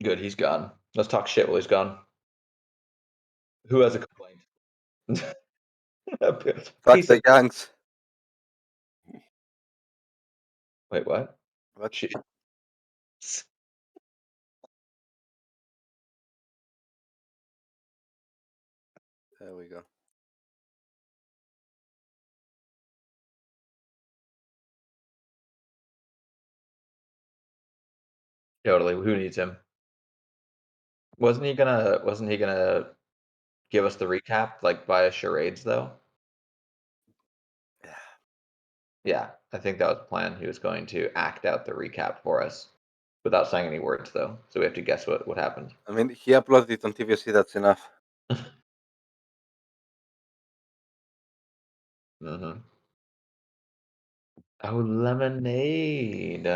Good, he's gone. Let's talk shit while he's gone. Who has a complaint? Fuck Piece the of Yanks. wait, what? What? She There we go. totally, who needs him? Wasn't he gonna give us the recap, like, via charades, though? Yeah. Yeah, I think that was the plan. He was going to act out the recap for us without saying any words, though, so we have to guess what happened. I mean, he uploaded it on TVC, that's enough. Mhm. Oh, lemonade.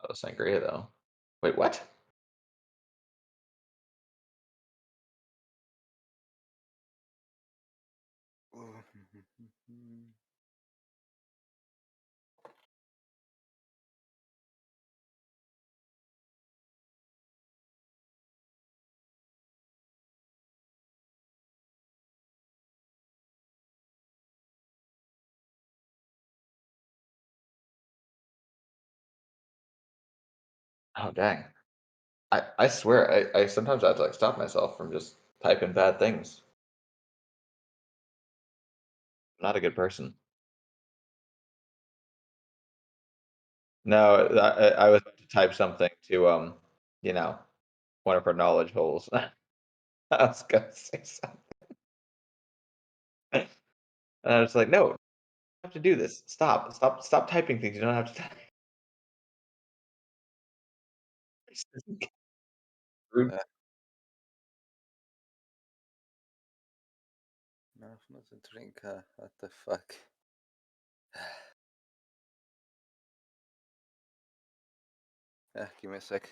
Oh, sangria, though. Wait, what? Oh, dang. I swear, I sometimes I have to, like, stop myself from just typing bad things. I'm not a good person. No, I was about to type something to, you know, one of our knowledge holes. I was gonna say something, and I was like, "No, you have to do this. Stop typing things you don't have to type." Rude. Uh, no, nothing to drink. What the fuck? Yeah, give me a sec.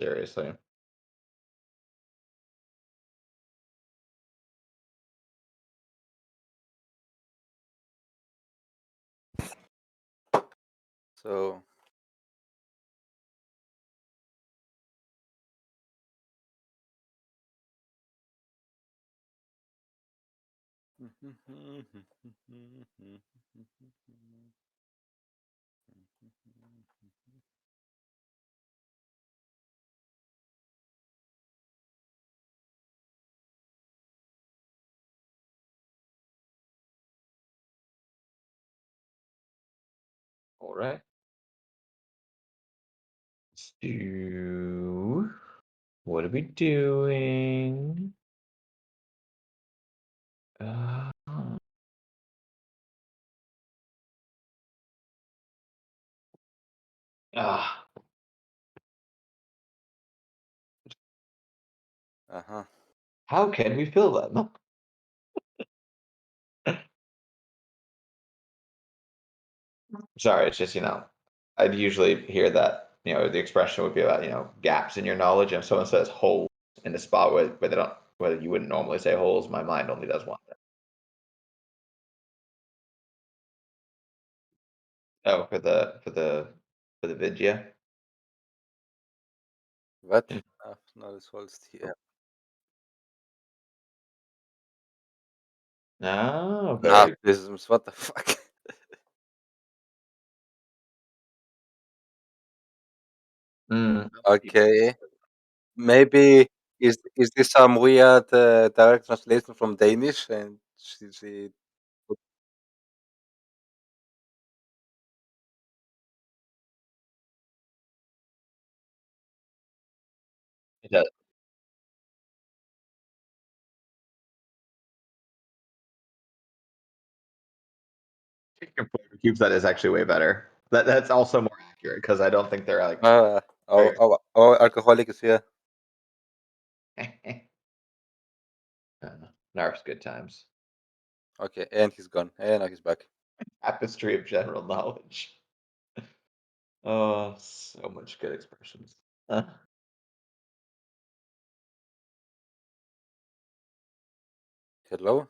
Seriously. So, Alright. Do what are we doing? Uh, ah, uh-huh. how can we fill them? Sorry, it's just, I'd usually hear that, the expression would be about, gaps in your knowledge, and if someone says holes in a spot where they don't where you wouldn't normally say holes, my mind only does one thing. Oh, for the Vidya? What? Mm. No, this holds here. Oh, No, very prisms. What the fuck? mm. Okay. Maybe is this some weird direct translation from Danish and she It does. Chicken flavor cubes, that is actually way better. That's also more accurate because I don't think they're, like, oh, very oh, oh, alcoholic is here. Narf's good times. Okay, and he's gone. And now he's back. Tapestry of general knowledge. Oh, so much good expressions. Hello?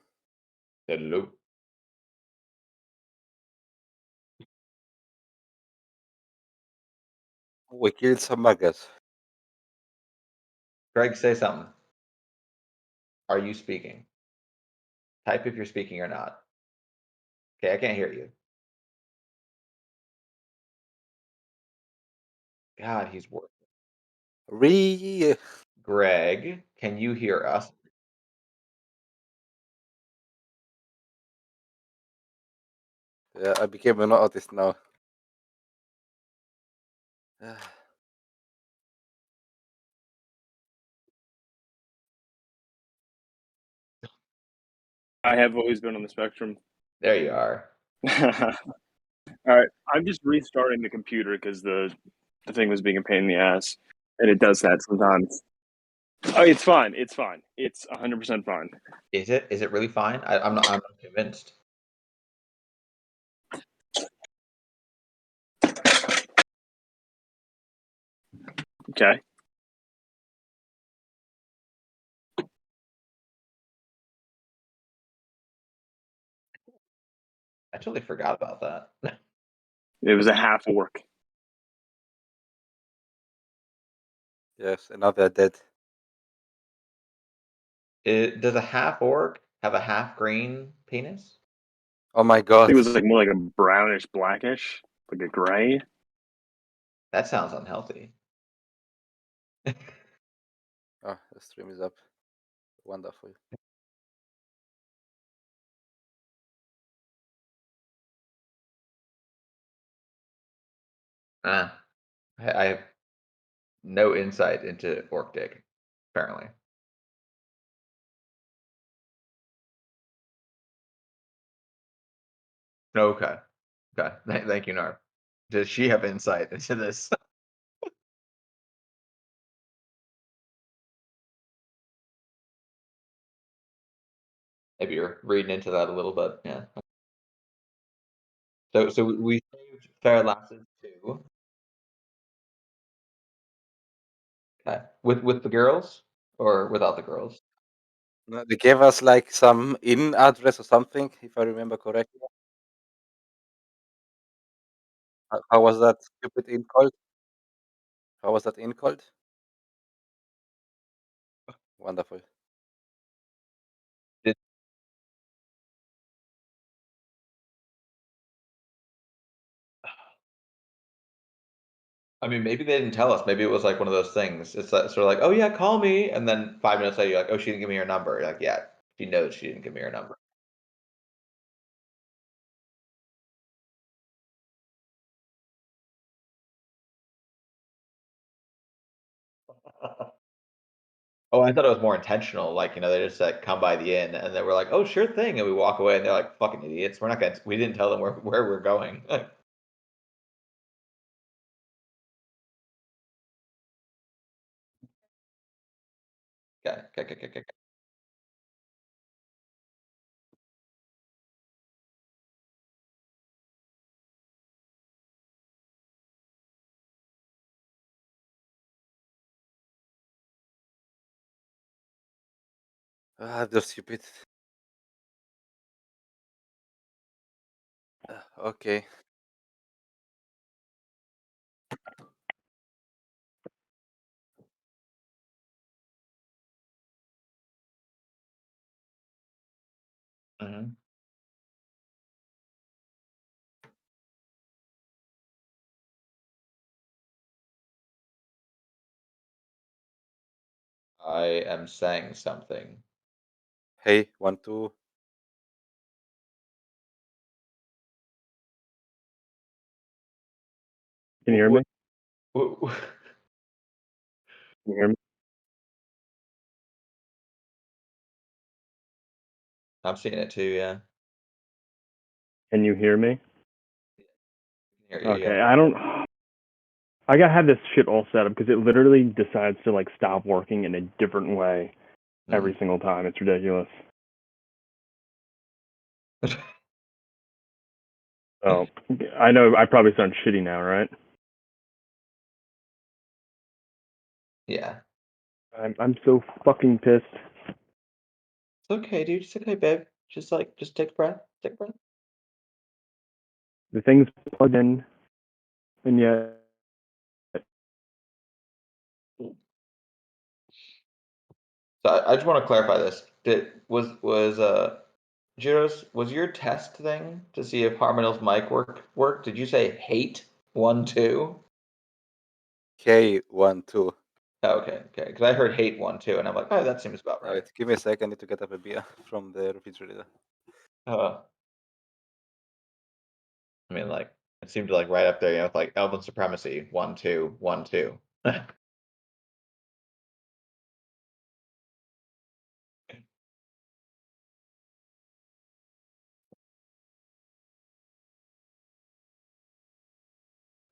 Hello. We killed some maggots. Greg, say something. Are you speaking? Type if you're speaking or not. Okay, I can't hear you. God, he's working. Re. Greg, can you hear us? Yeah, I became an artist now. I have always been on the spectrum. There you are. All right, I'm just restarting the computer because the thing was being a pain in the ass, and it does that sometimes. Oh, it's fine. It's fine. It's 100% fine. Is it? Is it really fine? I'm not. I'm not convinced. Okay. I totally forgot about that. It was a half orc. Yes, and now they're dead. Does a half orc have a half green penis? Oh my I god. think it was like more like a brownish, blackish, like a gray. That sounds unhealthy. Oh, the stream is up. Wonderful. I have no insight into orc dick, apparently. Okay. Okay. Thank you, Nar. Does she have insight into this? Maybe you're reading into that a little bit. Yeah. So we saved Fair Lasses too. Okay. With the girls or without the girls? No, they gave us like some in address or something, if I remember correctly. How was that stupid in called? How was that in called? Wonderful. Did, I mean, maybe they didn't tell us. Maybe it was like one of those things. It's like, sort of like, oh yeah, call me, and then 5 minutes later, you're like, oh, she didn't give me her number. You're like, yeah, she knows she didn't give me her number. Oh, I thought it was more intentional. Like, they just like come by the inn, and then we're like, oh, sure thing, and we walk away, and they're like, fucking idiots. We're not gonna. We didn't tell them where we're going. Okay, okay, okay, okay, okay. Ah, they're stupid. Okay. Mhm. I am saying something. Hey, 1, 2. Can you hear me? W- w- Can you hear me? I'm seeing it too. Yeah. Can you hear me? Hear you, Okay. yeah. I don't. I gotta have this shit all set up because it literally decides to like stop working in a different way every single time. It's ridiculous. So I know I probably sound shitty now, right? Yeah. I'm so fucking pissed. It's okay, dude. It's okay, babe. Just take a breath. Take a breath. The thing's plugged in, and yet So I just want to clarify this. Jiros, was your test thing to see if Harmonil's mic worked? Did you say hate 1-2? K12. Oh, okay. Because I heard hate 1-2, and I'm like, oh, that seems about right. Right, give me a second. I need to get up a beer from the refrigerator. I mean, like, it seemed like right up there, with like Elven Supremacy 1-2, 1-2.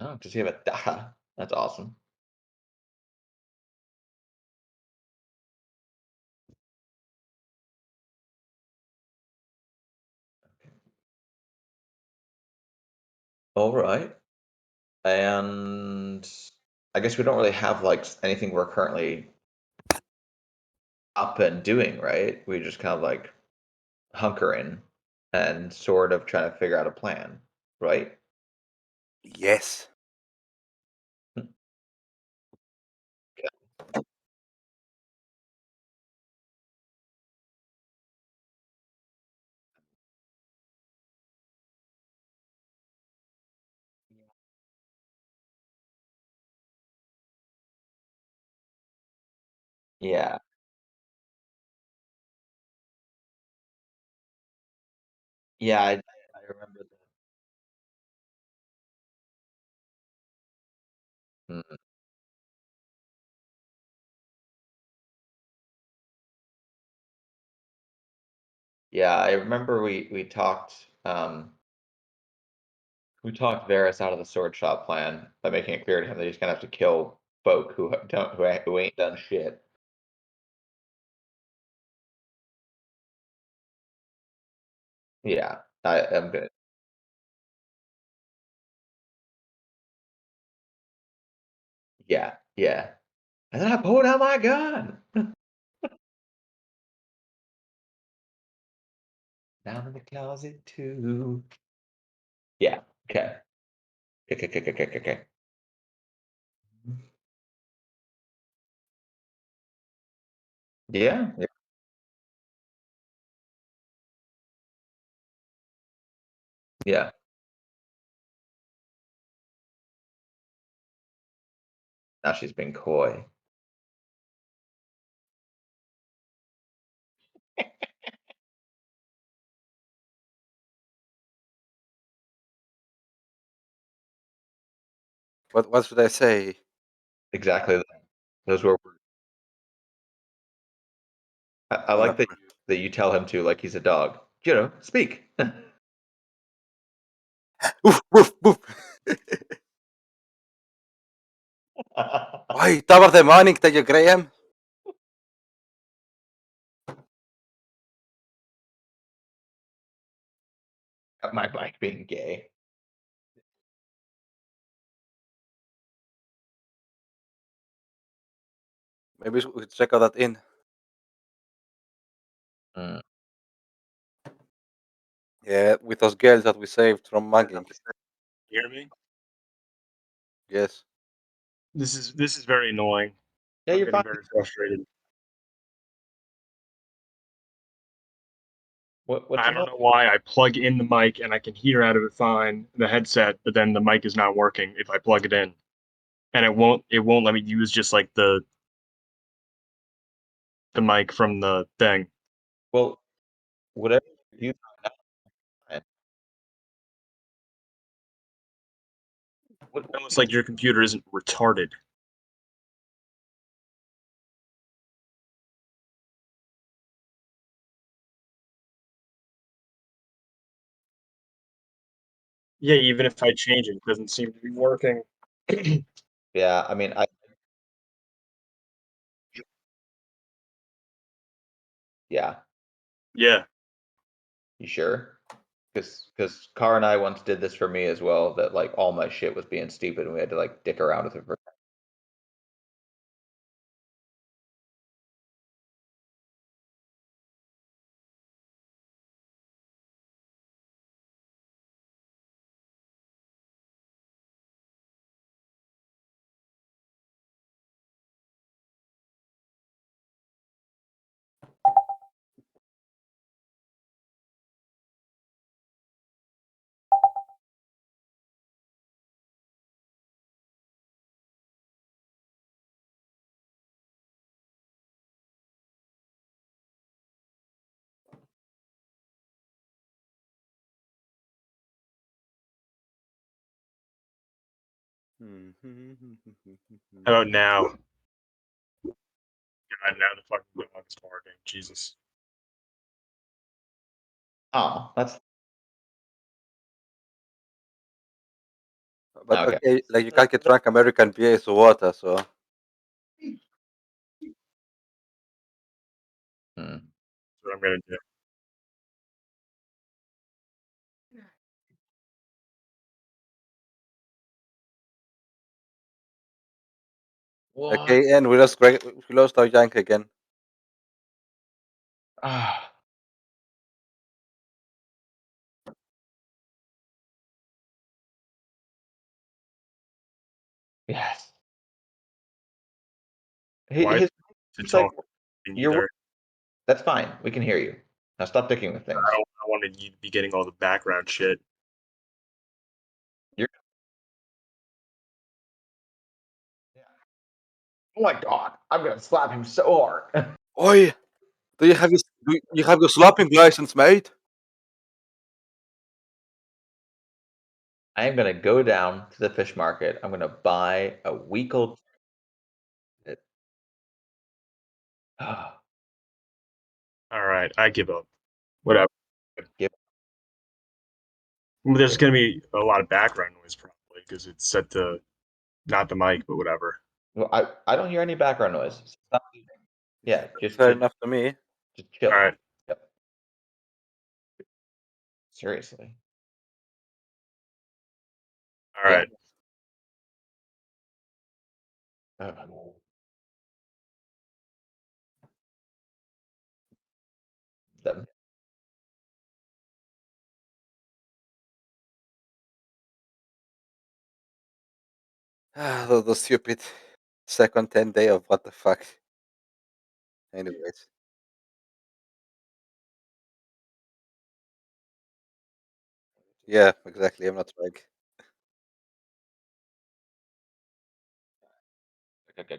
Oh, does he have a da? That's awesome. All right. And I guess we don't really have like anything we're currently up and doing, right? We just kind of like hunkering and sort of trying to figure out a plan, right? Yes. Yeah. Yeah, I remember that. Yeah, I remember we talked Varys out of the sword shop plan by making it clear to him that he's gonna have to kill folk who ain't done shit. Yeah, I'm good. Yeah, yeah. And then I pulled out my gun. Down in the closet too. Yeah. Okay. Okay. Yeah. Yeah. Now she's been coy. What should I say? Exactly. Those were. I like that you tell him to like he's a dog. Speak. Woof, woof, woof. Oi, top of the morning to you, Graham. My bike being gay. Maybe we should check out that inn. Mm. Yeah, with those girls that we saved from mugging. You hear me? Yes. This is very annoying. Yeah, I'm you're getting fine. very frustrated. What's I annoying? don't know why I plug in the mic and I can hear out of it fine the headset, but then the mic is not working if I plug it in, and it won't let me use just like the mic from the thing. Well, whatever you man. Almost like your computer isn't retarded. Yeah, even if I change it, it doesn't seem to be working. Yeah, I mean, Yeah, Yeah. you sure? Because Car and I once did this for me as well. That like all my shit was being stupid, and we had to like dick around with it for. How about now? God, now the fucking dog is barking. Jesus. Oh, that's But okay. okay, like you can't get drunk American beer is water, so Hmm. That's what I'm gonna do. What? okay, and we lost our yank again. Ah. Yes. Why His, to it's like talk you're. either? That's fine. We can hear you. Now stop dicking with things. I wanted you to be getting all the background shit. You're. Oh my god! I'm gonna slap him so hard. Oi, do you have your slapping license, mate? I am gonna go down to the fish market. I'm gonna buy a week old. All right, I give up. Whatever. Give. There's gonna be a lot of background noise probably because it's set to not the mic, but whatever. Well, I don't hear any background noise. Stop. Yeah, Fair enough to me. just chill. All right. Yep. Seriously. All right. Oh. Them. The stupid second 10 day of what the fuck. Anyways, yeah, exactly. I'm not trying. Okay.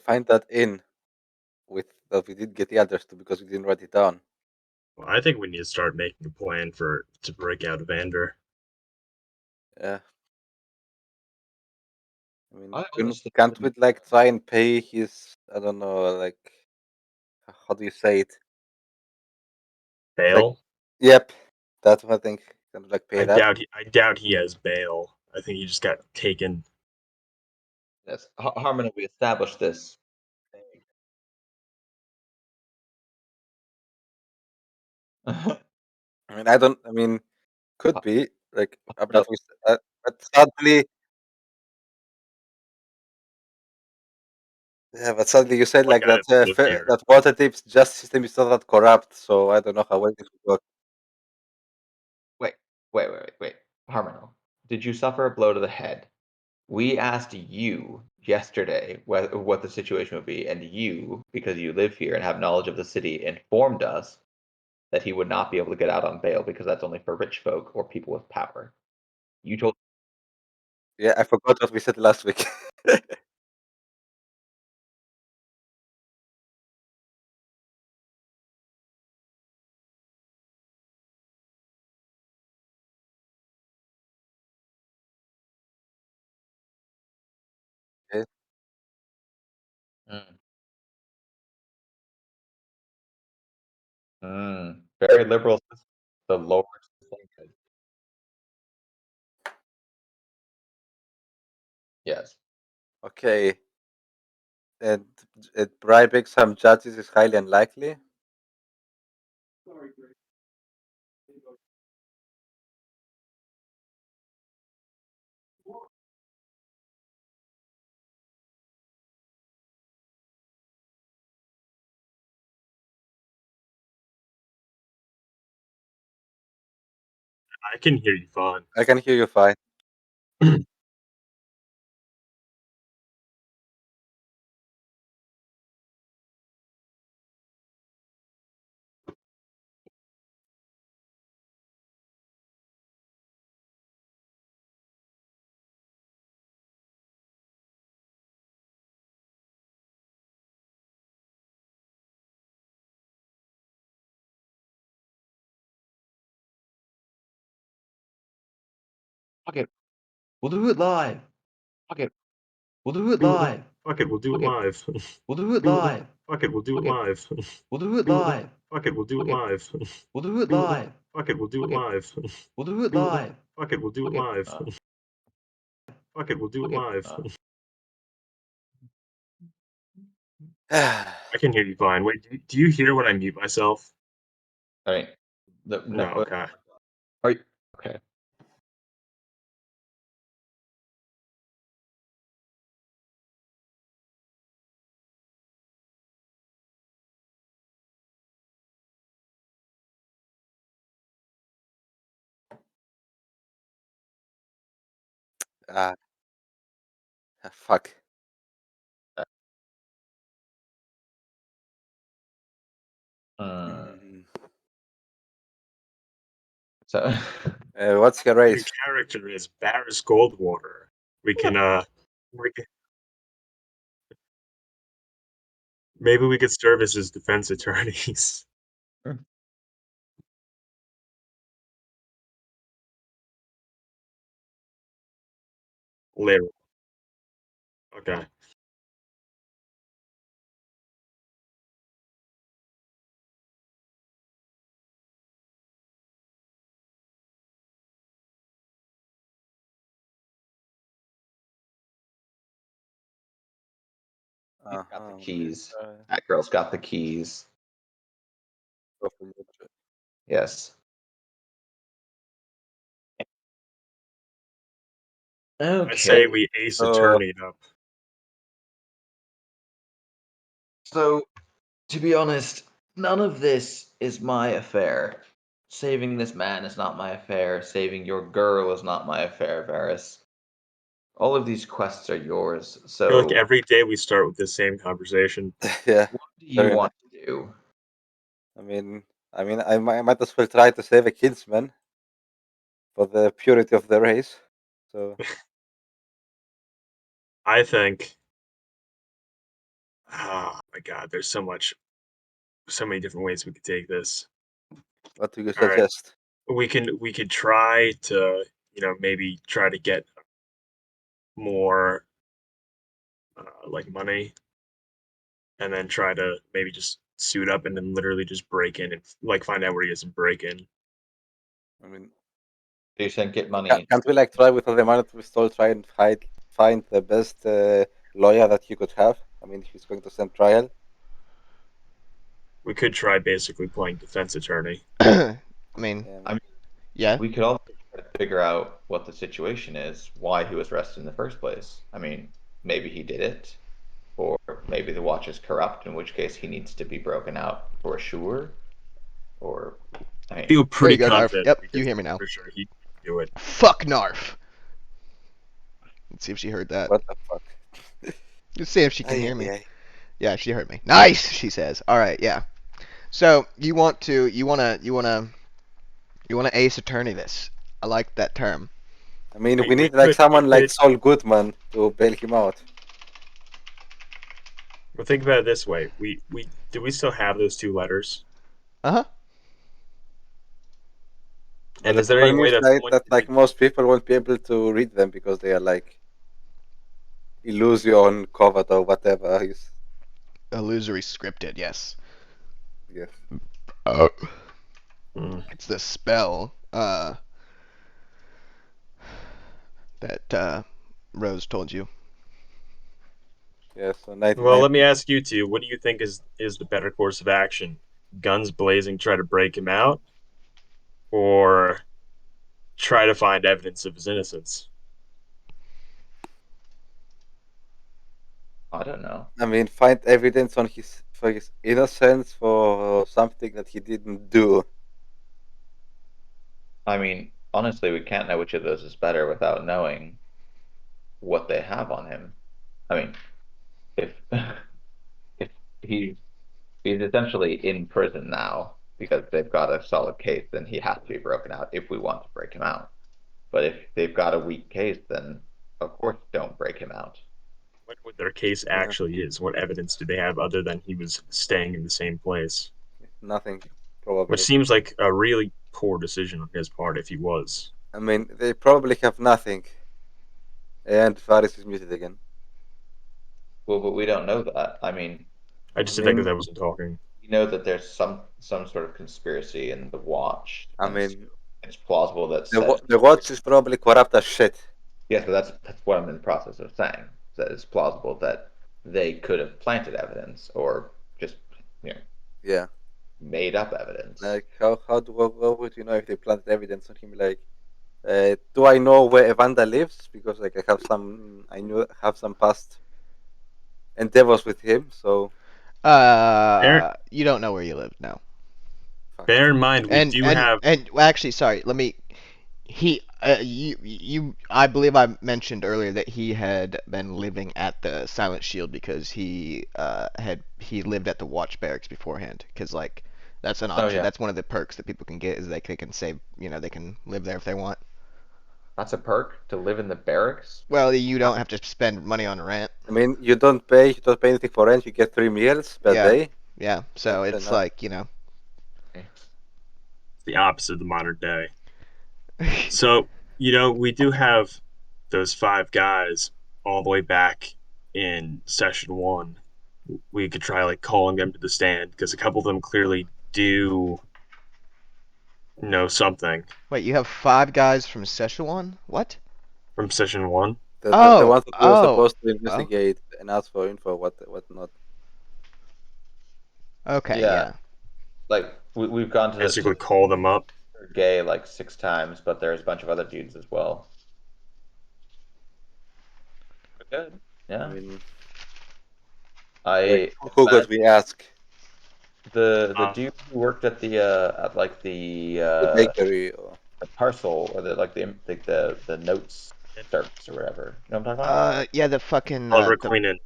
Find that in with that we did get the others too because we didn't write it down. Well, I think we need to start making a plan to break out of Vander. Yeah. I mean, I honestly can't we wouldn't. like try and pay his? I don't know, like how do you say it? Like, Bail? yep, that's what I think. Kind of like pay that. I doubt he has bail. I think he just got taken. Yes, Harmon, we established this. I mean, I don't. I mean, could be like, No. but sadly, yeah. But sadly, you said One like guy that. doesn't live here. That Waterdeep's justice system is not that corrupt. So I don't know how well this would work. Wait. Harmon, did you suffer a blow to the head? We asked you yesterday what the situation would be, and you, because you live here and have knowledge of the city, informed us that he would not be able to get out on bail because that's only for rich folk or people with power. You told. Yeah, I forgot what we said last week. Okay. Mm, very liberal. The lower. Yes. Okay. And bribing some judges is highly unlikely. I can hear you fine. I can hear you fine. Fuck it. We'll do it live. Fuck it. We'll do it Do it live. Fuck it, we'll do it Okay. live. We'll do it Do it live. Fuck it, we'll do it Okay. live. We'll do it Do it live. Fuck it, we'll do it Okay. live. We'll do it Do it live. Fuck it, we'll do it Okay. live. We'll do it Do it live. Fuck it, we'll do it Okay. live. Fuck it, we'll do it Okay. live. I I can hear you fine. Wait, do you hear when I mute myself? All right. No, okay. Are you okay? fuck. Mm. So What's your Your race? character is Barris Goldwater. We can maybe we could serve as his defense attorneys. Later. Okay. he's got the Uh-huh. keys. That girl's got the keys. Yes. Okay. I say we ace attorney it up. So, to be honest, none of this is my affair. Saving this man is not my affair. Saving your girl is not my affair, Varys. All of these quests are yours. I So, feel like every day we start with the same conversation. Yeah. what do you Very want to do? I mean, I might as well try to save a kinsman for the purity of the race. So I think oh my god, there's so many different ways we could take this. what do you All right. suggest? We could try to, maybe try to get more like money, and then try to maybe just suit up and then literally just break in and like find out where he is and break in. I mean, You said get money. can't we like try with all the money that we stole, try and find the best lawyer that you could have? I mean, if he's going to stand trial. We could try basically playing defense attorney. I mean, yeah. We could also try to figure out what the situation is, why he was arrested in the first place. I mean, maybe he did it, or maybe the watch is corrupt, in which case he needs to be broken out for sure. Or I I feel pretty go, Narf. confident. Yep, because you hear me now. For sure, he'd do it. Fuck Narf. Let's see if she heard that. What the fuck? Let's see if she can hear me. Aye. Yeah, she heard me. Nice, she says. All right, yeah. So you want to ace attorney this. I like that term. I mean, Hey, we we need like could- someone we like could- Saul Goodman to bail him out. Well, think about it this way: we do we still have those two letters? Uh-huh. And But is the there any problem way is, that like, like most people won't be able to read them because they are like illusion covered or whatever is. Illusory scripted, yes. Yes. It's the spell that Rose told you Yeah, so 99. Well, let me ask you two. What do you think is the better course of action? Guns blazing, try to break him out, or try to find evidence of his innocence? I don't know. I mean, find evidence on for his innocence for something that he didn't do. I mean, honestly, we can't know which of those is better without knowing what they have on him. I mean, if if he's essentially in prison now because they've got a solid case, then he has to be broken out if we want to break him out. But if they've got a weak case, then of course don't break him out. What their case Yeah. actually is? What evidence do they have other than he was staying in the same place? Nothing, probably. Which seems like a really poor decision on his part if he was. I mean, they probably have nothing. And Faris is muted again. Well, but we don't know that. I mean, I just I didn't think mean- that I wasn't talking. we know that there's some sort of conspiracy in the watch. I and mean, it's plausible that the watch is probably corrupt as shit. yes, but that's what I'm in the process of saying. That it's plausible that they could have planted evidence or just Yeah. made up evidence. Like, how would you know if they planted evidence on him? Like, do I know where Evander lives? Because like I have some past endeavors with him. So You don't know where you live, no. fuck. Bear in mind, we do have. Well, actually, sorry. Let me. I believe I mentioned earlier that he had been living at the Silent Shield because he lived at the Watch Barracks beforehand. Because like that's an option. yeah. That's one of the perks that people can get is they can save. They can live there if they want. That's a perk to live in the barracks. Well, you don't have to spend money on rent. I mean, you don't pay anything for rent. You get 3 meals per Yeah. day. Yeah. So That's it's enough. like The opposite of the modern day. So, we do have those 5 guys all the way back in session 1. We could try like calling them to the stand because a couple of them clearly do know something Wait, you have 5 guys from Szechuan? What? from session 1. The Oh, ones that were oh, supposed to investigate and ask for info, what not. Okay. Yeah. Yeah. Like we've gone to Basically, the call them up. gay like 6 times, but there's a bunch of other dudes as well. Good. Yeah. I mean, I who could we ask? the dude who worked at the The bakery or the parcel or the notes service or whatever. You know what I'm talking about? Yeah, the fucking Oliver Queenan.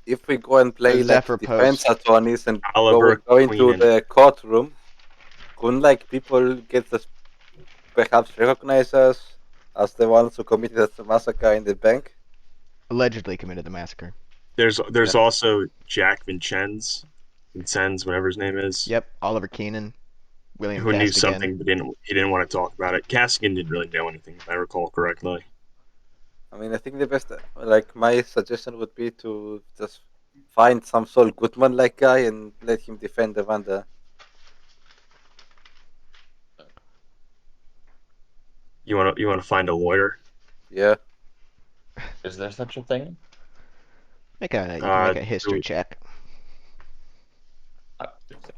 if we go and play The like Zephyr defense Post. attorneys and Oliver go into Queenan. the courtroom, couldn't like people get this perhaps recognize us as the ones who committed the massacre in the bank? allegedly committed the massacre. There's also Jack Vincennes, whatever his name is. Yep, Oliver Keenan, William Who knew Castigan. something but he didn't want to talk about it. Castigan didn't really know anything, if I recall correctly. I mean, I think the best, like my suggestion would be to just find some Saul Goodman like guy and let him defend Evander. You want to find a lawyer? Yeah. Is there such a thing? You can make a history check. I think so.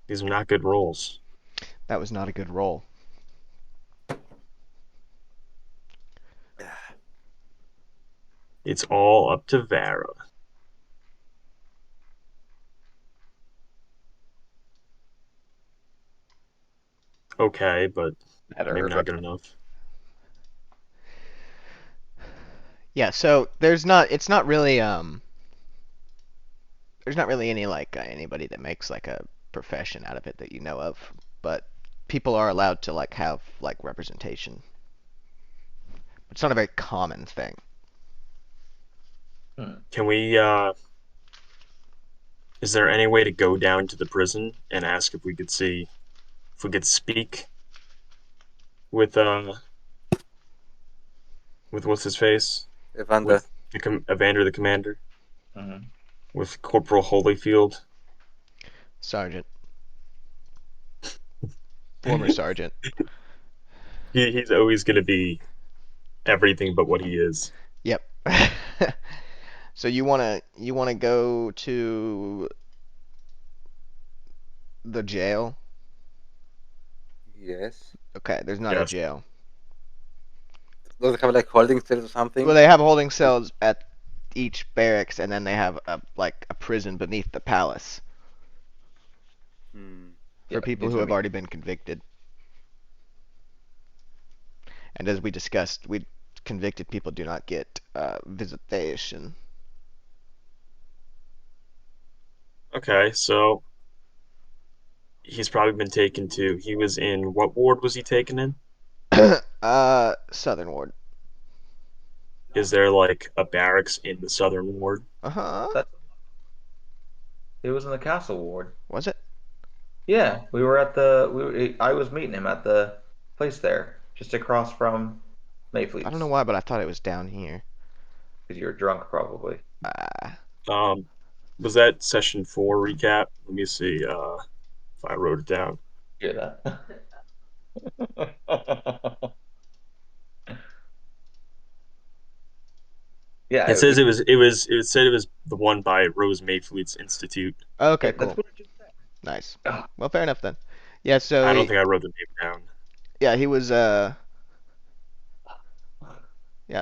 These are not good rolls. That was not a good roll. It's all up to Vara. Okay, but maybe not good enough. Yeah, so it's not really there's not really any like anybody that makes like a profession out of it that you know of, but people are allowed to like have like representation. It's not a very common thing. Can we is there any way to go down to the prison and ask if we could speak with what's his face? Evander. With Evander the Commander? Mm-hmm. With Corporal Holyfield? Sergeant. Former sergeant. He's always gonna be everything but what he is. Yep. So you wanna go to the jail? Yes. Okay, there's not a Yes. jail. Does it have like holding cells or something? Well, they have holding cells at each barracks, and then they have a prison beneath the palace Hmm. for Yeah, people it's who gonna have be- already been convicted. And as we discussed, convicted people do not get visitation. Okay, so he's probably been taken to. He was in what ward was he taken in? Southern Ward. Is there like a barracks in the southern ward? Uh-huh. That it was in the castle ward. Was it? Yeah, we were at the. I was meeting him at the place there, just across from Mayfleet's. I don't know why, but I thought it was down here. Because you were drunk, probably. Um, was that session 4 recap? Let me see if I wrote it down. Hear that? Yeah, It says it said it was the one by Rose Mayfleet's Institute. Okay, that's cool. what I just said. Nice. Ah. Well, fair enough then. Yeah, so I don't think I wrote the name down. yeah, he was yeah,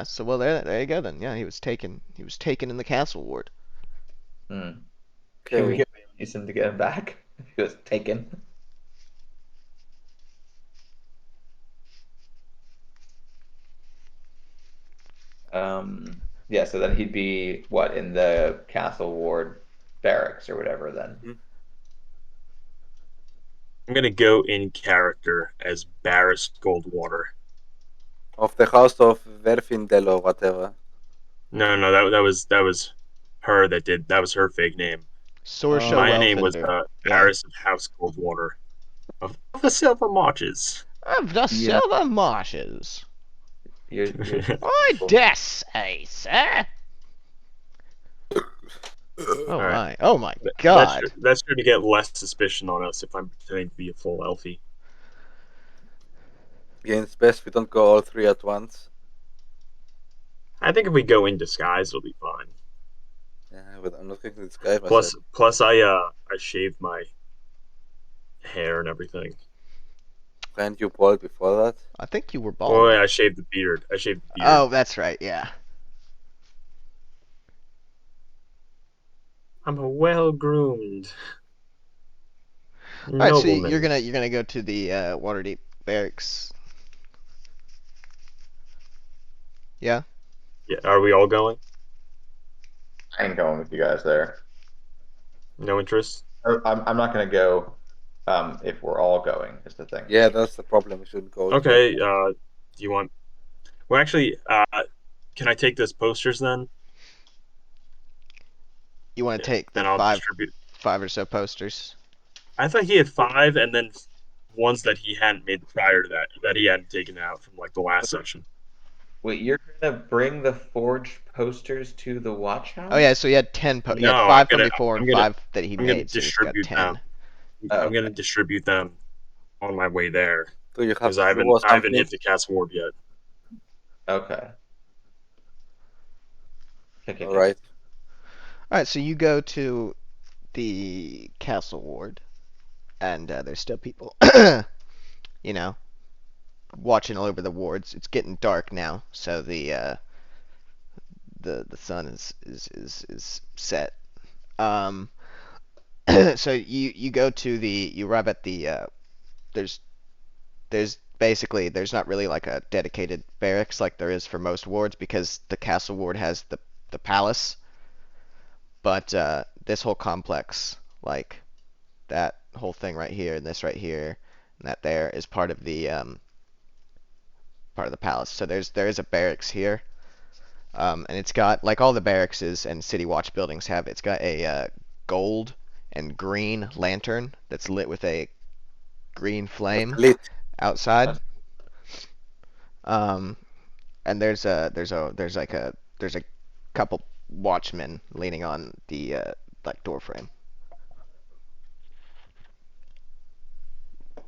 so well there you go then. Yeah, he was taken in the castle ward. Hmm. Can we Okay. get Mason to get him back? He was taken. Yeah, so then he'd be what in the castle ward barracks or whatever then. I'm gonna go in character as Barris Goldwater. Of the house of Verfindel or whatever. No, that was her that was her fake name. Sorsha My name was Welfender. Barris of House Goldwater of the Silver Marches. Of the Yeah. Silver Marshes. You're I dare say, sir. Oh All right. my! Oh my That's God! that's going to get less suspicion on us if I'm pretending to be a full elfie. Yeah, it's best we don't go all three at once. I think if we go in disguise, it'll be fine. Yeah, but I'm not going to disguise myself. Plus, I shaved my hair and everything. Weren't you bald before that? I think you were bald. Oh, yeah, I shaved the beard. Oh, that's right. Yeah. I'm a well groomed. All right, so you're gonna go to the Waterdeep barracks. Yeah. Yeah, are we all going? I ain't going with you guys there. No interest. I'm not gonna go. If we're all going, is the thing. Yeah, that's the problem. We shouldn't go. Okay. Do you want? Well, actually, can I take those posters then? You want to take the Then I'll five distribute. or so posters. I thought he had 5, and then ones that he hadn't made prior to that he hadn't taken out from like the last session. Wait, you're gonna bring the forged posters to the watch house? Oh yeah, so you had 10. You No, had I'm 5 from gonna- before I'm and gonna- 5 that he I'm gonna made. So he's got distribute 10. them. Oh, I'm gonna distribute them on my way there Do you have because I to haven't or I haven't something? hit the castle ward yet. Okay. Okay. All right. All right, so you go to the castle ward, and there's still people, you know, watching all over the wards. It's getting dark now, so the sun is set. So you go to you arrive at the there's basically there's not really like a dedicated barracks like there is for most wards because the castle ward has the palace. But this whole complex, like that whole thing right here and this right here and that there is part of the palace. So there is a barracks here, and it's got like all the barracks and city watch buildings have. It's got a gold and green lantern that's lit with a green flame Lit. outside. And there's a couple watchmen leaning on the like door frame.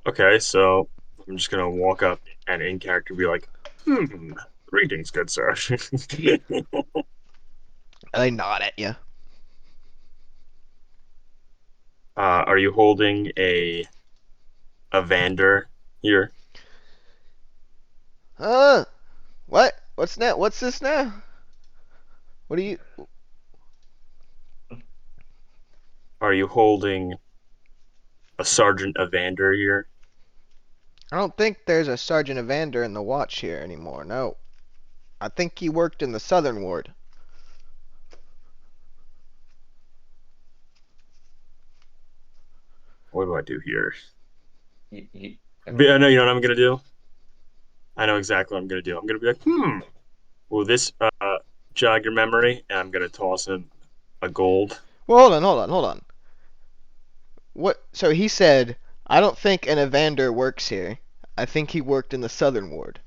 Okay, so let I'm just gonna walk up and in character be like, greetings, good sir. They nod at you. Are you holding a Vander here? What? What's now? What's this now? What are you? Are you holding a Sergeant Evander here? I don't think there's a Sergeant Evander in the watch here anymore. No. I think he worked in the Southern Ward. What do I do here? He- I know you know what I'm gonna do. I know exactly what I'm gonna do. I'm gonna be like, will this jog your memory? And I'm gonna toss him a gold. Well, hold on. What? So he said, I don't think an Evander works here. I think he worked in the Southern Ward.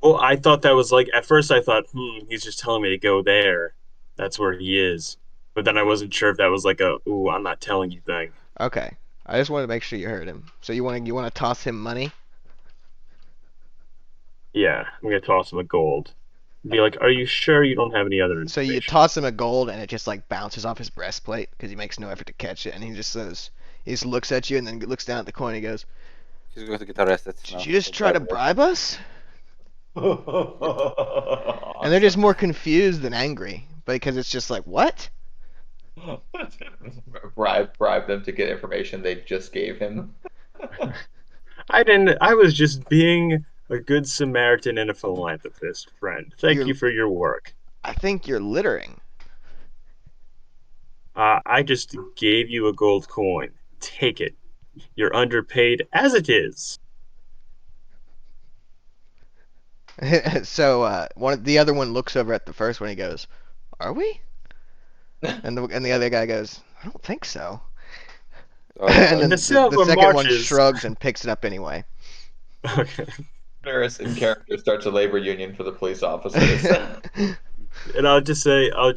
Well, I thought that was like at first I thought, he's just telling me to go there. That's where he is. But then I wasn't sure if that was like a ooh, I'm not telling you thing. Okay. I just wanted to make sure you heard him. So you want to toss him money? Yeah, I'm gonna toss him a gold. Be like, are you sure you don't have any other So information? you toss him a gold and it just like bounces off his breastplate because he makes no effort to catch it, and he just looks at you and then looks down at the coin and he goes, He's going to get arrested. "Did now you just for try to bribery. bribe us?" And they're just more confused than angry because it's just like, what? bribe them to get information they just gave him. I didn't. I was just being a good Samaritan and a philanthropist, friend. Thank You're- you for your work. I think you're littering. I just gave you a gold coin. Take it. You're underpaid as it is. So the other one looks over at the first one. He goes, "Are we?" And the other guy goes, "I don't think so." Oh, And then The the silver second one marches. shrugs and picks it up anyway. Okay. Nurse in character starts a labor union for the police officers. And I'll just say, all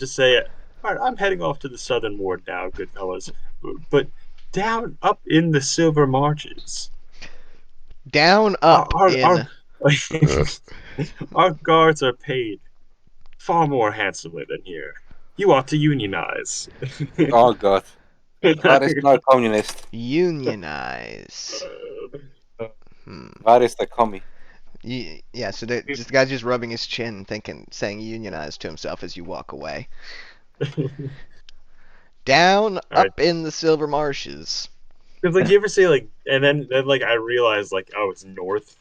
right, I'm heading off to the Southern Ward now, good fellas. But down up in the Silver Marches, Down up in. our guards are paid far more handsomely than here. You ought to unionize. oh God. Waar is nou communist? Unionize. Waar is the commie? Yeah, so the guy's just rubbing his chin, saying unionize to himself as you walk away. Down up in the Silver Marshes. Because like you ever say like, and then like I realized like, oh, it's north.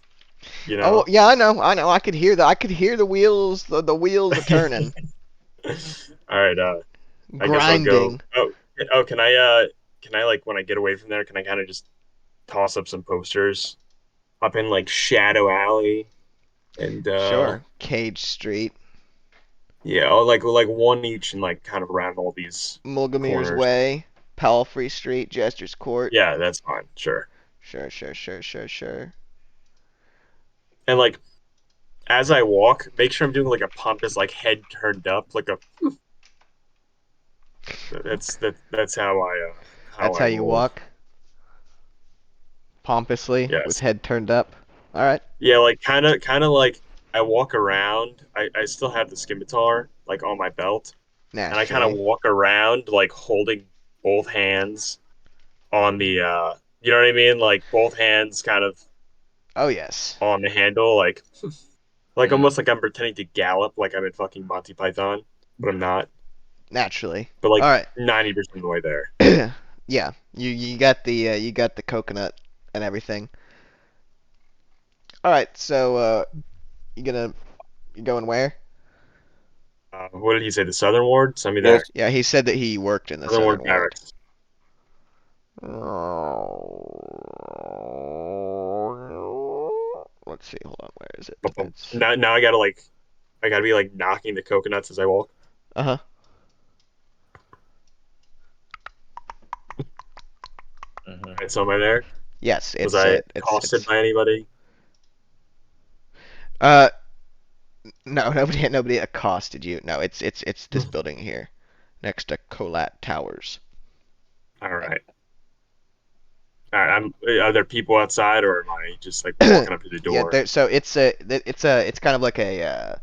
You know. Oh yeah, I know. I could hear the wheels, the wheels are turning. All right. I Grinding. guess I'll go. Oh, can I like when I get away from there, can I kind of just toss up some posters up in like Shadow Alley and Sure. Cage Street. Yeah, I'll like one each and like kind of around all these Mulgamir's corners. Way, Palfrey Street, Jester's Court. Yeah, that's fine. Sure. Sure. And like as I walk, make sure I'm doing like a pompous like head turned up, like a. That's how I. That's how you roll. walk. Pompously, Yes. with head turned up. All right. Yeah, like kind of like I walk around. I still have the scimitar like on my belt, and I kind of Naturally. walk around like holding both hands on the. You know what I mean? Like both hands kind of Oh yes. on the handle, like almost like I'm pretending to gallop, like I'm in fucking Monty Python, but I'm not. Naturally. But like All right. 90% of the way there. Yeah. You got the coconut and everything. All right. So you're going where? What did he say? The Southern Ward? Send me there. Yes. Yeah, he said that he worked in the Southern Ward Southern Ward. barracks. Let's see. Hold on. Where is it? Bum-bum. It's... Now I gotta be like knocking the coconuts as I walk. Uh-huh. Right, so am I there? Yes, Was I accosted by anybody? No, nobody accosted you. No, it's this building here, next to Colat Towers. All right. All right, are there people outside, or am I just like walking up to the Yeah, door? so it's it's kind of like a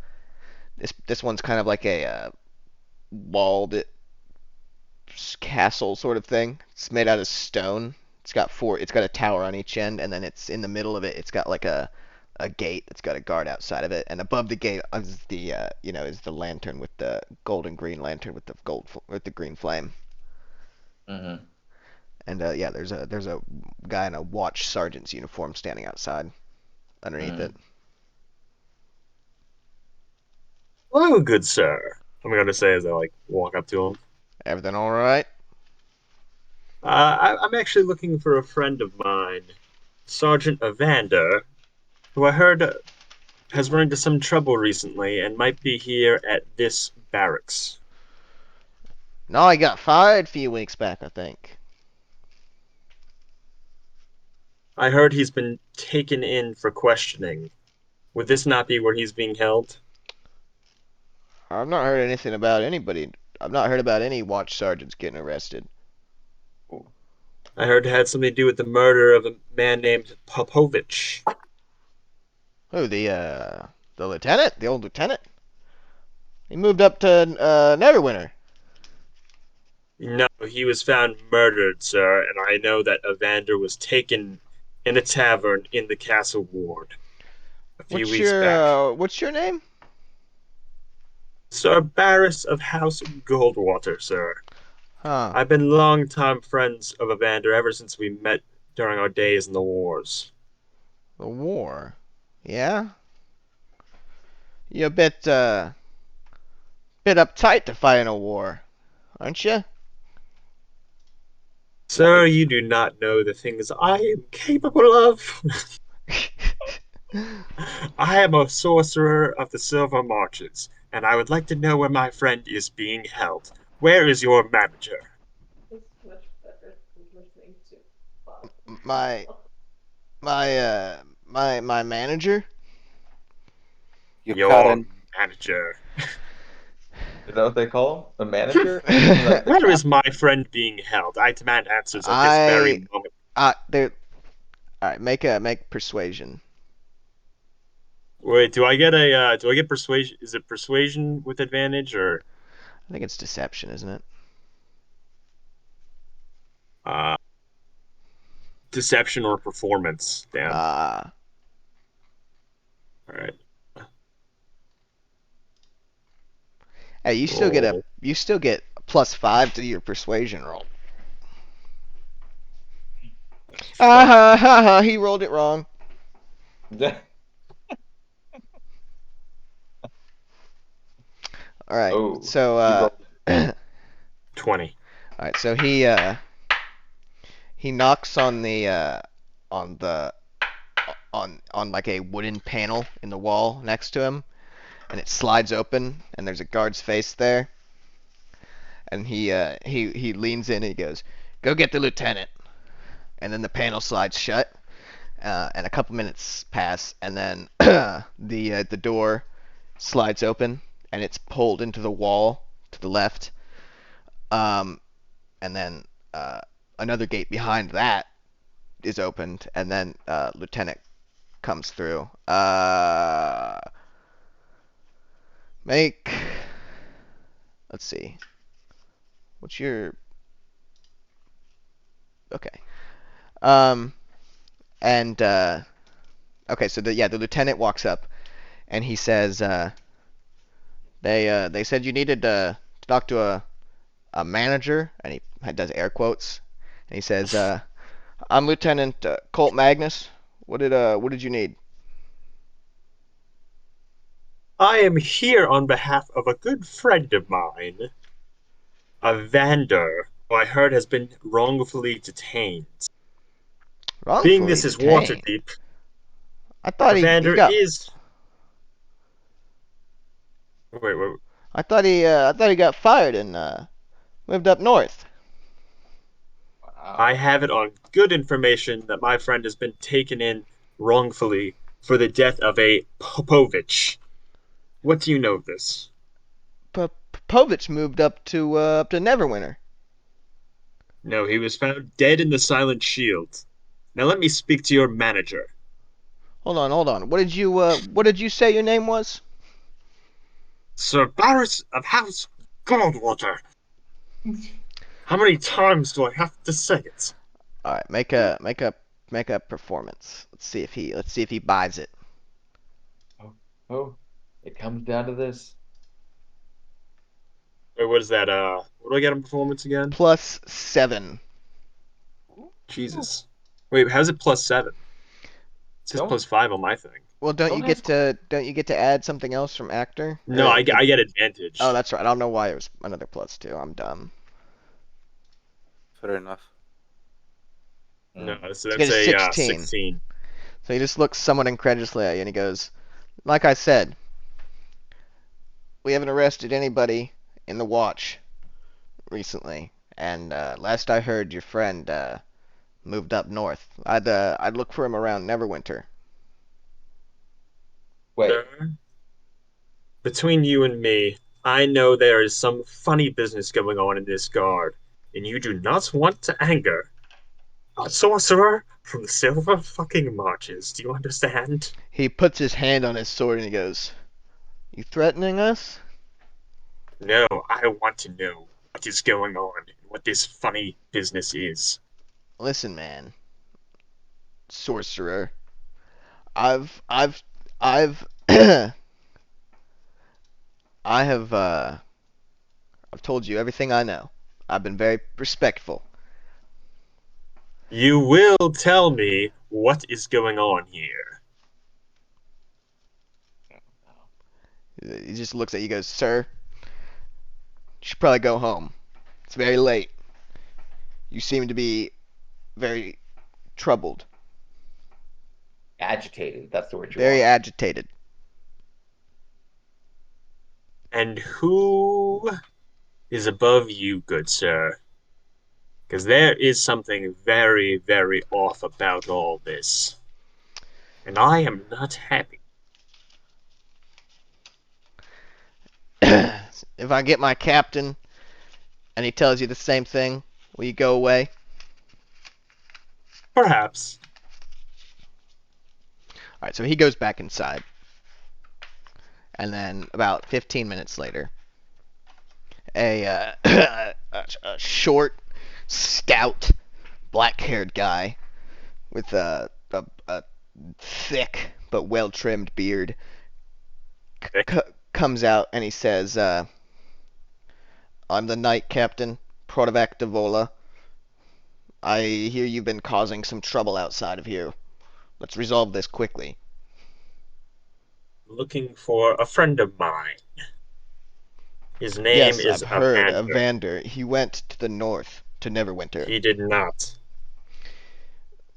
this one's kind of like a walled castle sort of thing. It's made out of stone. It's got a tower on each end, and then it's in the middle of it. It's got like a gate that's got a guard outside of it, and above the gate is the is the lantern with the golden green lantern with the with the green flame. Mm-hmm. And yeah, there's a guy in a watch sergeant's uniform standing outside underneath it. Hello, good sir. I'm gonna say as I like walk up to him. Everything all right? I'm actually looking for a friend of mine, Sergeant Evander, who I heard has run into some trouble recently and might be here at this barracks. No, he got fired a few weeks back, I think. I heard he's been taken in for questioning. Would this not be where he's being held? I've not heard anything about anybody. I've not heard about any watch sergeants getting arrested. I heard it had something to do with the murder of a man named Popovich. Who, the lieutenant? The old lieutenant? He moved up to Neverwinter. No, he was found murdered, sir, and I know that Evander was taken in a tavern in the castle ward a few weeks back. What's your name? Sir Barris of House Goldwater, sir. Huh. I've been longtime friends of Evander ever since we met during our days in the wars. The war. Yeah? You're a bit uptight to fight in a war, aren't you? Sir, you do not know the things I am capable of. I am a sorcerer of the Silver Marches, and I would like to know where my friend is being held. Where is your manager? It's much better than listening to Bob. My manager? You Your Karen. manager. Is that what they call him? A manager? Where is my friend being held? I demand answers at this very moment. There. All right, make persuasion. Wait, do I get persuasion? Is it persuasion with advantage or I think it's deception, isn't it? deception or performance? Damn. Ah. All right. Hey, you still get a +5 to your persuasion roll. Ha ha! He rolled it wrong. All right. Oh, So 20. all right. So he knocks on the on like a wooden panel in the wall next to him, and it slides open, and there's a guard's face there. And he leans in and he goes, "Go get the lieutenant." And then the panel slides shut, and a couple minutes pass, and then the door slides open, and it's pulled into the wall to the left. And then another gate behind that is opened, and then lieutenant comes through. Let's see. What's your... Okay. And okay, so the lieutenant walks up, and he says, they said you needed to talk to a manager, and he does air quotes, and he says, I'm Lieutenant Colt Magnus. What did you need? I am here on behalf of a good friend of mine, Evander, who I heard has been wrongfully detained. Being this is Waterdeep, I thought Evander is. Wait. I thought he got fired and moved up north. I have it on good information that my friend has been taken in wrongfully for the death of a Popovich. What do you know of this? Popovich moved up to Neverwinter. No, he was found dead in the Silent Shield. Now let me speak to your manager. Hold on. What did you say your name was? Sir Barris of House Goldwater. How many times do I have to say it? All right, make a performance. Let's see if he buys it. Oh, it comes down to this. Wait, what is that? What do I get on performance again? +7. Jesus. Wait, how's it +7? It says Don't- +5 on my thing. Well, don't you get to add something else from actor? No, I get advantage. Oh, that's right. I don't know why it was another +2. I'm dumb. Fair enough. No, so Get that's a a 16. 16. So he just looks somewhat incredulously at you and he goes, "Like I said, we haven't arrested anybody in the watch recently, and last I heard, your friend moved up north. I'd look for him around Neverwinter." Wait, Sir, between you and me, I know there is some funny business going on in this guard, and you do not want to anger a sorcerer from the Silver fucking Marches. Do you understand? He puts his hand on his sword and he goes, "You threatening us?" No, I want to know what is going on and what this funny business is. "Listen, man, sorcerer. I've I've told you everything I know. I've been very respectful. You will tell me what is going on here. He just looks at you and goes, "Sir, you should probably go home. It's very late. You seem to be very troubled, agitated. That's the word you very want. agitated." And who is above you, good sir? Because there is something very, very off about all this. And I am not happy. If I get my captain and he tells you the same thing, will you go away? Perhaps. Alright, so he goes back inside. And then about 15 minutes later, a short, stout, black-haired guy with a thick but well-trimmed beard comes out and he says, "I'm the Knight Captain, Protovac Devola. I hear you've been causing some trouble outside of here. Let's resolve this quickly." Looking for a friend of mine. His name Yes, is I've heard of Evander. Vander. He went to the north, to Neverwinter. He did not.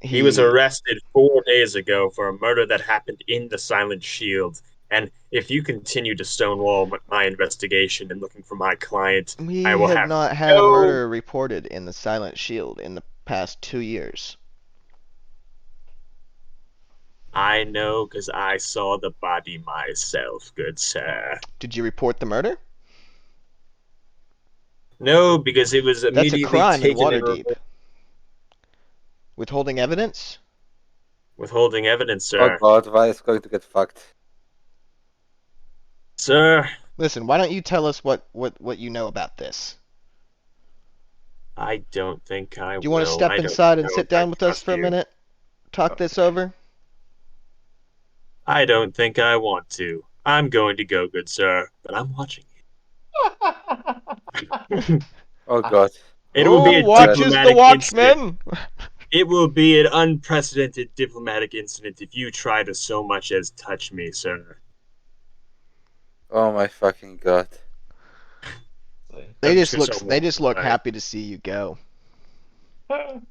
He was arrested 4 days ago for a murder that happened in the Silent Shield. And if you continue to stonewall my investigation and looking for my client, We I will have have not had no- murder reported in the Silent Shield in the past 2 years. I know because I saw the body myself, good sir. Did you report the murder? No, because it was That's a immediately crime in taken Waterdeep. Withholding evidence? Withholding evidence, Oh sir. god, why is going to get fucked? Sir, Listen, why don't you tell us what you know about this? I don't think I will. Do you want to step I don't inside and know sit if I down with us trust for a you. minute? Talk this over? I don't think I want to. I'm going to go, good sir, but I'm watching you. Oh god. It will be Who a watches the diplomatic incident. watchmen? It will be an unprecedented diplomatic incident if you try to so much as touch me, sir. Oh my fucking god. They I'm just gonna look walk away. happy to see you go. I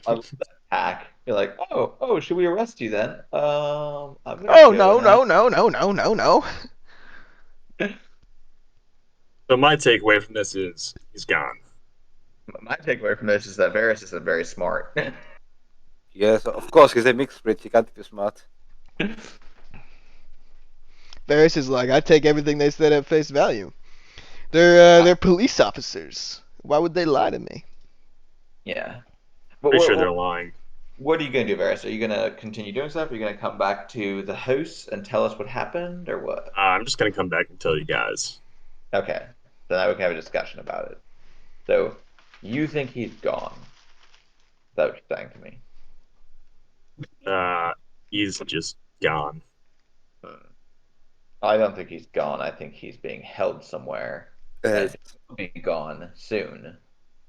love that hack. You're like, oh, should we arrest you then? I'm gonna Oh, go no, now. no. So my takeaway from this is he's gone. My takeaway from this is that Varys isn't very smart. Yes, of course, he's a mixed breed, he can't be smart. Varys is like, I take everything they said at face value. They're police officers. Why would they lie to me? Yeah. But Pretty sure they're lying. what are you gonna do, Varys? Are you gonna continue doing stuff? Are you gonna come back to the house and tell us what happened, or what? I'm just gonna come back and tell you guys. Okay, so now we can have a discussion about it. So, you think he's gone? Is that what you're saying to me? He's just gone. Hmm. I don't think he's gone. I think he's being held somewhere, Uh, and he'll be gone soon.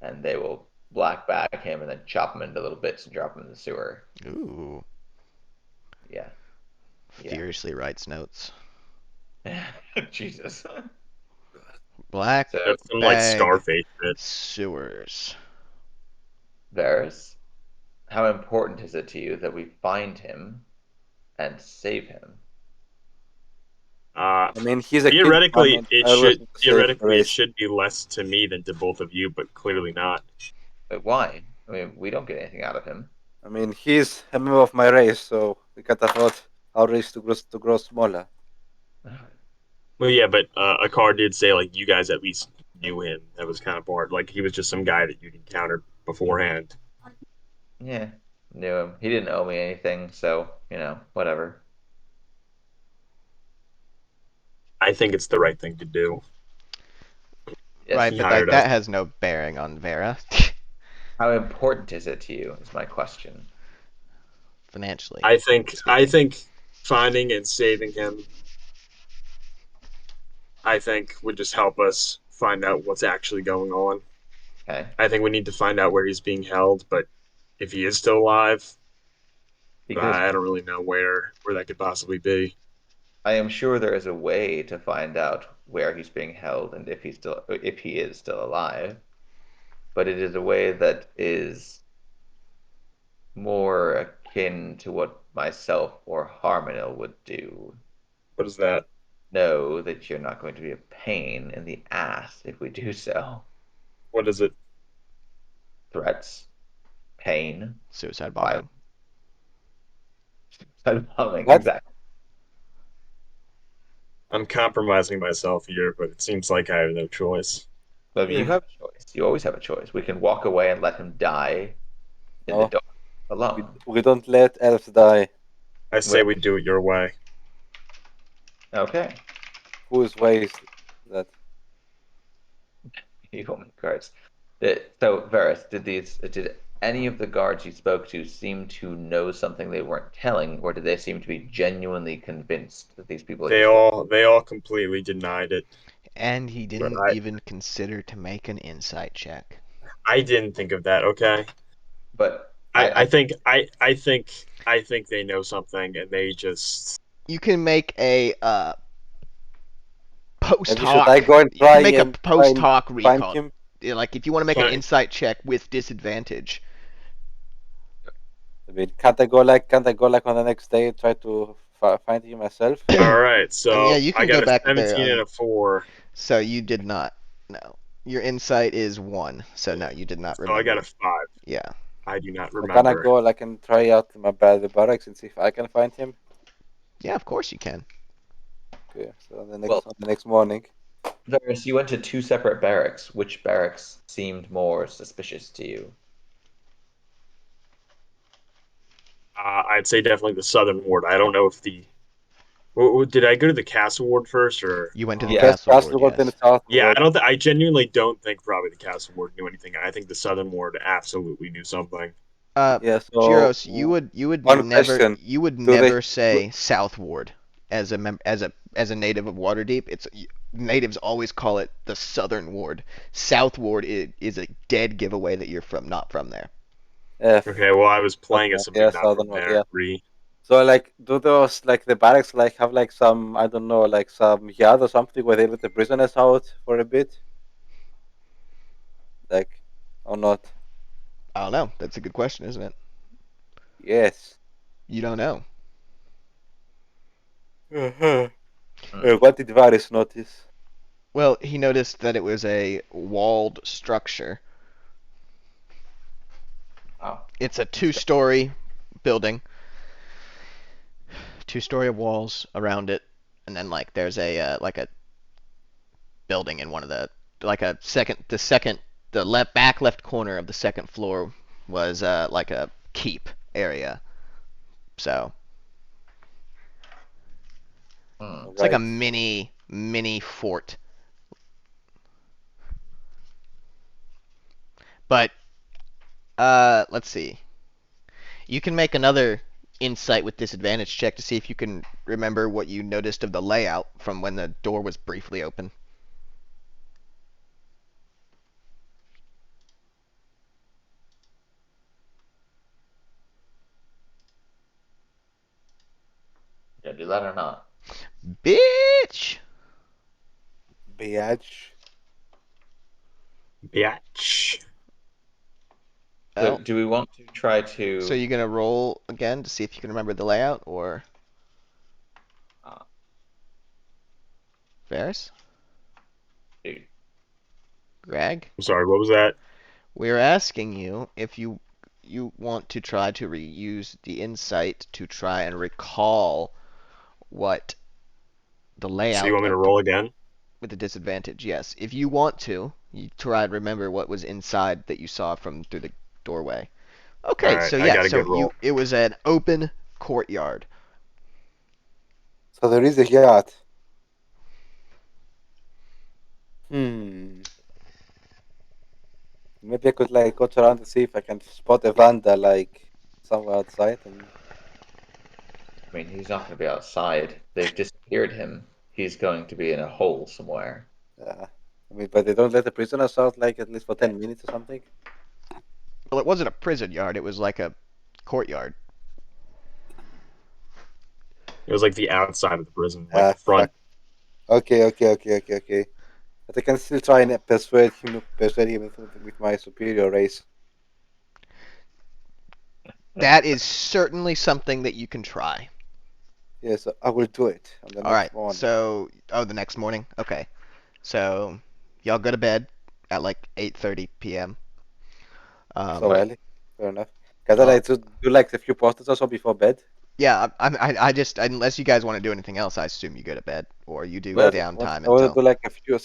And they will black bag him and then chop him into little bits and drop him in the sewer. Ooh. Yeah. Yeah. Furiously writes notes. Jesus. Black So, That's some like bag Scarface shit. sewers. Varys, how important is it to you that we find him and save him? I mean, he's a kid. I Theoretically, mean, I always need to save the it race. should be less to me than to both of you, but clearly not. But why? I mean, we don't get anything out of him. I mean, he's a member of my race, so we can't afford our race to grow smaller. Well, yeah, but Akar did say like you guys at least knew him. That was kind of bored. Like he was just some guy that you'd encountered beforehand. Yeah, knew him. He didn't owe me anything, so, whatever. I think it's the right thing to do. Yes, Right, he but hired that us. has no bearing on Vera. How important is it to you, is my question. Financially. I think speaking. finding and saving him, I think would just help us find out what's actually going on. Okay? I think we need to find out where he's being held, but if he is still alive, Because I don't really know where that could possibly be. I am sure there is a way to find out where he's being held and if he is still alive, but it is a way that is more akin to what myself or Harmonil would do. What is that? Know that you're not going to be a pain in the ass if we do so. What is it? Threats, pain, Suicide violence, bombing. bombing, What? exactly. I'm compromising myself here, but it seems like I have no choice. But you have a choice. You always have a choice. We can walk away and let him die in the No, dark alone. we don't let elves die. I say Well- we do it your way. Okay. Whose way is that? You woman guards. So Varys, did any of the guards you spoke to seem to know something they weren't telling, or did they seem to be genuinely convinced that these people? They all completely denied it. And he didn't Right. even consider to make an insight check. I didn't think of that. Okay. But I think they know something and they just You can make a post Maybe should hoc. I go and You try can make a and post hoc find recall. him? Like if you want to make an Fine. insight check with disadvantage. I mean, can't I go like on the next day and try to find him myself? all right. So Yeah, you can I got go back a there 17 and on- a 4. So you did not. No. Your insight is 1. So no, you did not So remember. I got a 5. Yeah. I do not Can I remember. go like and try out the barracks and see if I can find him? Yeah, of course you can. Okay, so on the Well- next morning. Varys, you went to 2 separate barracks. Which barracks seemed more suspicious to you? I'd say definitely the Southern Ward. I don't know if the. Did I go to the Castle Ward first, or You went to the Yeah. First castle Castle ward, Ward, then yes. South yeah? Ward. I don't. I genuinely don't think probably the Castle Ward knew anything. I think the Southern Ward absolutely knew something. Yeah, so Gyros, you would one never question. you would Do they- never say South Ward as a native of Waterdeep. Natives always call it the Southern Ward. South Ward is a dead giveaway that you're not from there. Okay, well I was playing as somebody Yeah, not Southern from Ward, there. yeah. Re. So like, do those like the barracks like have like some, I don't know, like some yard or something where they let the prisoners out for a bit? Like, or not? I don't know. That's a good question, isn't it? Yes. You don't know. What did Varys notice? Well, he noticed that it was a walled structure. Oh. It's a 2-story building. 2-story walls around it, and then like there's a building in one of the back left corner of the second floor was like a keep, area. So Hmm. it's like a Right. mini fort. But let's see. You can make another insight with disadvantage check to see if you can remember what you noticed of the layout from when the door was briefly open. Yeah, do that or not? Bitch! Biatch. Biatch. So Well, do we want to try so to? you gonna roll again to see if you can remember the layout, or Uh, Varys? do- Greg? I'm sorry, what was that? We're asking you if you want to try to reuse the insight to try and recall what the So you layout want me to of roll again? with the disadvantage. Yes, if you want to, you try and remember what was inside that you saw from through the doorway. Okay, Alright, so I yeah, got a so good roll. it was an open courtyard. So there is a yacht. Maybe I could like go around and see if I can spot a Vanda like somewhere outside and I mean, he's not going to be outside. They've disappeared him. He's going to be in a hole somewhere. I mean, but they don't let the prisoners out like at least for 10 minutes or something. Well, it wasn't a prison yard, it was like a courtyard. It was like the outside of the prison, like the front. Fuck. Okay. But I can still try and persuade him with my superior race. That is certainly something that you can try. Yes, I will do it on the All next right. morning. So, the next morning. Okay. So, y'all go to bed at like 8:30 p.m. So Right. early. Fair enough. Can I do like a few posters or so before bed? Yeah, I just unless you guys want to do anything else, I assume you go to bed or you do Well, downtime I want until. to do like a few.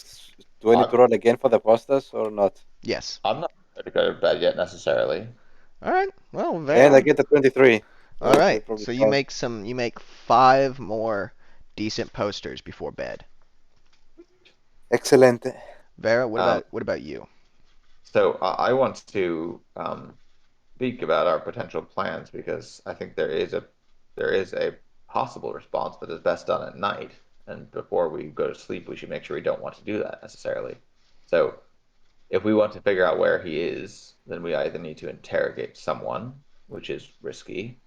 Do I need to roll again for the posters or not? Yes. I'm not ready to go to bed yet necessarily. All right. Well, And very. I get the 23. All right. Probably So fine. you make 5 more decent posters before bed. Excellent. Vera, Um, what about you? So I want to speak about our potential plans because I think there is a possible response that is best done at night, and before we go to sleep, we should make sure we don't want to do that necessarily. So if we want to figure out where he is, then we either need to interrogate someone, which is risky,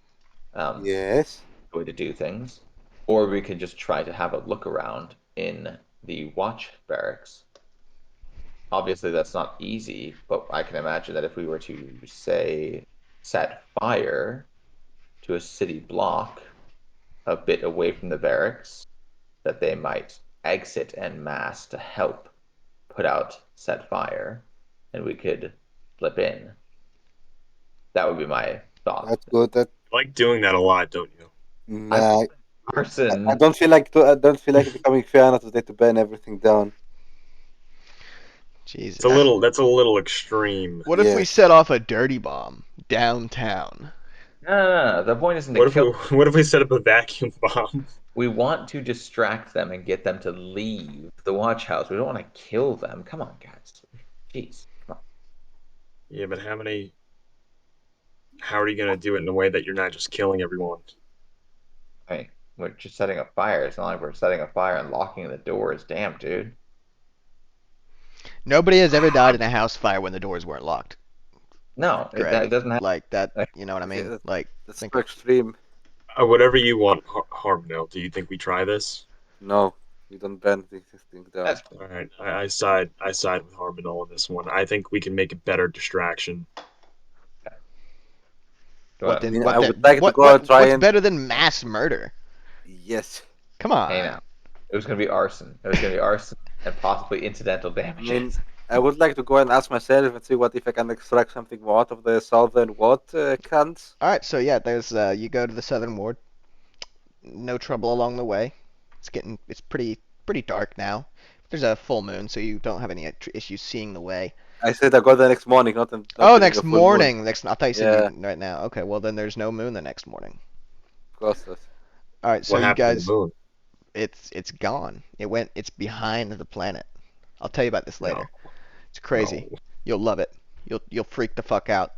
Yes. way to do things, or we can just try to have a look around in the watch barracks. Obviously, that's not easy, but I can imagine that if we were to, say, set fire to a city block a bit away from the barracks, that they might exit en masse to help put out set fire, and we could slip in. That would be my thought. That's good. That You like doing that a lot, don't you? nah, I Arson. don't feel like I don't feel like becoming fair today to burn everything down. Jesus. That's a little extreme. What if we Yes. set off a dirty bomb downtown? No. The point isn't to kill. What if we set up a vacuum bomb? We want to distract them and get them to leave the watch house. We don't want to kill them. Come on, guys. Jeez. Come on. Yeah, but how are you gonna do it in a way that you're not just killing everyone? I mean, we're just setting a fire. It's not like we're setting a fire and locking the doors. Damn, dude. Nobody has ever died in a house fire when the doors weren't locked. No, Greg. it doesn't have. Like that, you know what I mean? Yeah, Like, That's think so extreme. Whatever you want, Harmdale. Do you think we try this? No, you don't burn this thing down. That's All right, I side with Harmdale on this one. I think we can make a better distraction. what what. then? I mean, What I then? would like to What? go and try What's and better than mass murder? yes. Come on. Hey, now. It was going to be arson. It was going to be arson and possibly incidental I damages. mean, I would like to go and ask myself and see what if I can extract something more out of the southern cans. All right. So yeah, there's you go to the southern ward. No trouble along the way. It's pretty dark now. There's a full moon, so you don't have any issues seeing the way. I said I got the next morning, not Oh, during a next full moon. morning. Next, I thought you said Yeah. you, right now. Okay, well then there's no moon the next morning. Of course not. All right, so What you happened to guys, the moon? it's gone. It's behind the planet. I'll tell you about this later. It's crazy. No. You'll love it. You'll freak the fuck out.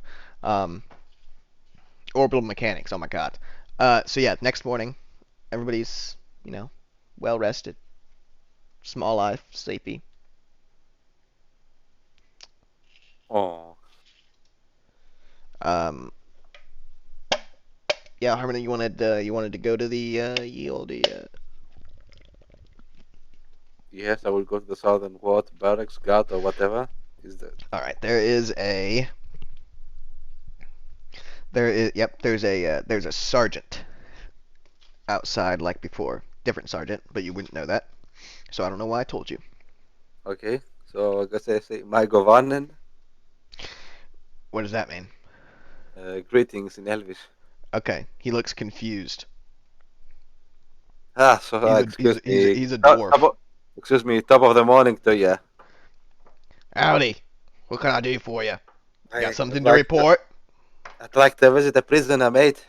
Orbital mechanics. Oh my god. So yeah, next morning, everybody's well rested, small life, sleepy. Oh. Um, yeah, Harmony, you wanted to go to the ye olde Yes, I will go to the southern ward, barracks, guard, or whatever. Is that? All right, there's a sergeant outside like before. Different sergeant, but you wouldn't know that. So I don't know why I told you. Okay. So I guess I say my Govannen. What does that mean? Greetings in Elvish. Okay, he looks confused. Ah, so excuse me. He's a dwarf. Excuse me. Top of the morning to you. Howdy. What can I do for you? Got something to I'd report? I'd like to visit a prisoner, mate.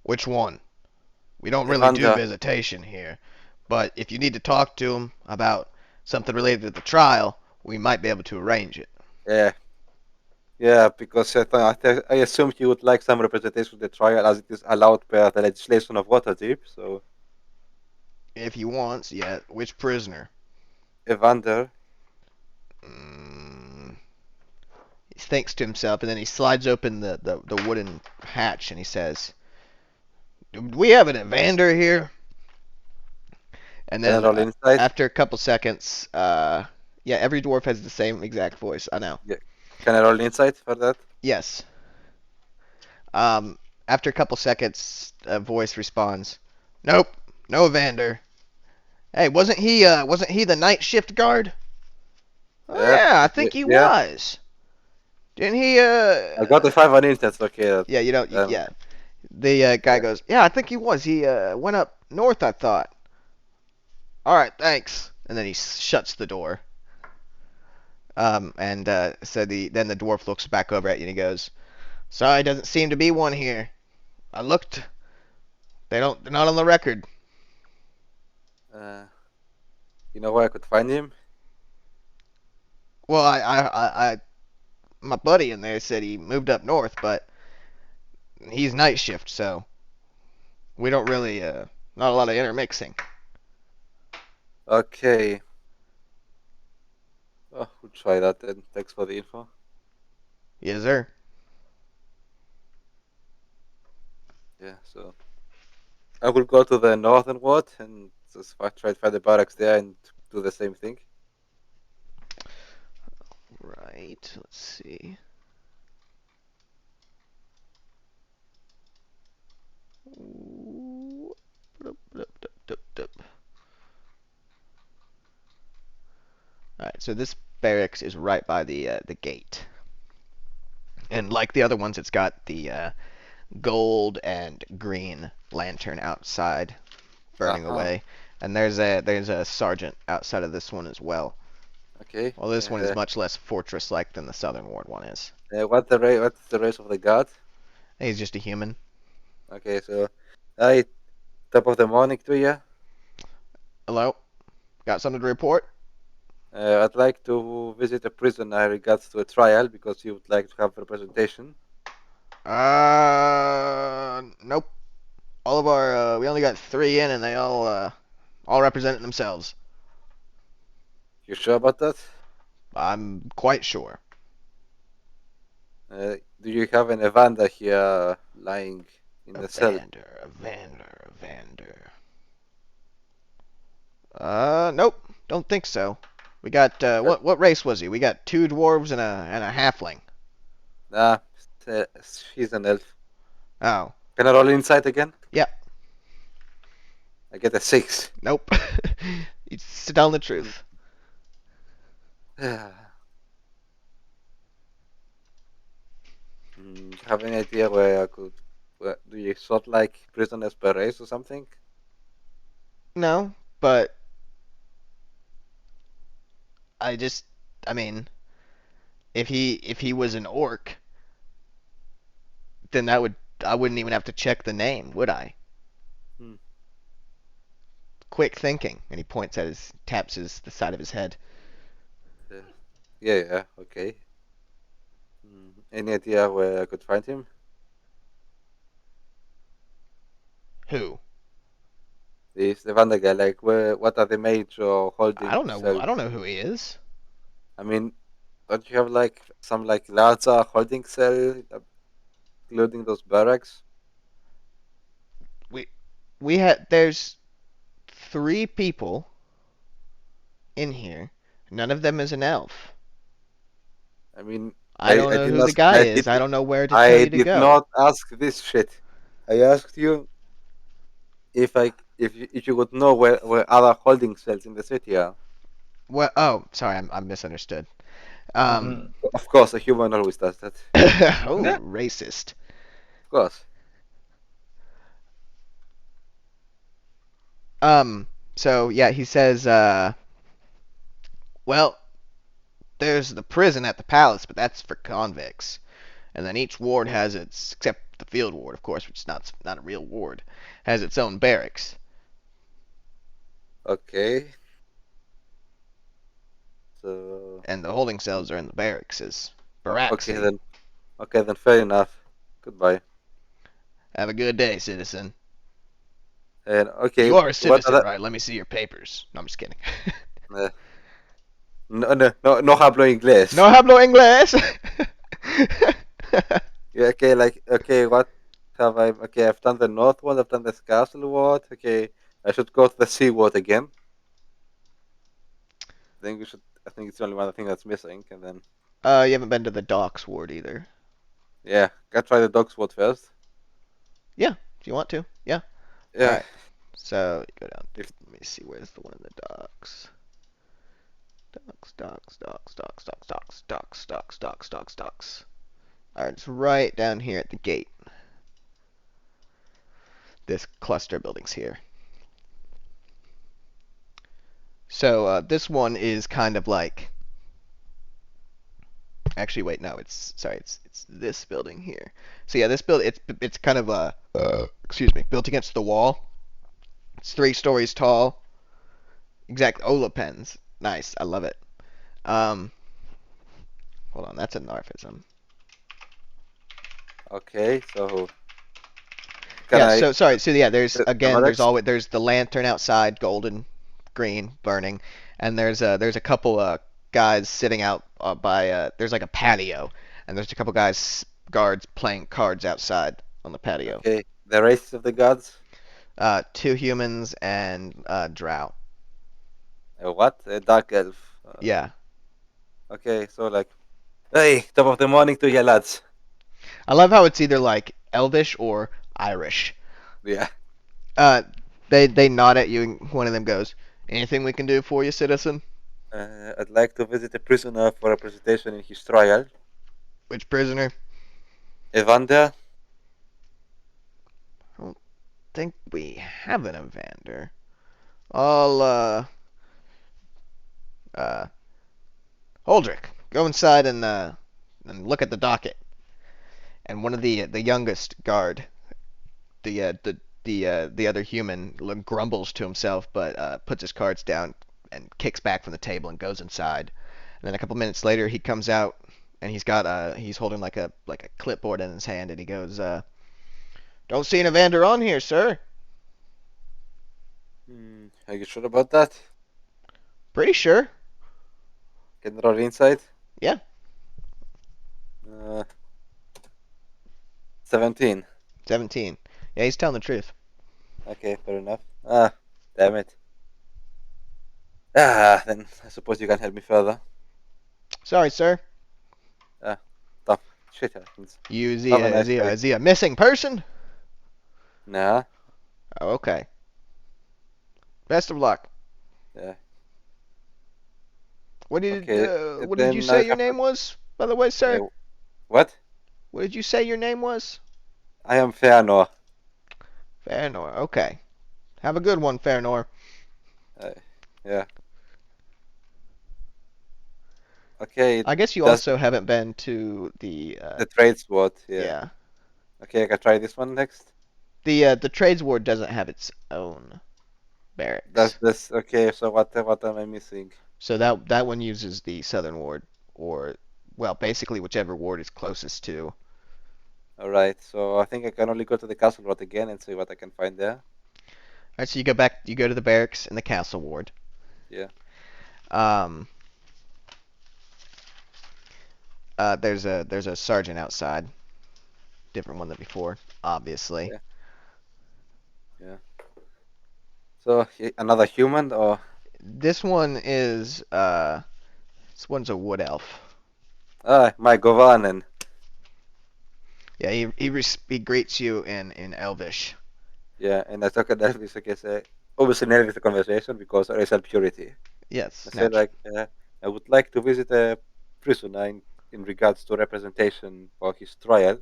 Which one? We don't really do Evander. visitation here, but if you need to talk to him about something related to the trial, we might be able to arrange it. Yeah. Yeah, because I assumed you would like some representation of the trial as it is allowed per the legislation of Waterdeep. So, If he wants, yeah. Which prisoner? Evander. He thinks to himself, and then he slides open the wooden hatch, and he says, "Do we have an Evander here?" And then General insight. after a couple seconds, yeah, every dwarf has the same exact voice. I know. Can I roll insight for that? Yes. After a couple seconds, a voice responds, "Nope, no Evander. Hey, wasn't he the night shift guard?" "Oh, yeah, I think he Yeah. was. Didn't he? I got a 5 on insight. Okay. Yeah, you don't. Um, Yeah. The guy goes, "Yeah, I think he was. He went up north, I thought." "All right, thanks." And then he shuts the door. And so then the dwarf looks back over at you and he goes, "Sorry, doesn't seem to be one here. I looked. They're not on the record." You know where I could find him? Well, my buddy in there said he moved up north, but he's night shift, so we don't really not a lot of intermixing. Okay. Oh, we'll try that then. Thanks for the info. Yes, sir. Yeah, so I will go to the northern ward and just try to find the barracks there and do the same thing. Right. Let's see. Alright, so this barracks is right by the gate. And like the other ones, it's got the gold and green lantern outside burning away. And there's a sergeant outside of this one as well. Okay. Well, this one is much less fortress-like than the southern ward one is. What's the race of the guard? He's just a human. Okay, so top of the morning to you. Hello? Got something to report? I'd like to visit a prisoner in regards to a trial because you would like to have representation. Nope. All of our we only got 3 in, and they all represent themselves. You sure about that? I'm quite sure. Do you have an Evander here lying in the cell? Evander. Nope. Don't think so. We got what race was he? We got 2 dwarves and a halfling. Nah, he's an elf. Oh. Can I roll insight again? Yeah. I get a 6. Nope. He's telling the truth. Have any idea where I could? Do you sort like prisoners per race or something? No, but I mean, if he was an orc, then I wouldn't even have to check the name, would I? Hmm. Quick thinking, and he points at the side of his head. Yeah, okay. Any idea where I could find him? Who? The Vanda guy, like, what are the major holding I don't know. cells? I don't know who he is. I mean, don't you have like some like larger holding cell, including those barracks? There's 3 people in here. None of them is an elf. I mean, I don't know didn't who the ask. guy is. I don't know where to tell I you to did go. not ask this shit. I asked you if you would know where other holding cells in the city are. Well, oh, sorry, I misunderstood. Um, Of course, a human always does that. oh, racist. Of course. So yeah, he says, well, there's the prison at the palace, but that's for convicts. And then each ward has its, except the field ward, of course, which is not a real ward, has its own barracks. Okay. So And the holding cells are in the barracks as okay Baraxi. then fair enough. Goodbye. Have a good day, citizen. And okay, You are a what citizen, other? right? Let me see your papers. No, I'm just kidding. No hablo inglés. No hablo inglés. Yeah, okay, what have I? Okay, I've done the north ward. I've done the castle ward. Okay, I should go to the sea ward again. I think it's the only one thing that's missing, and then You haven't been to the docks ward either. yeah, gotta try the dogs ward first. Yeah, if you want to. Yeah. Yeah. Alright. So you go down. If- Let me see. Where's the one in the docks? Docks. Alright, it's right down here at the gate. This cluster of buildings here. So this one is kind of like. Actually, wait, no, it's this building here. So yeah, this build it's kind of excuse me, built against the wall. It's 3 stories tall. Exact Ola pens. Nice, I love it. Hold on, that's a Narfism. Okay, so Yeah, so sorry. So yeah, there's the again, barracks? there's the lantern outside, golden, green, burning, and there's a couple guys sitting out by there's like a patio, and there's a couple guards playing cards outside on the patio. Okay, the races of the gods. 2 humans and drow. What? A dark elf. Yeah, Okay, so like, hey, top of the morning to you lads. I love how it's either like Elvish or Irish. Yeah. They nod at you, and one of them goes, "Anything we can do for you, citizen?" I'd like to visit a prisoner for a presentation in his trial. Which prisoner? Evander. Think we have an Evander. I'll Holdrick, go inside and look at the docket. And one of the youngest guard, the other human, grumbles to himself, but puts his cards down and kicks back from the table and goes inside. And then a couple minutes later, he comes out and he's holding like a clipboard in his hand, and he goes, "Don't see an Evander on here, sir." Are you sure about that? Pretty sure. Can roll insight? Yeah. 17. 17. Yeah, he's telling the truth. Okay, fair enough. Damn it. Then I suppose you can help me further. Sorry, sir. Tough. Shit happens. Is Have a nice day. is he a missing person? Nah. Oh, okay. Best of luck. Yeah. What did Okay, what did you then say I your have to- name was, by the way, sir? What? What did you say your name was? I am Feanor. Fairnor. Okay. Have a good one, Fairnor. Yeah. Okay, I guess you does also haven't been to the the trades ward. Yeah. yeah. Okay, I can try this one next. The trades ward doesn't have its own barracks. Does this okay? So what am I missing? So that one uses the southern ward, or well, basically whichever ward is closest to. All right. So I think I can only go to the castle ward again and see what I can find there. Alright, so you go back, you go to the barracks in the castle ward. Yeah. There's a sergeant outside. Different one than before, obviously. Yeah. So another human or This one is this one's a wood elf. my Govanen. Yeah, he greets you in Elvish. Yeah, and I talk at Elvis. I guess obviously never with the conversation because racial purity. Yes. I said like I would like to visit a prisoner in regards to representation for his trial.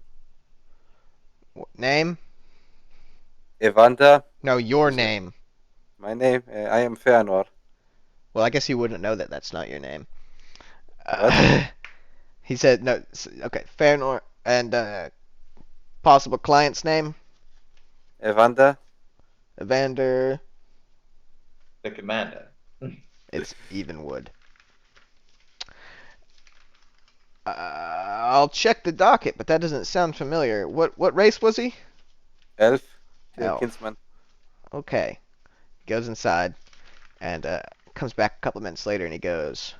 Name? Evander, No, your Is it- name. my name. I am Feanor. Well, I guess you wouldn't know that that's not your name. What? He said no. Okay, Fairnor and possible client's name. Evander. Evander. The commander. It's Evenwood. I'll check the docket, but that doesn't sound familiar. What race was he? Elf. Elf. Kinsman. Okay. Goes inside and comes back a couple minutes later and he goes,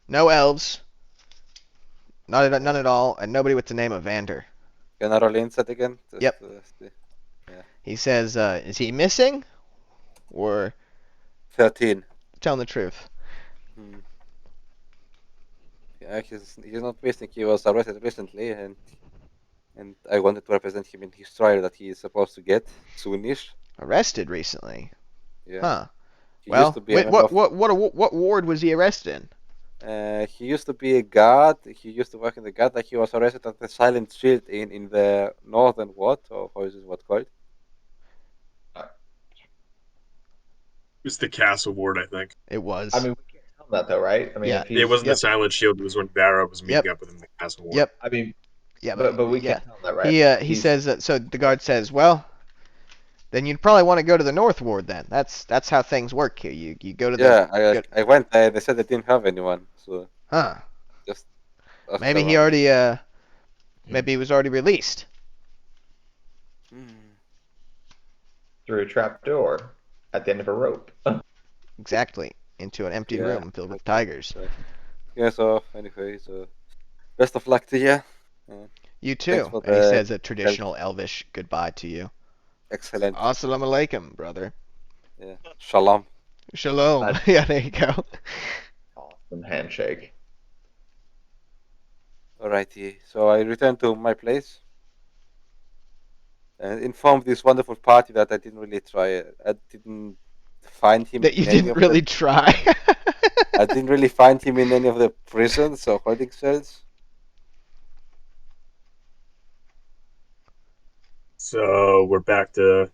"No elves. None at all, and nobody with the name of Vander." Can I roll insight again? Just, Yep. see. He says, "Is he missing, or 13. telling the truth?" Hmm. Yeah, he's not missing. He was arrested recently, and I wanted to represent him in his trial that he is supposed to get soonish. Arrested recently? Yeah. Huh. He Well, used to be a wait, member what ward was he arrested in? he used to be a guard. He used to work in the guard. Like he was arrested at the Silent Shield in the northern ward, or how is this what called? It's the castle ward, I think. It was. I mean, we can't tell that though, right? I mean, Yeah. if he's, It wasn't Yep. the Silent Shield. It was when Vara was meeting Yep. up with him in the castle ward. Yep. I mean, Yeah, but we yeah. can't tell that, right? He says that. So the guard says, "Well, then you'd probably want to go to the North Ward. Then that's how things work here. You go to the Yeah, I went there. They said they didn't have anyone, so huh? just asked Maybe he around. already maybe he was already released. Hmm. Through a trap door at the end of a rope. Exactly. Into an empty Yeah. room filled with tigers. Yeah. So anyway, so best of luck to you. You Thanks too. for And he the says a traditional Elvish goodbye to you. Excellent. Assalamu alaikum, brother. Yeah. Shalom. Shalom. That- Yeah, there you go. Awesome handshake. Alrighty. So I returned to my place and informed this wonderful party that I didn't really try. I didn't find him. That you in any didn't of really try. I didn't really find him in any of the prisons or holding cells. So we're back to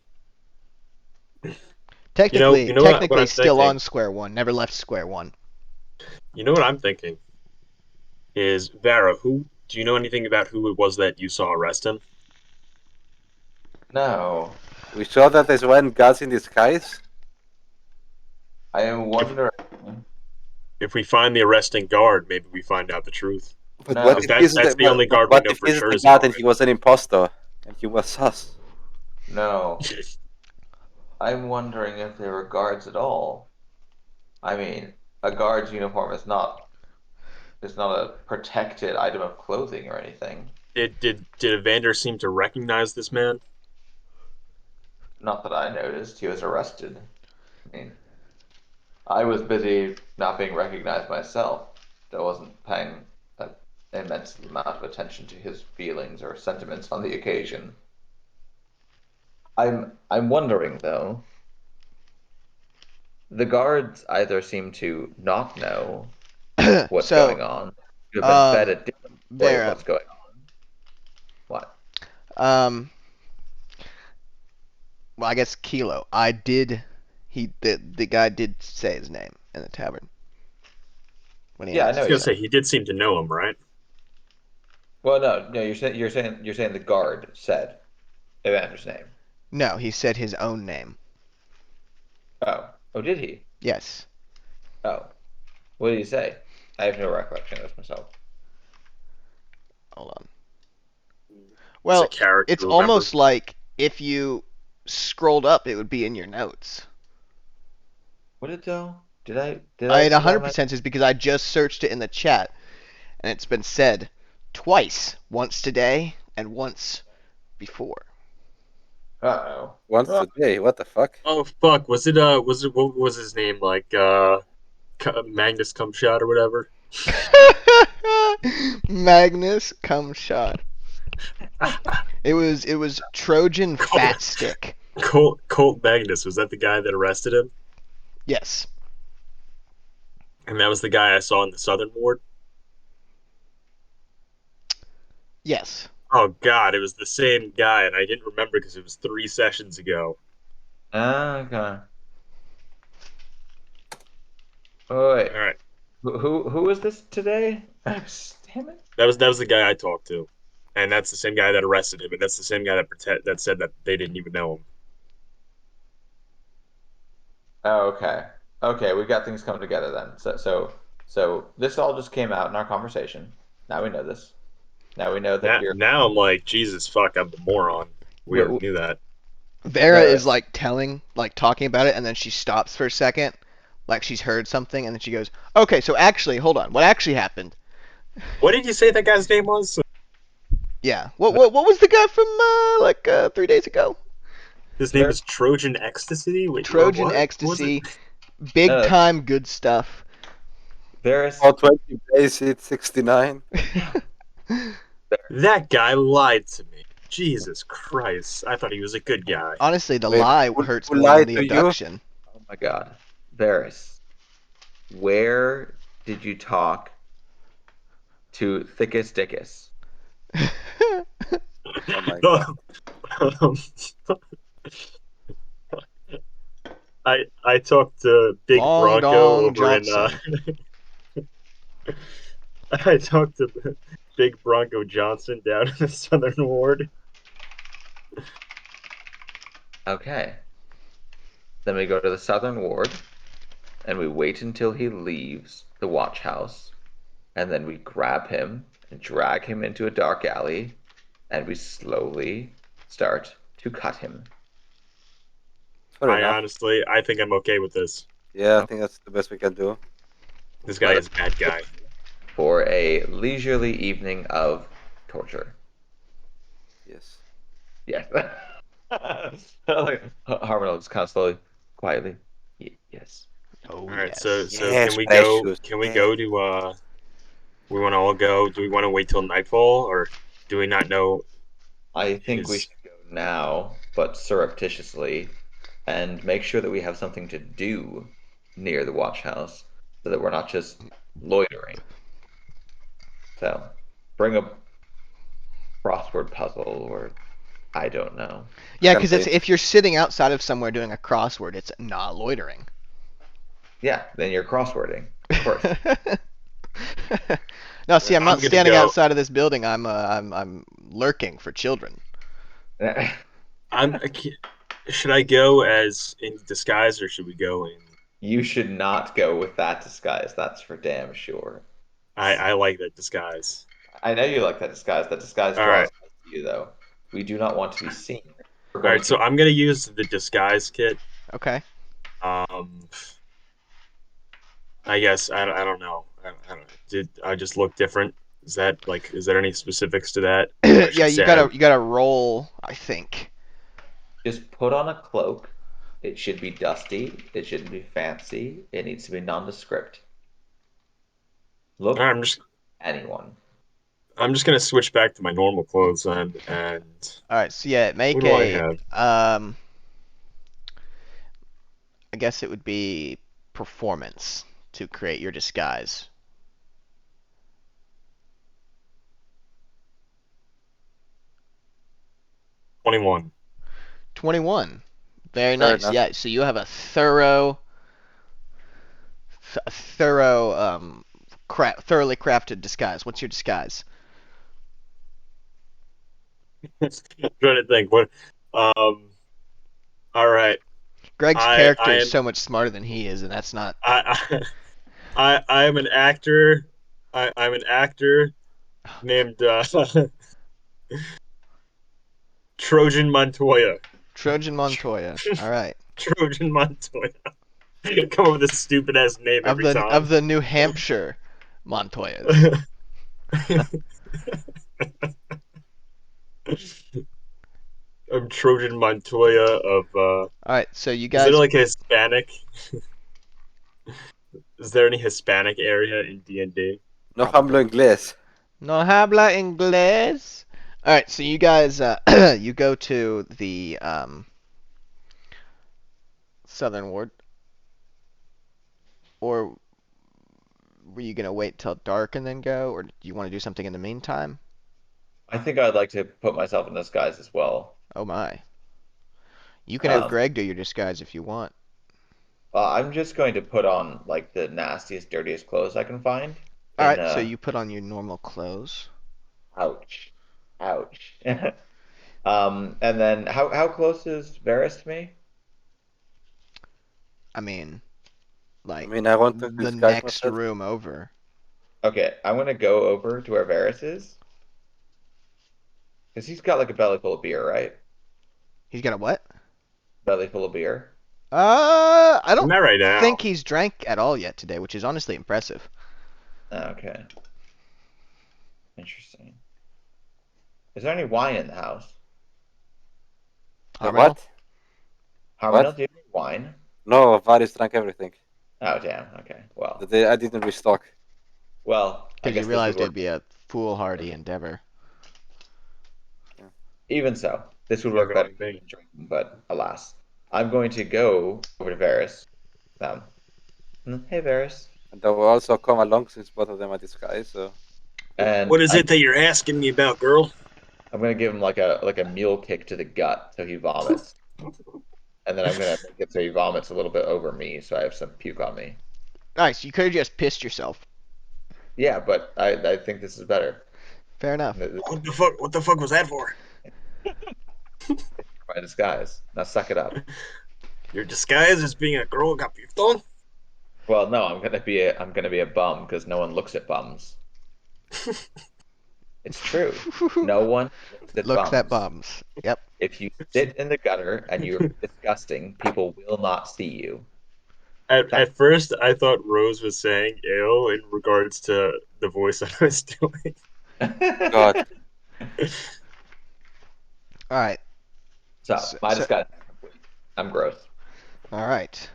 Technically, you know what I'm still thinking? on square one. Never left square one. you know what I'm thinking is Vara. Who do you know anything about who it was that you saw arrest him? No, We saw that there's one gods in disguise. I am wondering. If we find the arresting guard, maybe we find out the truth. But No. what Because if that's- he's that's the only guard we what know if for he's sure the is god and Howard. he was an imposter and he was sus? No, I'm wondering if they were guards at all. I mean, a guard's uniform is not a protected item of clothing or anything. Did Evander seem to recognize this man? Not that I noticed. He was arrested. I mean, I was busy not being recognized myself. I wasn't paying an immense amount of attention to his feelings or sentiments on the occasion. I'm wondering though. The guards either seem to not know what's So, going on, to have been fed a different story of Vera, what's going on. What? well, I guess Kilo. The guy did say his name in the tavern when he Yeah, I asked. know I was you gonna say he did seem to know him, right? Well, no, you're saying the guard said Evander's name. No, he said his own name. Oh, did he? Yes. Oh, what did he say? I have no recollection of this myself. Hold on. It's a Well, character. it's remember? almost like if you scrolled up, it would be in your notes. What did though? Did I? I put that on 100% is because I just searched it in the chat, and it's been said twice, once today and once before. Uh-oh. Once Well, today. What the fuck? Oh fuck! Was it what was his name? Like Magnus Cumshot or whatever. Magnus cum shot. It was Trojan Cool. Fat Stick. Colt Magnus, was that the guy that arrested him? Yes. And that was the guy I saw in the Southern Ward. Yes. Oh god, it was the same guy, and I didn't remember because it was 3 sessions ago. okay. Oh, wait. All right, Who was this today? Damn it. that was the guy I talked to, and that's the same guy that arrested him, and that's the same guy that said that they didn't even know him. Oh, okay. Okay, we got things coming together then. So this all just came out in our conversation. Now we know this. Now we know that you're. Now I'm like, Jesus fuck, I'm the moron. We Wait, already knew that. Vera Uh, is like talking about it, and then she stops for a second, like she's heard something, and then she goes, "Okay, so actually, hold on. What actually happened?" What did you say that guy's name was? Yeah. What was the guy from 3 days ago? His name is Trojan Ecstasy. Wait, Trojan what? Ecstasy, big time good stuff. Varys. For 20 days, it's 69. That guy lied to me. Jesus Christ! I thought he was a good guy. Honestly, the Wait, lie who- hurts who more than lied the to you? abduction. Oh my God, Varys. Where did you talk to Thickest Dickus? Oh my god. Um, I talked to Big Long Bronco Dong over Johnson. in. I talked to Big Bronco Johnson down in the Southern Ward. Okay. Then we go to the Southern Ward, and we wait until he leaves the watch house, and then we grab him and drag him into a dark alley, and we slowly start to cut him. Fair I enough. honestly, I think I'm okay with this. Yeah, I think that's the best we can do. This guy is a bad guy. For a leisurely evening of torture. Yes. Yes. Harmon just kind of slowly, quietly. Yes. Oh, All right, yes. so Yes, can we go? precious. Can we go to? We want to all go. Do we want to wait till nightfall, or do we not know? I think we Is- should go now, but surreptitiously, and make sure that we have something to do near the watch house, so that we're not just loitering. So, bring a crossword puzzle, or I don't know. Yeah, because Campaign. if you're sitting outside of somewhere doing a crossword, it's not loitering. Yeah, then you're crosswording, of course. No, see, I'm I'm not gonna standing go- outside of this building. I'm lurking for children. Should I go as in disguise, or should we go in? You should not go with that disguise. That's for damn sure. I like that disguise. I know you like that disguise. That disguise All draws right. to you, though. We do not want to be seen. We're All going right, so I'm gonna use the disguise kit. Okay. I guess I don't know. I don't. Did I just look different? Is there any specifics to that? I should Yeah, say you gotta roll, I think. just put on a cloak. It should be dusty. It shouldn't be fancy. It needs to be nondescript. Look All right, anyone. I'm just gonna switch back to my normal clothes and All right, so yeah, make what do I a have? I guess it would be performance to create your disguise. $21. 21. Very Fair nice. enough. Yeah, so you have a thorough thoroughly crafted disguise. What's your disguise? I'm trying to think. What? All right. Greg's I character is am so much smarter than he is, and that's not. I am an actor. I'm an actor named Trojan Montoya. Trojan Montoya. All right. Trojan Montoya. Come up with a stupid ass name every time. Of the New Hampshire Montoyas. I'm Trojan Montoya of. All right. So you Is guys. there like a Hispanic? Is there any Hispanic area in D&D? No hablo inglés. No habla inglés. All right. So you guys, you go to the Southern Ward, or were you gonna wait till dark and then go, or do you want to do something in the meantime? I think I'd like to put myself in disguise as well. Oh my. You can have Um, Greg do your disguise if you want. I'm just going to put on like the nastiest, dirtiest clothes I can find. All right. And, So you put on your normal clothes. ouch, ouch. And then how close is Varys to me? I mean, I like mean, I want to the disguise next myself. room over. Okay, I'm gonna go over to where Varys is, because he's got like a belly full of beer, right? He's got a what? Belly full of beer. I don't Not right now. think he's drank at all yet today, which is honestly impressive. Okay. Interesting. Is there any wine in the house? Harmel? What? Harmon, do you have any wine? No, Varys drank everything. Oh, damn. Okay. Well, I didn't restock. I Because guess you realized this would it'd be a foolhardy endeavor. even so, this would You're work better going than drinking, but alas. I'm going to go over to Varys. Hey, Varys. And I will also come along since both of them are disguised. So And What is it that you're asking me about, girl? I'm gonna give him like a mule kick to the gut so he vomits. And then I'm gonna make it so he vomits a little bit over me, so I have some puke on me. Nice. You could have just pissed yourself. Yeah, but I think this is better. Fair enough. What the fuck? What the fuck was that for? My disguise. Now suck it up. Your disguise as being a girl got puked on? Well, no, I'm gonna be a bum because no one looks at bums. It's true. No one Looks at bums. Yep. If you sit in the gutter and you're disgusting, people will not see you. At first, I thought Rose was saying ill in regards to the voice that I was doing. God. All right. So my So- disguise is complete. I'm gross. All right.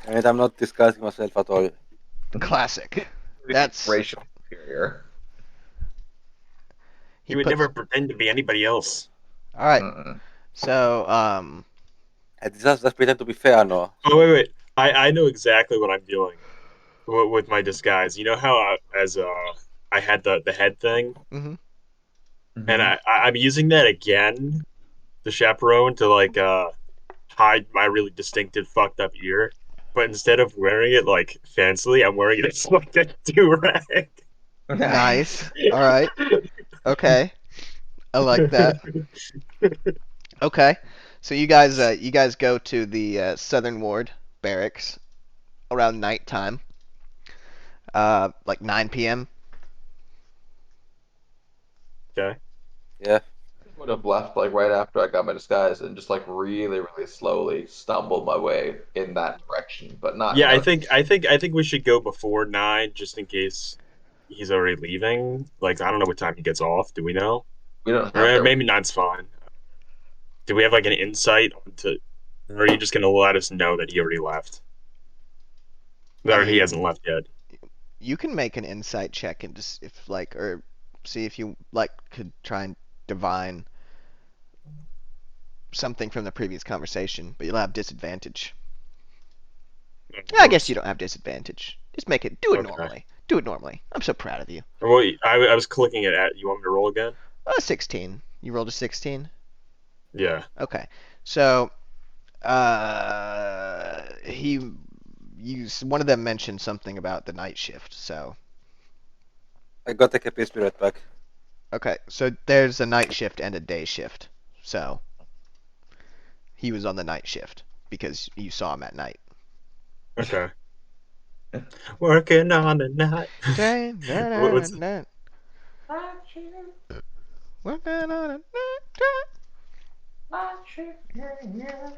I mean, I'm not disguising myself at all. Classic. That's racially superior. He would puts- never pretend to be anybody else. All right. Mm-mm. So That's pretend to be fair, no? Oh wait. I know exactly what I'm doing with my disguise. You know how I had the head thing, mhm. and I'm using that again, the chaperone, to like hide my really distinctive fucked up ear. But instead of wearing it like fancily, I'm wearing it as like a do-rag. Nice. All right. Okay. I like that. Okay. So you guys go to the Southern Ward barracks around nighttime. Like 9 p.m. Okay. Yeah. Would have left like right after I got my disguise and just like really, really slowly stumbled my way in that direction, but not. Yeah, you I know, think we should go before 9 just in case he's already leaving. Like I don't know what time he gets off. Do we know? we don't have Or to. maybe 9's fine. Do we have like an insight onto, or are you just gonna let us know that he already left? Or he hasn't left yet. You can make an insight check and just if like or see if you like could try and divine something from the previous conversation, but you'll have disadvantage. I guess you don't have disadvantage. Just make it. Do it Okay. normally. Do it normally. I'm so proud of you. Well, I was clicking it at. You want me to roll again? 16. You rolled a 16. Yeah. Okay. So, one of them mentioned something about the night shift. So I got the KP spirit back. okay, so there's a night shift and a day shift. So he was on the night shift because you saw him at night. Okay. Working on a night. Day, What's night. Working on a night.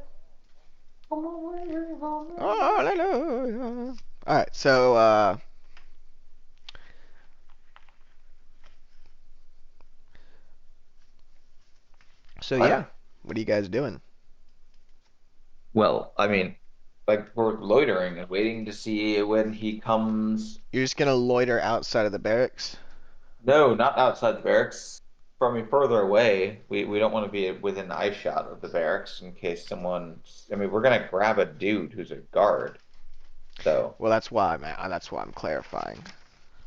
Hallelujah. All right, so I yeah, don't- what are you guys doing? Well, I mean, like we're loitering and waiting to see when he comes. You're just gonna loiter outside of the barracks? No, not outside the barracks. From further away. We don't want to be within eye shot of the barracks in case someone. I mean, we're gonna grab a dude who's a guard. So Well, that's why I'm clarifying.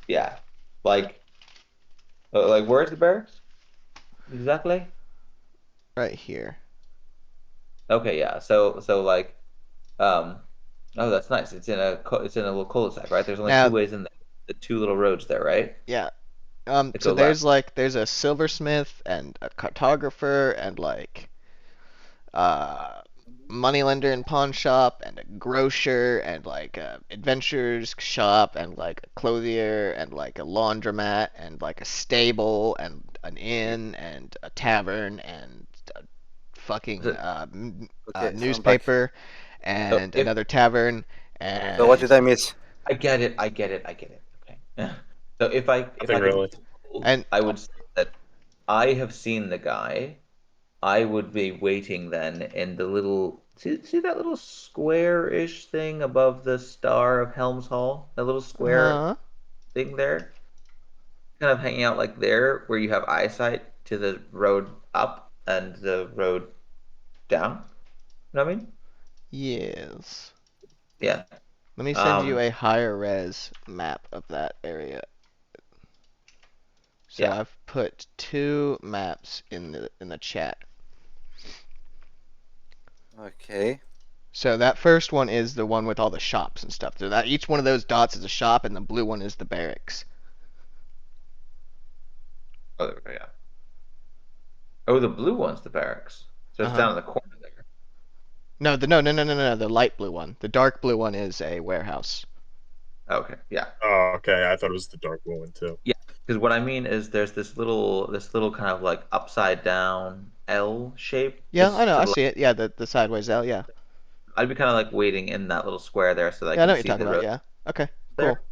yeah, like, where's the barracks exactly? Right here. Okay, yeah. So like, oh, that's nice. It's in a little cul-de-sac, right? There's only Now- two ways in the two little roads there, right? Yeah. To So go there's a silversmith and a cartographer and like moneylender and pawn shop and a grocer and like a adventurer's shop and like a clothier and like a laundromat and like a stable and an inn and a tavern and a fucking So- Okay, so I'm back. newspaper and if- another tavern and So what did I miss? I get it. Okay. So if I Nothing could really. And- I would say that I have seen the guy. I would be waiting then in the little see that little square-ish thing above the star of Helm's Hall? That little square thing there? Kind of hanging out like there where you have eyesight to the road up and the road down. You know what I mean? yes. Yeah. Let me send you Um, a higher res map of that area. So Yeah. I've put 2 maps in the chat. Okay. So that first one is the one with all the shops and stuff. So that each one of those dots is a shop, and the blue one is the barracks. Oh, there we go, yeah. Oh, the blue one's the barracks. So it's Uh-huh. down in the corner there. No, the light blue one. The dark blue one is a warehouse. Okay, yeah. Oh, okay. I thought it was the dark blue one too. Because what I mean is there's this little kind of like upside down L shape. Yeah, just I know. to I the see it. Yeah, the sideways L. Yeah. I'd be kind of like waiting in that little square there so that Yeah, I know I what can you're see talking the about. road Yeah. Okay. there Cool.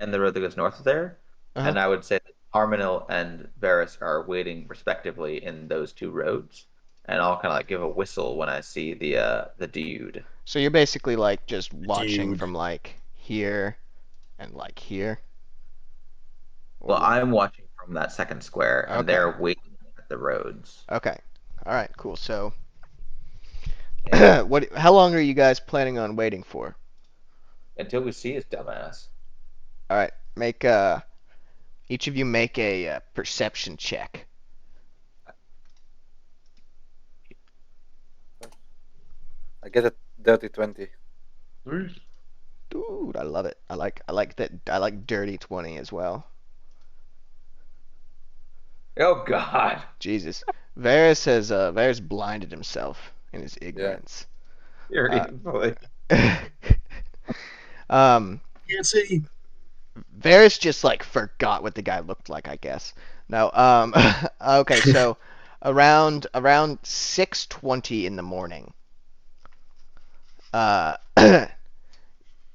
and the road that goes north of there. Uh-huh. And I would say that Harmonil and Varys are waiting respectively in those two roads. And I'll kind of like give a whistle when I see the dude. So you're basically like just watching Dude. from like here and like here. Well, Or- I'm watching from that second square, and Okay. they're waiting at the roads. Okay. All right. Cool. So, And what? How long are you guys planning on waiting for? until we see his dumbass. All right. Make each of you make a perception check. I get a dirty 20. Dude, I love it. I like that. I like dirty 20 as well. Oh God! Jesus. Varys blinded himself in his ignorance. You're Uh, really... um, Can't see. Varys just like forgot what the guy looked like, I guess. No, okay, so around 6:20 in the morning,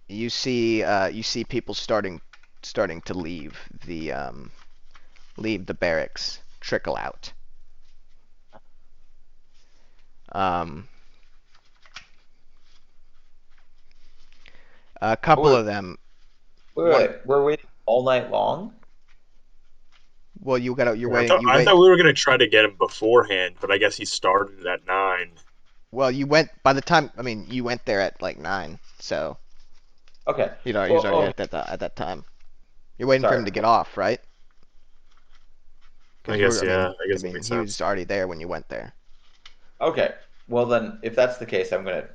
you see people starting to leave the barracks, trickle out. A couple Wait. of them. Wait, we're waiting all night long? Well, you're I waiting. thought, You I wait. thought we were gonna try to get him beforehand, but I guess he started at 9. Well, you went by the time. I mean, you went there at like 9, so Okay. he was Well, already at that time. You're waiting for him Sorry. to get off, right? 'Cause I guess, we're- yeah. I guess I mean, it makes he sense. was already there when you went there. Okay. Well then, if that's the case, I'm gonna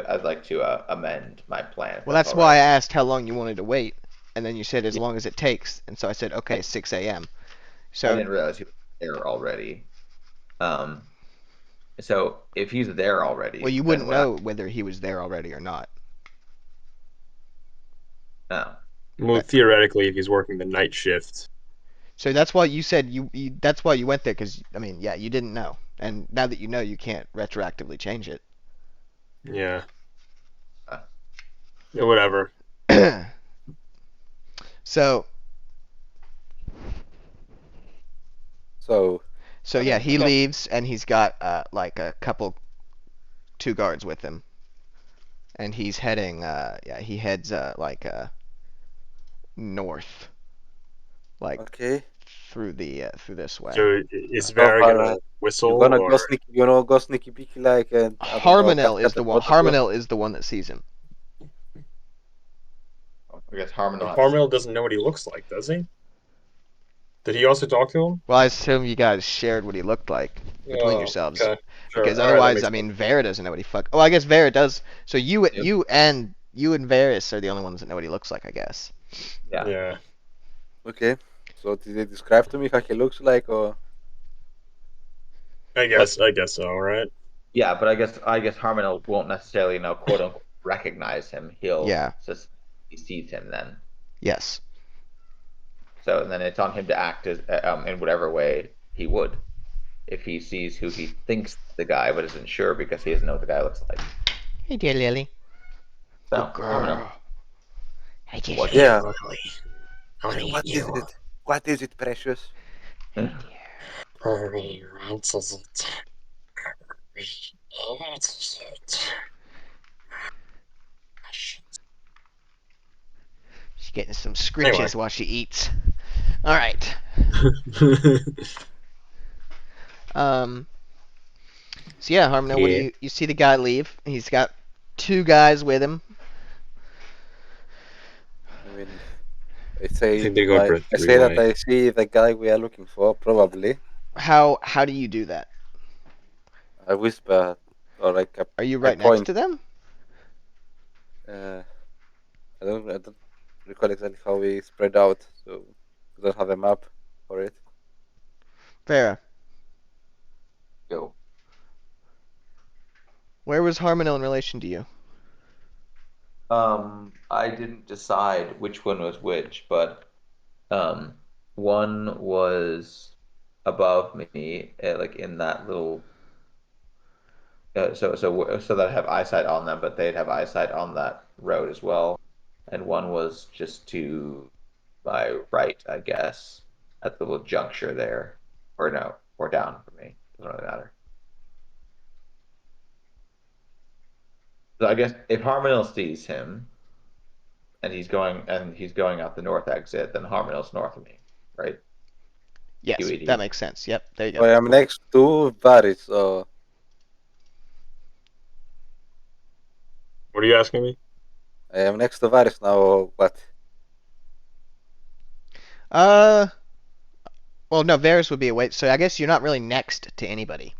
I'd like to amend my plan. if Well, that's all why I right. asked how long you wanted to wait, and then you said as long as it takes, and so I said okay, 6 a.m. I So didn't realize he was there already. So if he's there already, well, you then wouldn't what know whether he was there already or not. No. Well, theoretically, if he's working the night shift, So that's why you said that's why you went there, because I mean, yeah, you didn't know, and now that you know, you can't retroactively change it. yeah. Uh. Yeah, whatever. So So so I yeah, mean, he leaves, and he's got like a couple 2 guards with him, and he's heading he heads like north, like okay. through this way. So is How Vera far, gonna whistle you gonna or go sneaky? You know, go sneaky peeky like I don't know. Harmonel is Cat the at one. Waterloo? Harmonel is the one that sees him. I guess Harmon. Harmel doesn't know what he looks like, does he? Did he also talk to him? Well, I assume you guys shared what he looked like between yourselves, Okay, sure. because All right, that otherwise, makes I mean, Vera doesn't know what he fuck. Oh, I guess Vera does. So you and Varys are the only ones that know what he looks like, I guess. Yeah. sense. Yeah. Okay. So did they describe to me how he looks like, or I guess so, right? Yeah, but I guess Harmon won't necessarily quote unquote recognize him. He'll Yeah. just he sees him then. Yes. So then it's on him to act as in whatever way he would. If he sees who he thinks the guy, but isn't sure because he doesn't know what the guy looks like. Hey, dear Lily. So Good Harmon, girl. Hey, dear What- Lily. yeah? Lily. I wanna What eat is you. it? What is it, precious? Hey, dear. Hurry, what is it? Hurry, what is it? She's getting some scritches Anyway. while she eats. All right. So yeah, Harmonel, what do Yeah. you see the guy leave? He's got 2 guys with him. I mean, I say think they to go my, for a I say that three-way. I see the guy we are looking for. Probably, How do you do that? I whisper or like Are you I right next point. to them? I don't recall exactly how we spread out, so we don't have a map for it. Farah, Go. where was Harmonel in relation to you? I didn't decide which one was which, but one was above me, like in that little. So that I have eyesight on them, but they'd have eyesight on that road as well, and one was just to my right, I guess, at the little juncture there, or no, or down for me. Doesn't really matter. So I guess if Harmonel sees him, and he's going out the north exit, then Harmonel's north of me, right? Yes, QED. that makes sense. Yep, there you So go. I am next to Varys. So What are you asking me? I am next to Varys now. Or what? Well, no, Varys would be away, so I guess you're not really next to anybody.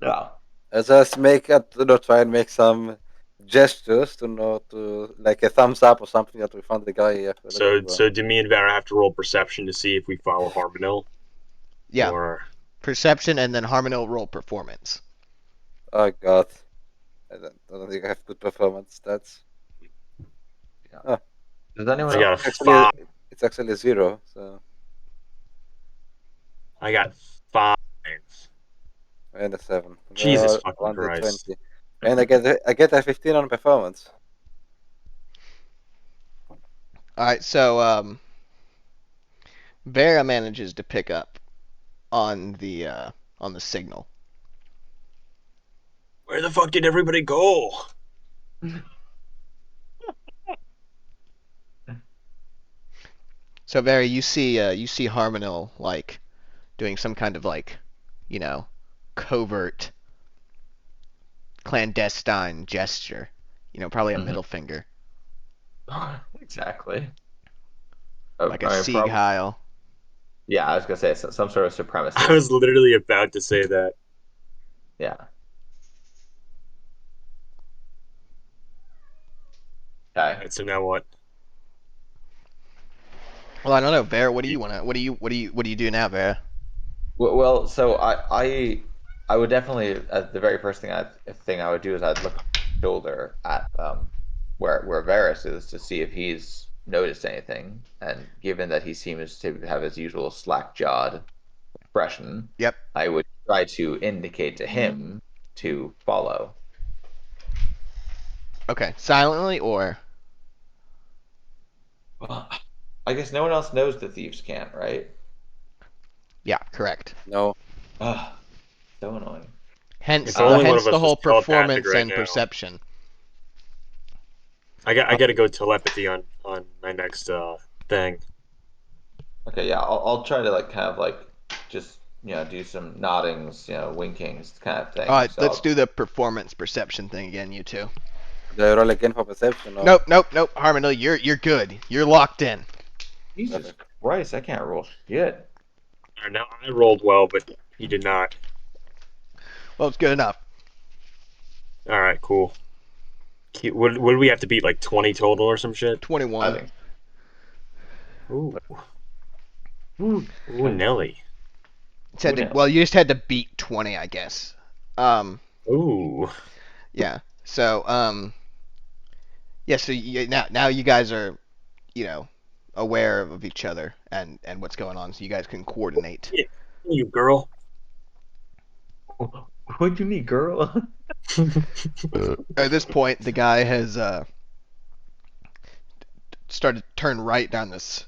No. I just make try and make some gestures to know to like a thumbs up or something that we found the guy. Yeah. So do me and Vera have to roll perception to see if we follow Harmonel? Yeah, Or perception, and then Harmonel roll performance. Oh god, I don't think I have good performance stats. Does anyone I got else? a Actually, 5. it's actually 0. So I got 5. and a 7. Jesus fucking on the Christ. 20, and I get a 15 on performance. All right, so Vera manages to pick up on the signal. Where the fuck did everybody go? So Vera, you see Harmonel like doing some kind of like, covert, clandestine gesture. Probably a Mhm. middle finger, Exactly. like a Sieg Heil. Yeah, I was gonna say some sort of supremacist. I was literally about to say that. Yeah. Okay. Alright, so now what? Well, I don't know, Vera. What do you wanna? What do you do now, Vera? Well, so I would definitely the very first thing I would do is I'd look shoulder at where Varys is to see if he's noticed anything, and given that he seems to have his usual slack-jawed expression, Yep. I would try to indicate to him to follow. Okay. Silently or? Well, I guess no one else knows the thieves can't, right? Yeah. Correct. No. Ugh, so annoying. Hence, If only one hence of the us whole was telepathic performance right and now. perception. I got to go telepathy on my next thing. Okay, yeah, I'll try to like kind of like just do some noddings, winkings kind of thing. All right. So Let's do the performance perception thing again, you two. Do I roll again for perception? Or... Nope. Harmony, you're good. You're locked in. Jesus Christ, I can't roll shit. Alright, now I rolled well, but he did not. Well, it's good enough. All right, cool. What do we have to beat? Like 20 total or some shit? 21. I think. Ooh. Ooh, Nelly. Said Who to, knows? well, you just had to beat 20, I guess. Ooh. Yeah. So, yeah. So now you guys are, aware of each other and what's going on, so you guys can coordinate. Yeah, you girl. What'd you need, girl? At this point, the guy has started to turn right down this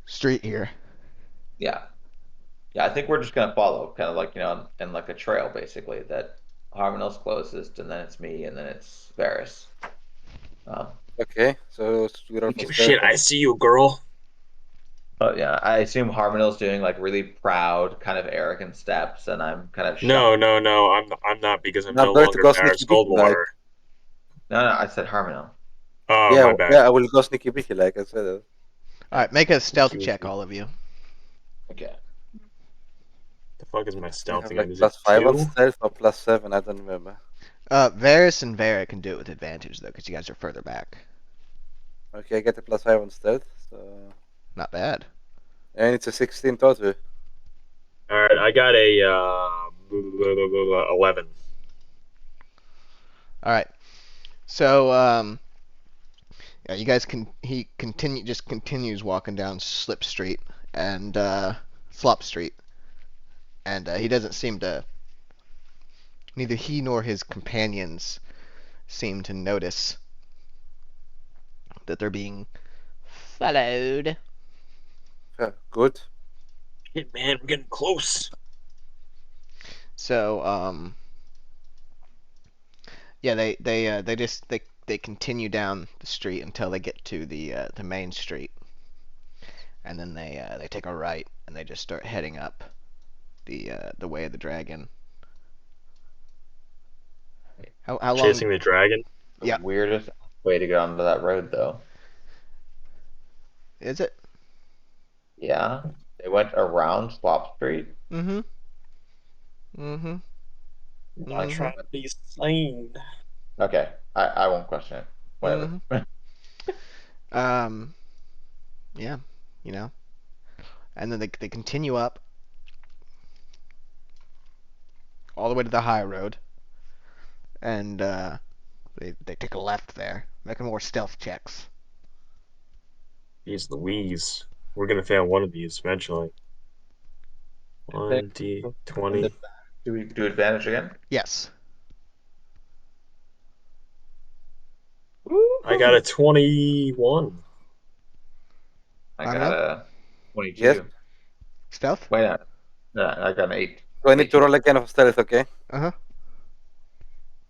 street here. Yeah. Yeah, I think we're just gonna follow, kind of like, in like a trail basically, that Harmonel's closest, and then it's me, and then it's Varys. Okay, so we roll for Shit, I see you, girl. But yeah, I assume Harmonel's doing like really proud, kind of arrogant steps, and I'm kind of No, shuffling. I'm not because I'm Now no better to longer go Varys sneaky beaky like. Goldwater. No, I said Harmonel. Oh, Yeah, my bad. yeah, I will go sneaky beaky like I said. All right, make a stealth Excuse check, me. all of you. Okay. The fuck is my I have stealthing? like Is it +5 on 2? stealth or +7, I don't remember. Varys and Vera can do it with advantage though, because you guys are further back. Okay, I get a +5 on stealth, so... Not bad. And it's a 16 total. All right, I got a 11. All right. So, yeah, you guys can. He continues walking down Slip Street and Flop Street, and he doesn't seem to. Neither he nor his companions seem to notice that they're being followed. Yeah, good. Shit, man, we're getting close. So, yeah, they continue down the street until they get to the main street, and then they take a right and they just start heading up the way of the dragon. How long? Chasing the dragon. The Yeah. weirdest way to get onto that road, though. Is it? Yeah, they went around Swap Street. Mm-hmm. Mm-hmm. I try to be slain. Okay, I won't question it. Whatever. Yeah, and then they continue up all the way to the high road, and they take a left there, making more stealth checks. Jeez Louise. We're gonna fail one of these eventually. 20. Do we do advantage again? Yes. I got a 21. I I got know. a 22. Yes. Stealth? Wait, no, I got an 8. So I need to roll again for stealth, okay? Uh-huh.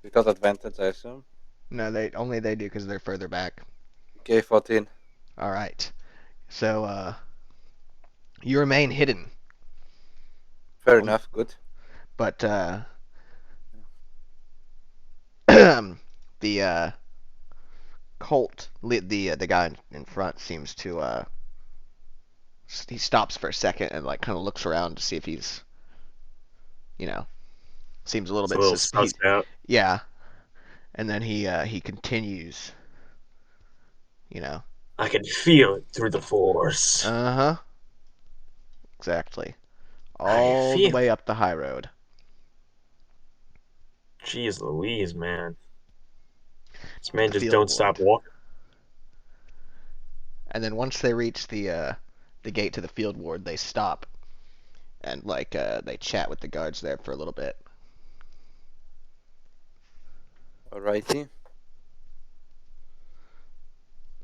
Without advantage, I assume. No, they do because they're further back. Okay, 14. All right. So you remain hidden, Fair enough, good. but the Colt, the guy in front, seems to he stops for a second and like kind of looks around to see if he's, seems a little It's a bit little suspicious. sussed out. Yeah, and then he continues you know. I can feel it through the force. Uh-huh. Exactly. I All the feel way up the high road. Jeez Louise, man. This man The just field don't stop ward. walking. And then once they reach the gate to the field ward, they stop and like they chat with the guards there for a little bit. Alrighty.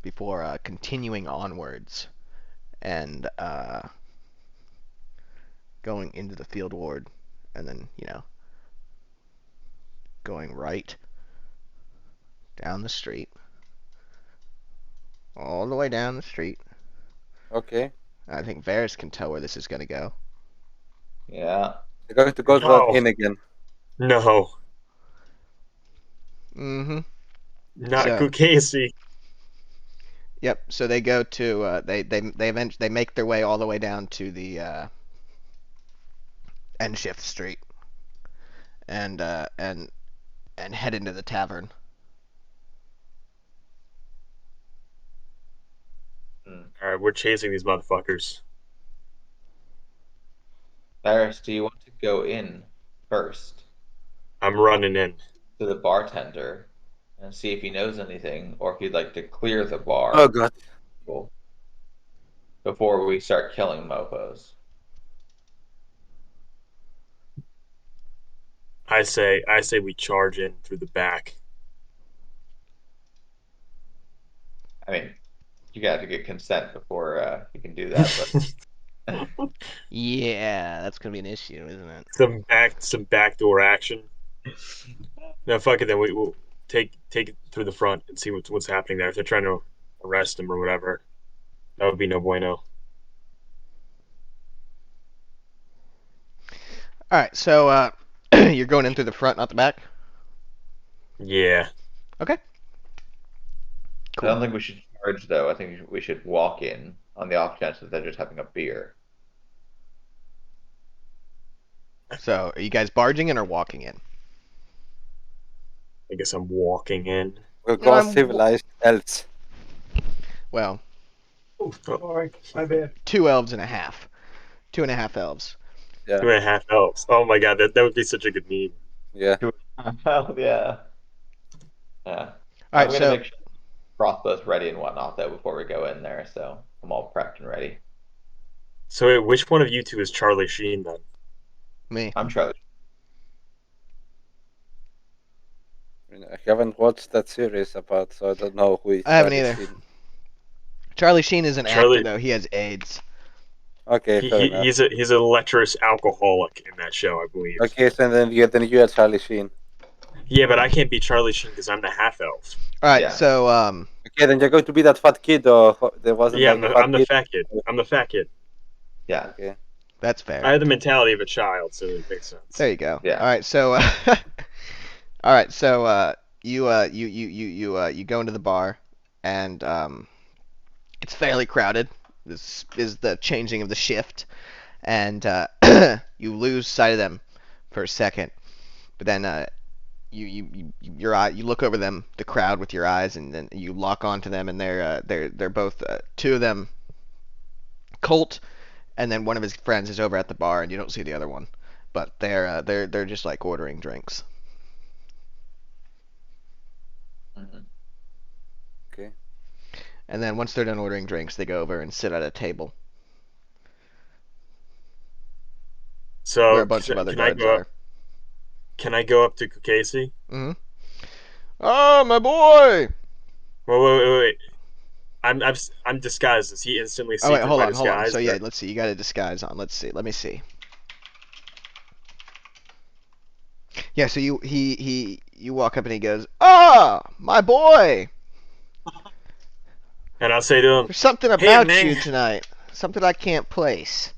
Before continuing onwards and going into the field ward, and then going right down the street, all the way down the street. Okay. I think Varys can tell where this is going to go. Yeah. They're going to go to No. that inn again. No, Mm-hmm. not So- Kukasi. Yep. So they go to they make their way all the way down to the Enshif Street and head into the tavern. Alright, we're chasing these motherfuckers. Varys, do you want to go in first I'm running in. to the bartender and see if he knows anything, or if you'd like to clear the bar Oh god. before we start killing mofos? I say we charge in through the back. I mean, you got to get consent before you can do that. But Yeah, that's gonna be an issue, isn't it? some backdoor action. No, fuck it. Then we'll take it through the front and see what's happening there. If they're trying to arrest him or whatever, that would be no bueno. All right. So you're going in through the front, not the back. Yeah. Okay. I don't think we should charge, though. I think we should walk in on the off chance that they're just having a beer. So are you guys barging in or walking in? I guess I'm walking in. We'll go I'm- civilized elves. Well, Oh, alright, my bad. 2 elves and a half. 2.5 elves. 2.5 elves. Oh my god, that would be such a good meme. Yeah. Well, yeah. Yeah. All I'm right. gonna So make sure crossbows ready and whatnot, though, before we go in there, so I'm all prepped and ready. So wait, which one of you two is Charlie Sheen then? me. I'm Charlie. I mean, I haven't watched that series about, so I don't know who is. I haven't Charlie either. Sheen. Charlie Sheen is an Charlie- actor though. He has AIDS. Okay, fair enough. He's a lecherous alcoholic in that show, I believe. Okay, so then you are Charlie Sheen. Yeah, but I can't be Charlie Sheen because I'm the half elf. All right. Yeah. So Okay, then you're going to be that fat kid, or there wasn't Yeah, like I'm a the fat fat kid. I'm the fat kid. Yeah. kid. Okay. that's fair. I have the mentality of a child, so it makes sense. There you go. Yeah. All right. So all right. So you go into the bar, and it's fairly crowded. This is the changing of the shift, and you lose sight of them for a second, but then you look over them, the crowd, with your eyes, and then you lock onto them, and they're both two of them, Colt, and then one of his friends is over at the bar, and you don't see the other one, but they're just like ordering drinks. Mhm. Okay. And then once they're done ordering drinks, they go over and sit at a table So where a bunch of other can I guards go are. up? Can I go up to Kukasi? Mm-hmm. Oh, my boy! Wait. I'm disguised. Is he instantly Oh secret wait, hold by on. disguise? So yeah, or- let's see. You got a disguise on. Let's see. Let me see. Yeah. So you walk up and he goes, "Ah, my boy! And I'll say to him, There's something Hey, about man." you tonight. Something I can't place."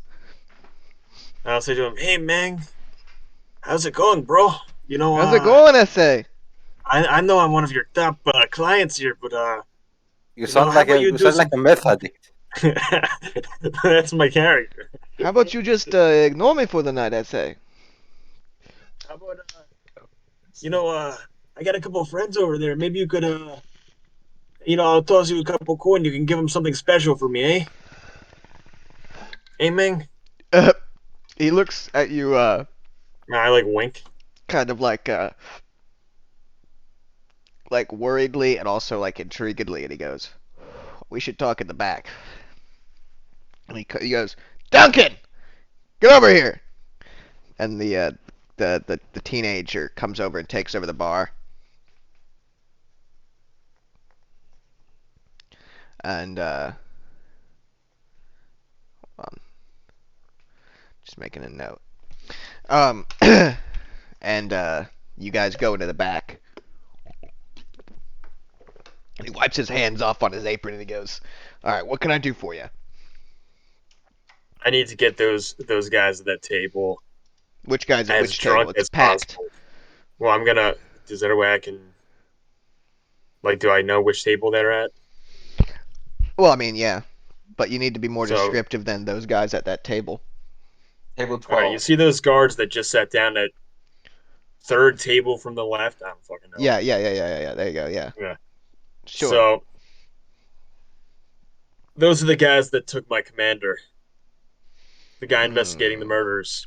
"Hey, Meng, how's it going, bro? You know, How's it going, SA? I know I'm one of your top clients here, but You know, sound how like about a you you do sound like a meth addict. that's my character. How about you just ignore me for the night, SA? How about I got a couple of friends over there. Maybe you could I'll toss you a couple coin. You can give him something special for me, eh? Eh, Ming? He looks at you, I like wink. kind of like worriedly and also like intriguedly, and he goes, "We should talk in the back." And he goes, "Duncan, get over here!" And the teenager comes over and takes over the bar. And hold on, just making a note. And you guys go into the back. And he wipes his hands off on his apron and he goes, "All right, what can I do for you?" I need to get those guys at that table Which guy's at as which table? drunk It's as packed. possible. Well, I'm gonna. Is there a way I can? Like, do I know which table they're at? Well, I mean, yeah, but you need to be more So- descriptive than those guys at that table. Table All 12. right, you see those guards that just sat down at third table from the left? I don't fucking know. Yeah. There you go. Yeah. Yeah. Sure. So those are the guys that took my commander. The guy investigating the murders.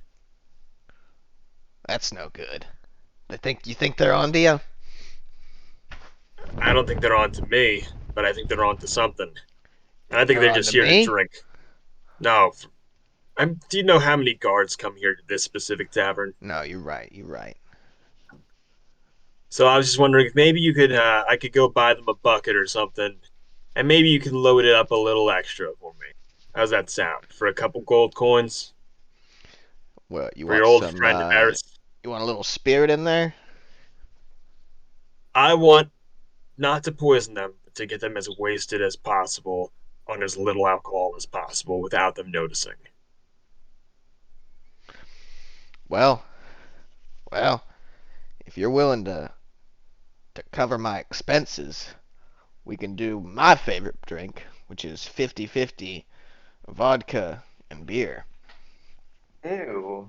That's no good. You think they're on to you? I don't think they're on to me, but I think they're on to something. And I think They're they're just on to here me? to drink. No. Do you know how many guards come here to this specific tavern? No, you're right. You're right. So I was just wondering if maybe you could, I could go buy them a bucket or something, and maybe you can load it up a little extra for me. How's that sound? For a couple gold coins Well, you for want your old some? friend Damaris? You want a little spirit in there? I want not to poison them, but to get them as wasted as possible on as little alcohol as possible without them noticing. Well, if you're willing to cover my expenses, we can do my favorite drink, which is 50-50 vodka and beer. Ew.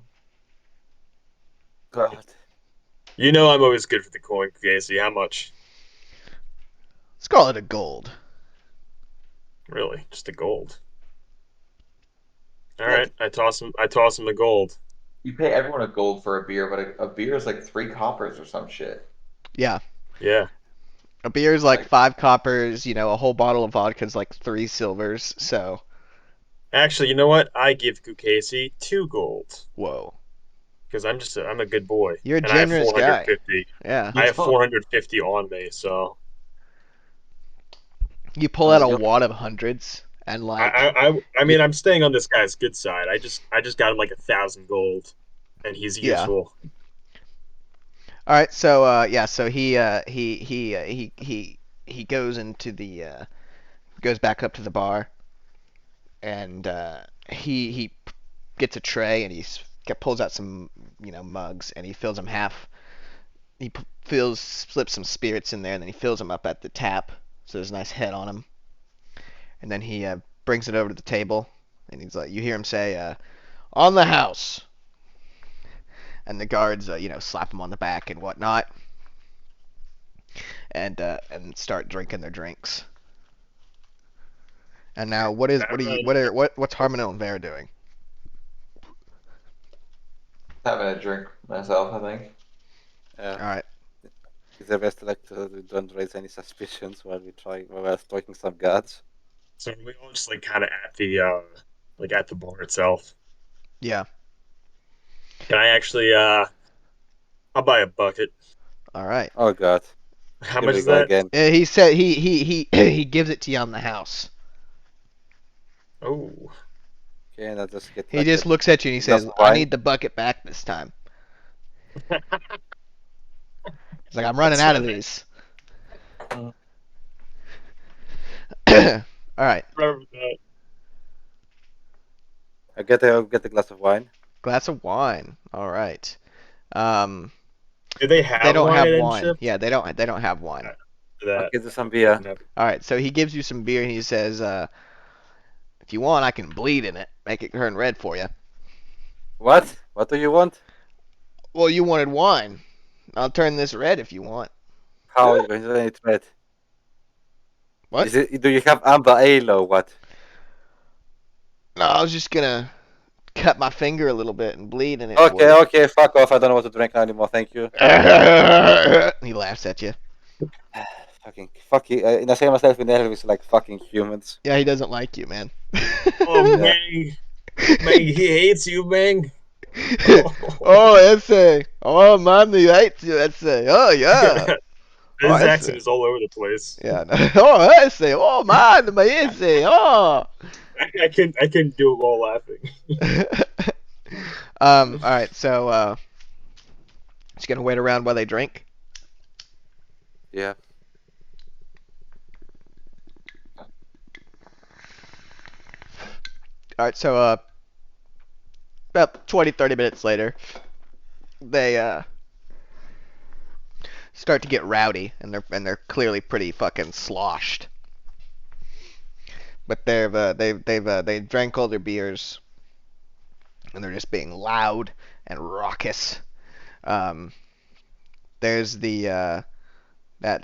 God. You know I'm always good for the coin, Casey. How much? Let's call it a gold. Really? Just a gold. All Yeah. right, I toss him the gold. You pay everyone a gold for a beer, but a beer is like 3 coppers or some shit. Yeah. Yeah. A beer is like 5 coppers, a whole bottle of vodka is like 3 silvers, so Actually, you know what? I give Kukasi 2 gold whoa. because I'm a good boy. You're a and I have generous guy. 450. Yeah. I have Fuck. 450 on me, so You pull out a wad of hundreds and like I mean I'm staying on this guy's good side. I just got him like 1,000 gold, and he's Yeah. useful. All right, so so he goes into the goes back up to the bar, and he gets a tray and pulls out some mugs and he fills them half. He slips some spirits in there and then he fills them up at the tap, so there's a nice head on them. And then he brings it over to the table and he's like, you hear him say, "On the house." And the guards, slap him on the back and whatnot, and start drinking their drinks. And now, what's Harmonil and Vera doing? Having a drink myself, I think. All Yeah. right, It's the best like to don't raise any suspicions while we're stalking some gods. So we all just like kind of at the bar itself. yeah, Can I actually I'll buy a bucket. all right. Oh god. How Here much we is go that? again. He said he gives it to you on the house. Oh. Okay, and I'll just get He like just a looks at you and he glass says, of "I wine. need the bucket back this time." He's like, "I'm running out of these." All right, Remember that. I'll get a glass of wine. glass of wine. All right. Do they have They don't wine have at wine. Inship? Yeah, they don't have wine. I'll That. get you some beer. No. All right, so he gives you some beer and he says, "If you want, I can bleed in it, make it turn red for you." What? What do you want? Well, you wanted wine. I'll turn this red if you want. How are you going to turn it red? What? Is it? Do you have amber ale or what? No, I was just gonna cut my finger a little bit and bleed in it. Okay, for okay, fuck off. I don't know what to drink anymore. Thank you. you. He laughs at you. Fucking. I say myself in Elvis like fucking humans. Yeah, he doesn't like you, man. Oh, Yeah. Mang. Mang, he hates you, Mang. Oh, ese. Oh, man, he hates you, ese. Oh, yeah. His Oh, accent ese. is all over the place. Yeah. No. Oh, ese. Oh, man, me ese. Oh. I couldn't do it while laughing. All right. So, just gonna wait around while they drink. Yeah. All right. So, about 20, 30 minutes later, they start to get rowdy, and they're clearly pretty fucking sloshed. But they drank all their beers, and they're just being loud and raucous. Um, there's that big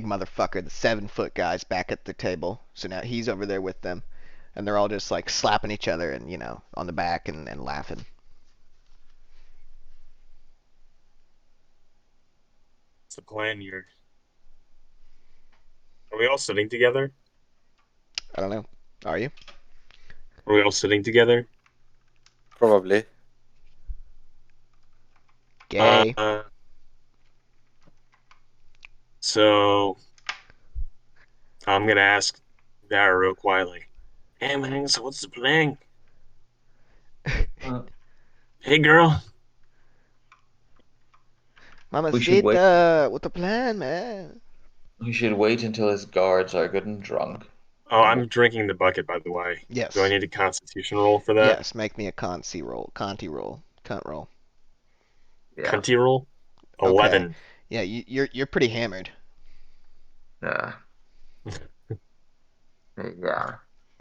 motherfucker, the 7-foot guy's back at the table. So now he's over there with them, and they're all just like slapping each other and on the back and laughing. What's the plan here? Are we all sitting together? I don't know. Are you? Are we all sitting together? Probably. Gay. So I'm gonna ask Dara real quietly. Hey man, so what's the plan? Hey girl. We should wait. Mamacita, what's the plan, man? We should wait until his guards are good and drunk. Oh, I'm drinking the bucket, by the way. Yes. Do I need a constitution roll for that? Yes, make me a Conti roll. Cunt roll. Yeah. Cunty roll? Okay. 11. Yeah, you're pretty hammered. Yeah. Yeah.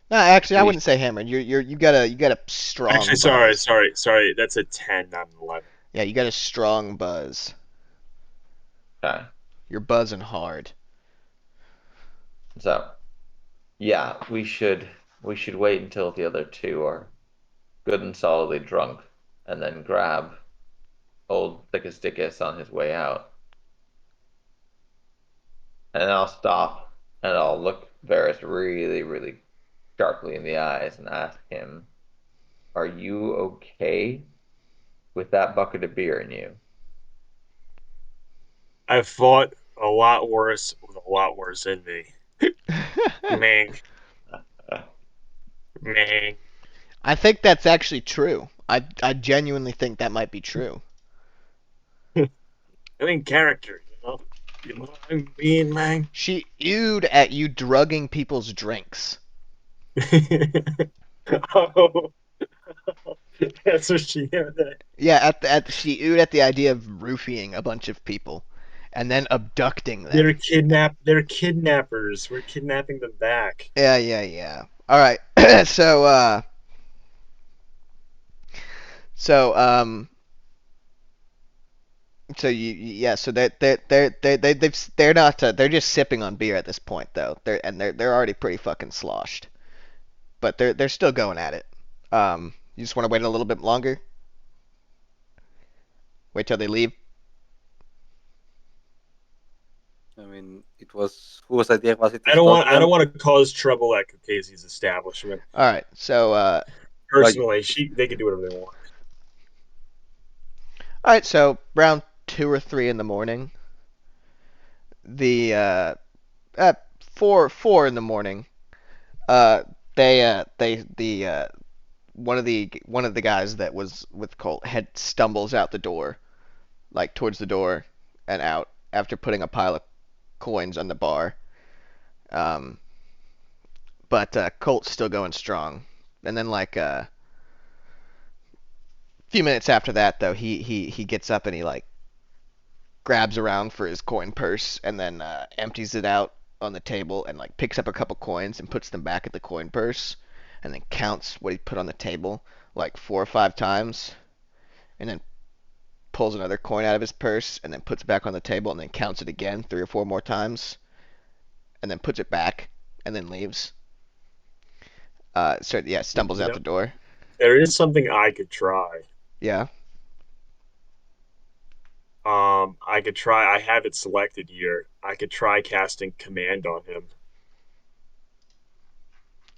No, actually, I We- wouldn't say hammered. You got a strong. Actually, buzz. sorry. That's a 10, not an 11. Yeah, you got a strong buzz. Okay. You're buzzing hard. So, yeah, we should wait until the other two are good and solidly drunk, and then grab old Thickus Dickus on his way out. And then I'll stop and I'll look Varys really, really sharply in the eyes and ask him, "Are you okay with that bucket of beer in you?" I've fought a lot worse with a lot worse in me. Mang. Mang. I think that's actually true. I genuinely think that might be true. I'm in character, you know? You know what I mean, Mang? She ewed at you drugging people's drinks. Oh. That's what she had. Yeah, she ewed at the idea of roofing a bunch of people, and then abducting them. They're kidnappers. We're kidnapping them back. Yeah. All right. So they're not they're just sipping on beer at this point though. They're already pretty fucking sloshed. But they're still going at it. You just want to wait a little bit longer? Wait till they leave? I mean, it was whose idea was it? To I don't stop them? want to cause trouble at Kukasi's establishment. All right. So Personally, they can do whatever they want. all right, so around 2 or 3 in the morning, the at 4 in the morning, one of the guys that was with Colt stumbles out the door, like towards the door and out after putting a pile of coins on the bar. But Colt's still going strong, and then like a few minutes after that, though, he gets up and he like grabs around for his coin purse and then empties it out on the table and like picks up a couple coins and puts them back at the coin purse and then counts what he put on the table like 4 or 5 times and then pulls another coin out of his purse and then puts it back on the table and then counts it again 3 or 4 more times and then puts it back, and then leaves. So yeah, stumbles You out know, the door. there is something I could try. Yeah. I could try. I have it selected here. I could try casting command on him.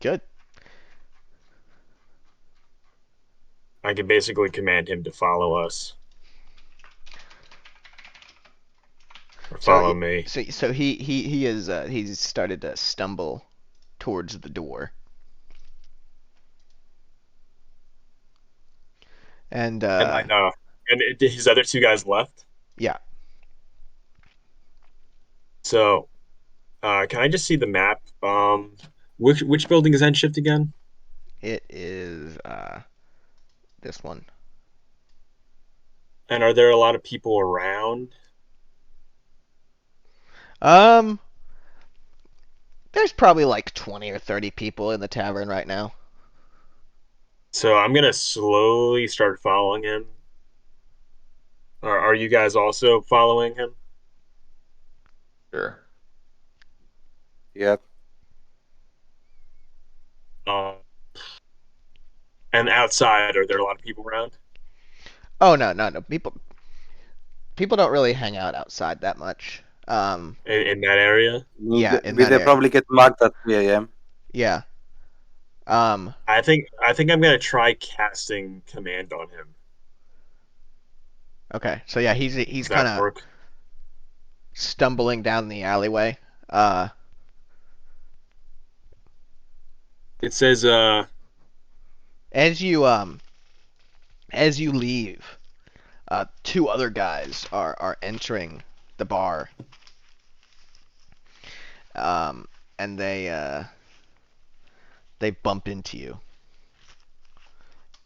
Good. I could basically command him to follow us or So follow me. so he is he's started to stumble towards the door. And And I know. And his other two guys left. yeah, So, can I just see the map? Which building is end shift again? it is this one. And are there a lot of people around? Um, there's probably like 20 or 30 people in the tavern right now. So I'm gonna slowly start following him. Are you guys also following him? Sure. Yep. Uh, and outside, are there a lot of people around? Oh no. People don't really hang out outside that much. In that area? Yeah, in We that they area. probably get mugged at 3 a.m. Yeah. Um, I think I'm gonna try casting command on him. okay. So yeah, he's Does kind that of work? stumbling down the alleyway. It says As you leave, two other guys are entering the bar. And they bump into you.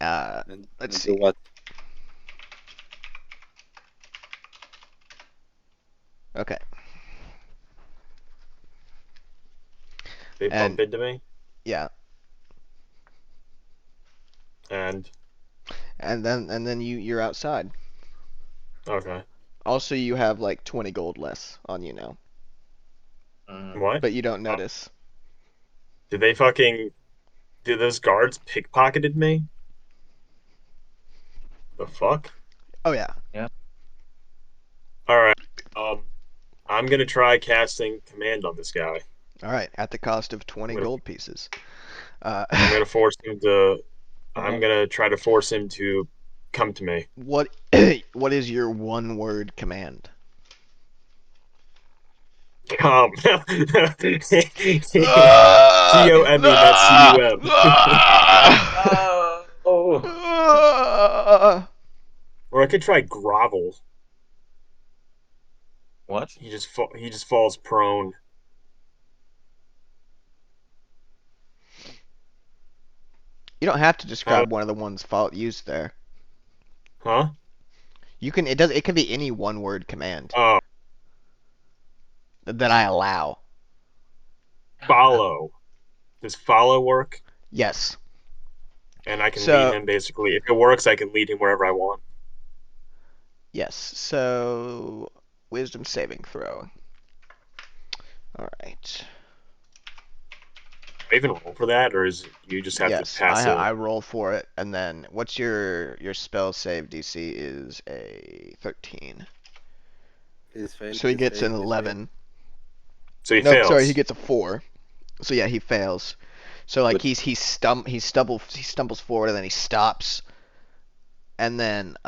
And, Let's and see. do what? Okay. they And bump into me yeah, and and then you're outside. okay. Also, you have like 20 gold less on you now, What? but you don't notice. Did those guards pickpocketed me? The fuck? Oh yeah. All right. I'm gonna try casting command on this guy. All right, at the cost of 20 I'm gonna, gold pieces. I'm gonna force him to. I'm gonna try to force him to come to me. What what is your one word command? Come. COM, not CUM. Or I could try grovel. What? He just falls prone. You don't have to describe one of the ones used there. Huh? You can it can be any one word command Oh, that I allow. follow. Does follow work? Yes. And I can So- lead him basically. If it works, I can lead him wherever I want. Yes. So wisdom saving throw. All right. Do I even roll for that, or is you just have Yes, to pass it? I roll for it, and then what's your spell save DC is a 13. He's failed. So he he's gets failed, an he's 11. So he No, fails. sorry, he gets a 4. So yeah, he fails. So like Good. he stumbles forward and then he stops, and then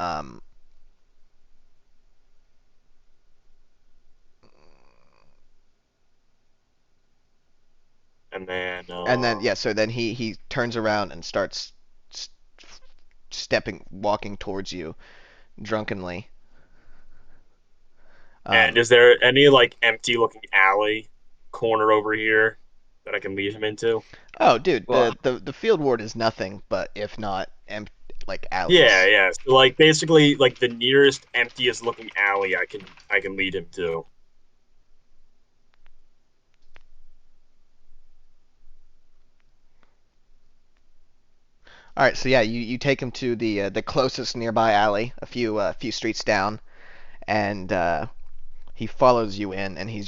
And then. yeah, so then he turns around and starts walking towards you drunkenly. And is there any like empty looking alley corner over here that I can lead him into? Oh, dude, Well- the field ward is nothing but if not like alleys. Yeah. So like basically like the nearest emptiest looking alley I can lead him to. All right, so yeah, you take him to the closest nearby alley, a few streets down, and he follows you in, and he's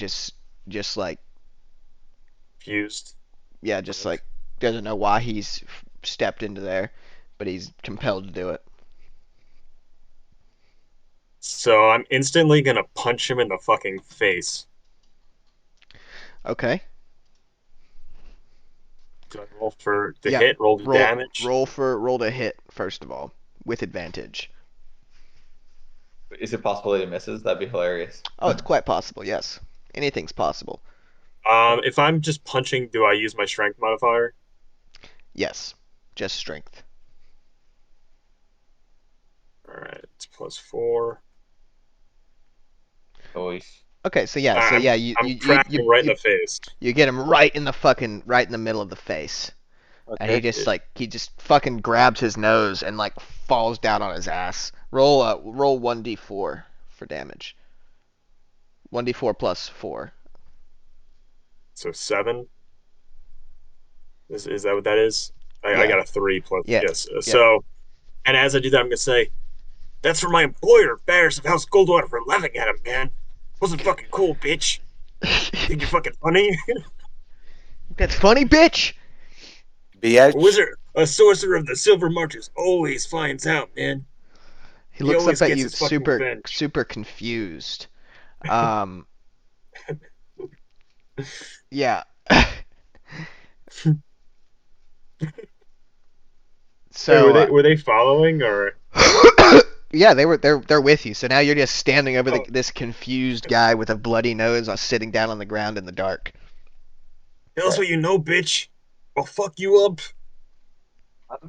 just like confused. Yeah, just like doesn't know why he's stepped into there, but he's compelled to do it. So I'm instantly gonna punch him in the fucking face. Okay. Do I roll for the Yeah, hit? Roll the roll damage? roll to hit first of all with advantage. Is it possible that he misses? That'd be hilarious. Oh, it's quite possible. Yes, anything's possible. If I'm just punching, do I use my strength modifier? Yes, just strength. Alright, it's +4. Always. Okay, so yeah, I'm you cracking right in the face. you get him right in the middle of the face, and he Okay. just fucking grabs his nose and like falls down on his ass. Roll 1d4 for damage. 1d4 plus 4. So 7. Is that what that is? I Yeah. got a 3 plus. Yeah, Yes. yeah. So, and as I do that, I'm gonna say, "That's for my employer, Barris of House Goldwater, for laughing at him, man. Wasn't fucking cool, bitch. Think you're fucking funny? That's funny, bitch. Biatch. A wizard, a sorcerer of the Silver Marches always finds out, man. He He looks always up at gets you his fucking revenge. super confused. Yeah. So were they following or? yeah, they're with you. So now you're just standing over Oh. this confused guy with a bloody nose, sitting down on the ground in the dark. Tell us what you know, bitch. I'll fuck you up. I'm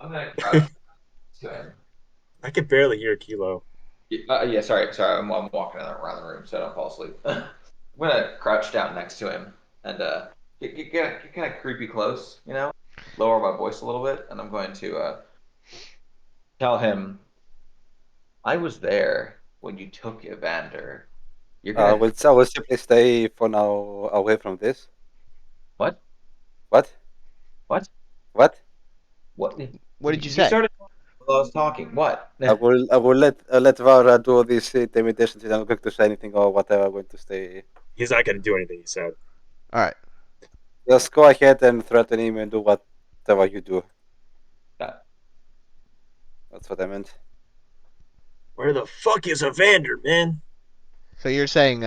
gonna crouch to him. I could barely hear Kilo. Yeah, sorry. I'm walking around the room so I don't fall asleep. I'm gonna crouch down next to him and get kind of creepy close, you know, lower my voice a little bit, and I'm going to tell him, I was there when you took Evander. You're I gonna will simply stay for now away from this. what? What? What? What? What? What did you You say? started while I was talking. What? I will let Vara do this intimidation. I'm not going to say anything or whatever. I'm going to stay. He's not gonna do anything. He said. All right. Just go ahead and threaten him and do whatever you do. Yeah. That's what I meant. Where the fuck is Evander, man? So you're saying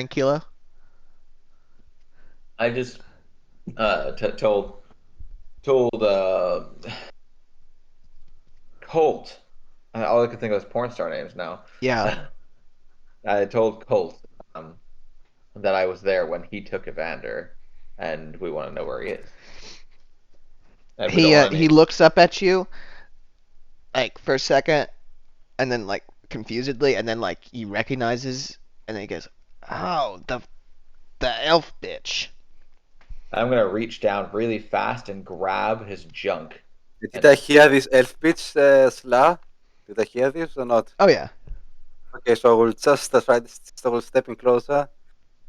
Kilo? I just told Colt. All I could think of was porn star names now. Yeah. I told Colt that I was there when he took Evander, and we want to know where he is. And we don't wanna He name- looks up at you like for a second, and then like confusedly, and then like he recognizes, and then he goes, "Oh, the elf bitch." I'm gonna reach down really fast and grab his junk. Did I hear this elf bitch Sla? Did I hear this or not? Oh yeah. Okay, so I will just try to start stepping closer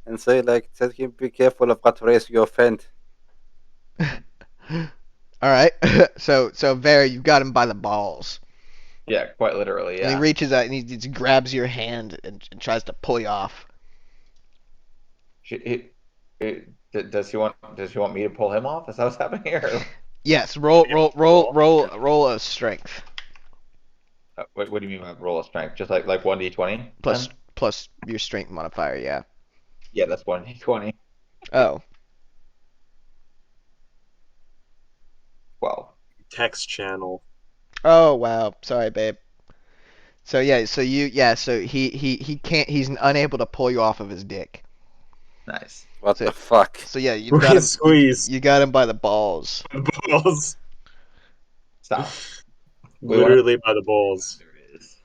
and say, like, tell him, be careful of what race you offend. All right. so Vera, you've got him by the balls. Yeah, quite literally. And he Yeah. reaches out and he just grabs your hand and tries to pull you off. Does he want me to pull him off? Is that what's happening here? Yes. Roll a strength What do you mean by roll of strength? Just like 1d20? plus your strength modifier. Yeah. Yeah, that's 1d20. Oh. 12. Text channel. Oh wow. Sorry, babe. So yeah. So he can't. He's unable to pull you off of his dick. Nice. What So- the fuck? So yeah, you've got him. Squeeze. You got him by the balls. Balls. Stop. Literally by the balls. There it is.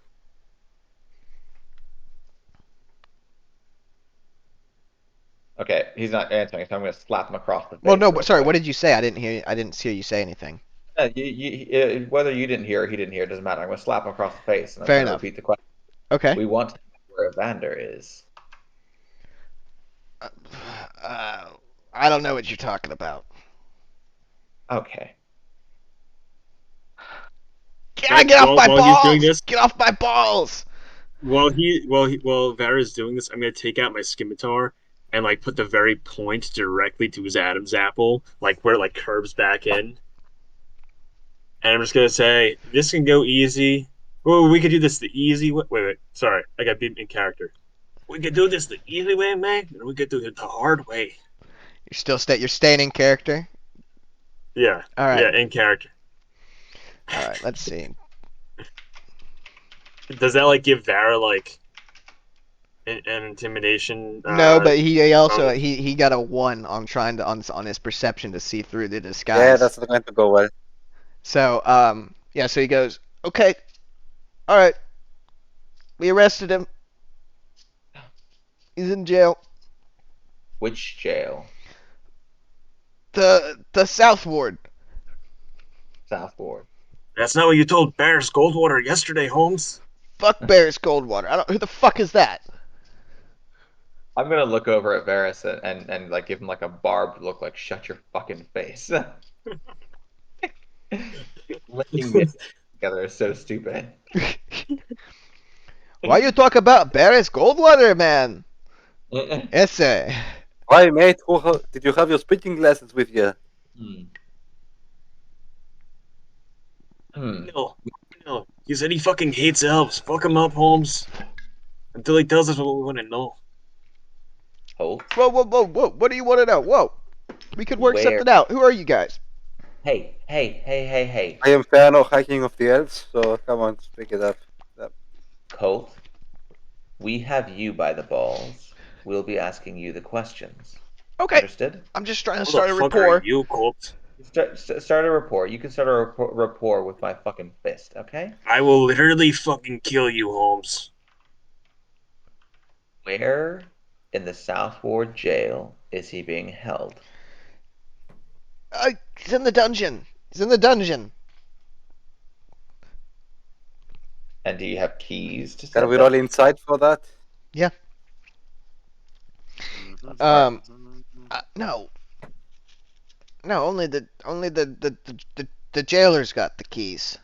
Okay, he's not answering, so I'm gonna slap him across the face. Well, no. real Sorry. quick. What did you say? I didn't hear. I didn't hear you say anything. Whether you didn't hear or he didn't hear, it doesn't matter. I'm gonna slap him across the face. And I'm Fair gonna enough. repeat the question. Okay. We want to know where Evander is. I don't know what you're talking about. Okay. Get off my while he's doing balls! this- Get off my balls! while Vera's doing this, I'm gonna take out my scimitar and like put the very point directly to his Adam's apple, like where it like curves back in. And I'm just gonna say this can go easy. Well, we could do this the easy way. Wait, sorry, I got beat in character. We could do this the easy way, man, and we could do it the hard way. You're staying in character. Yeah. All right. Yeah, in character. All right. Let's see. Does that like give Vara like an intimidation? No, but he also bonus? he got a 1 on trying to on his perception to see through the disguise. Yeah, that's not going to go well. So yeah, so he goes, okay, all right, we arrested him. He's in jail. Which jail? The South Ward. South Ward. That's not what you told Barris Goldwater yesterday, Holmes. Fuck Barris Goldwater. Who the fuck is that? I'm gonna look over at Varys and like give him like a barbed look, like shut your fucking face. Linking this together is so stupid. Why you talk about Barris Goldwater, man? Essay. Why, mate? Did you have your speaking lessons with you? No. He said he fucking hates elves. Fuck him up, Holmes. Until he tells us what we want to know. Holt. Whoa. What do you want to know? Whoa. We could work Where? something out. Who are you guys? Hey. I am fan of hiking of the elves, so come on, speak it up. Colt, we have you by the balls. We'll be asking you the questions. Okay. Understood? I'm just trying to Who start a the fuck are rapport. you, Colt? Start a rapport. You can start a rapport with my fucking fist, okay? I will literally fucking kill you, Holmes. Where in the South Ward jail is he being held? He's in the dungeon. He's in the dungeon. And do you have keys to Can set we that? roll inside for that? Yeah. That's No. No, only the jailer's got the keys.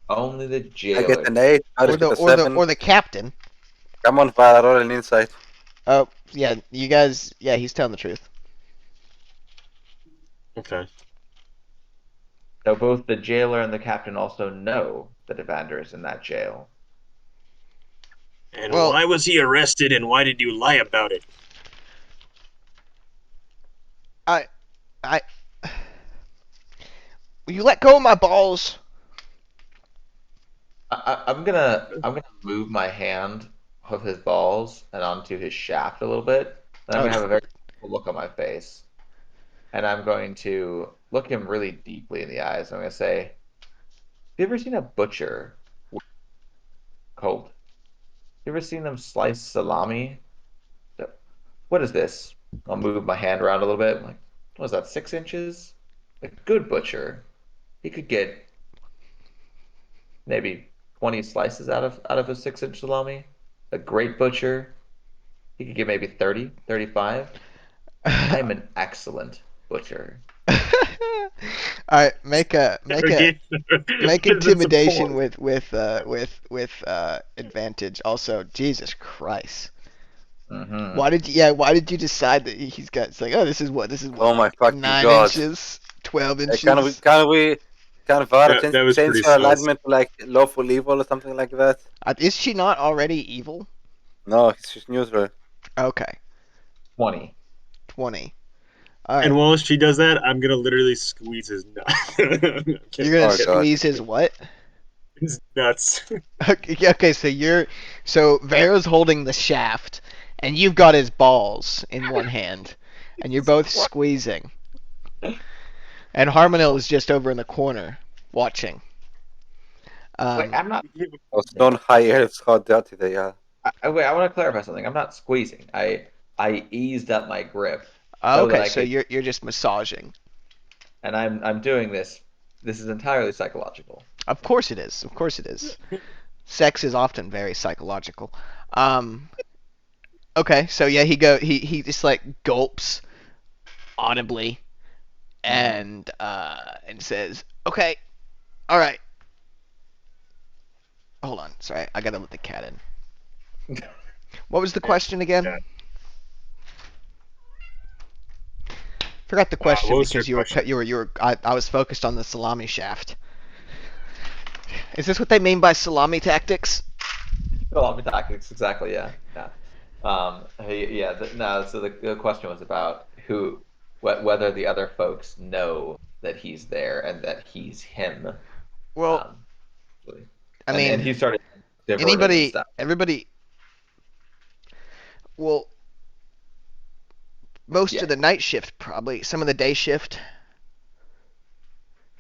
Only the I jailer. get an 8, Irish get a 7. Or the captain. Come on, Vara, roll an inside. Oh, yeah, you guys, yeah, he's telling the truth. Okay. So both the jailer and the captain also know that Evander is in that jail. And Well- why was he arrested and why did you lie about it? Will you let go of my balls? I'm gonna move my hand of his balls and onto his shaft a little bit. And I'm gonna have a very look on my face. And I'm going to look him really deeply in the eyes. I'm gonna say, have you ever seen a butcher Colt? You ever seen them slice salami? What is this? I'll move my hand around a little bit. I'm like, what is that, 6 inches? A good butcher, he could get maybe 20 slices out of a 6-inch salami. A great butcher, he could get maybe 30, 35. I'm an excellent butcher. All right, make intimidation with advantage. Also, Jesus Christ. Mm-hmm. Why did you decide that he's got? It's like, oh, this is what Oh my fucking 9 God. inches, 12 inches. Can Vara That was change pretty her sus. alignment to like lawful evil or something like that? Is she not already evil? No, she's neutral. Okay, 20. 20. All right, And while she does that, I'm gonna literally squeeze his nut. you're gonna Oh, God. squeeze his what? His nuts. Okay, so Vera's holding the shaft, and you've got his balls in one hand, and you're both squeezing. And Harmonil is just over in the corner watching. Wait, I'm not. Those stone high elves, how dirty they are. Wait, I want to clarify something. I'm not squeezing. I eased up my grip, Okay, that so I could- you're just massaging. and I'm doing this. This is entirely psychological. Of course it is. Of course it is. Sex is often very psychological. Okay, so yeah, he just like gulps audibly and says, "Okay, all right." Hold on, sorry, I gotta let the cat in. What was the question again? Yeah. Forgot the question what was your because you were question? I was focused on the salami shaft. Is this what they mean by salami tactics? Salami tactics, exactly. Yeah, yeah. Yeah. No. So the question was about whether the other folks know that he's there and that he's him. Well, Really. I And mean, he started diverting and stuff. everybody. Well, most Yeah. of the night shift probably. Some of the day shift.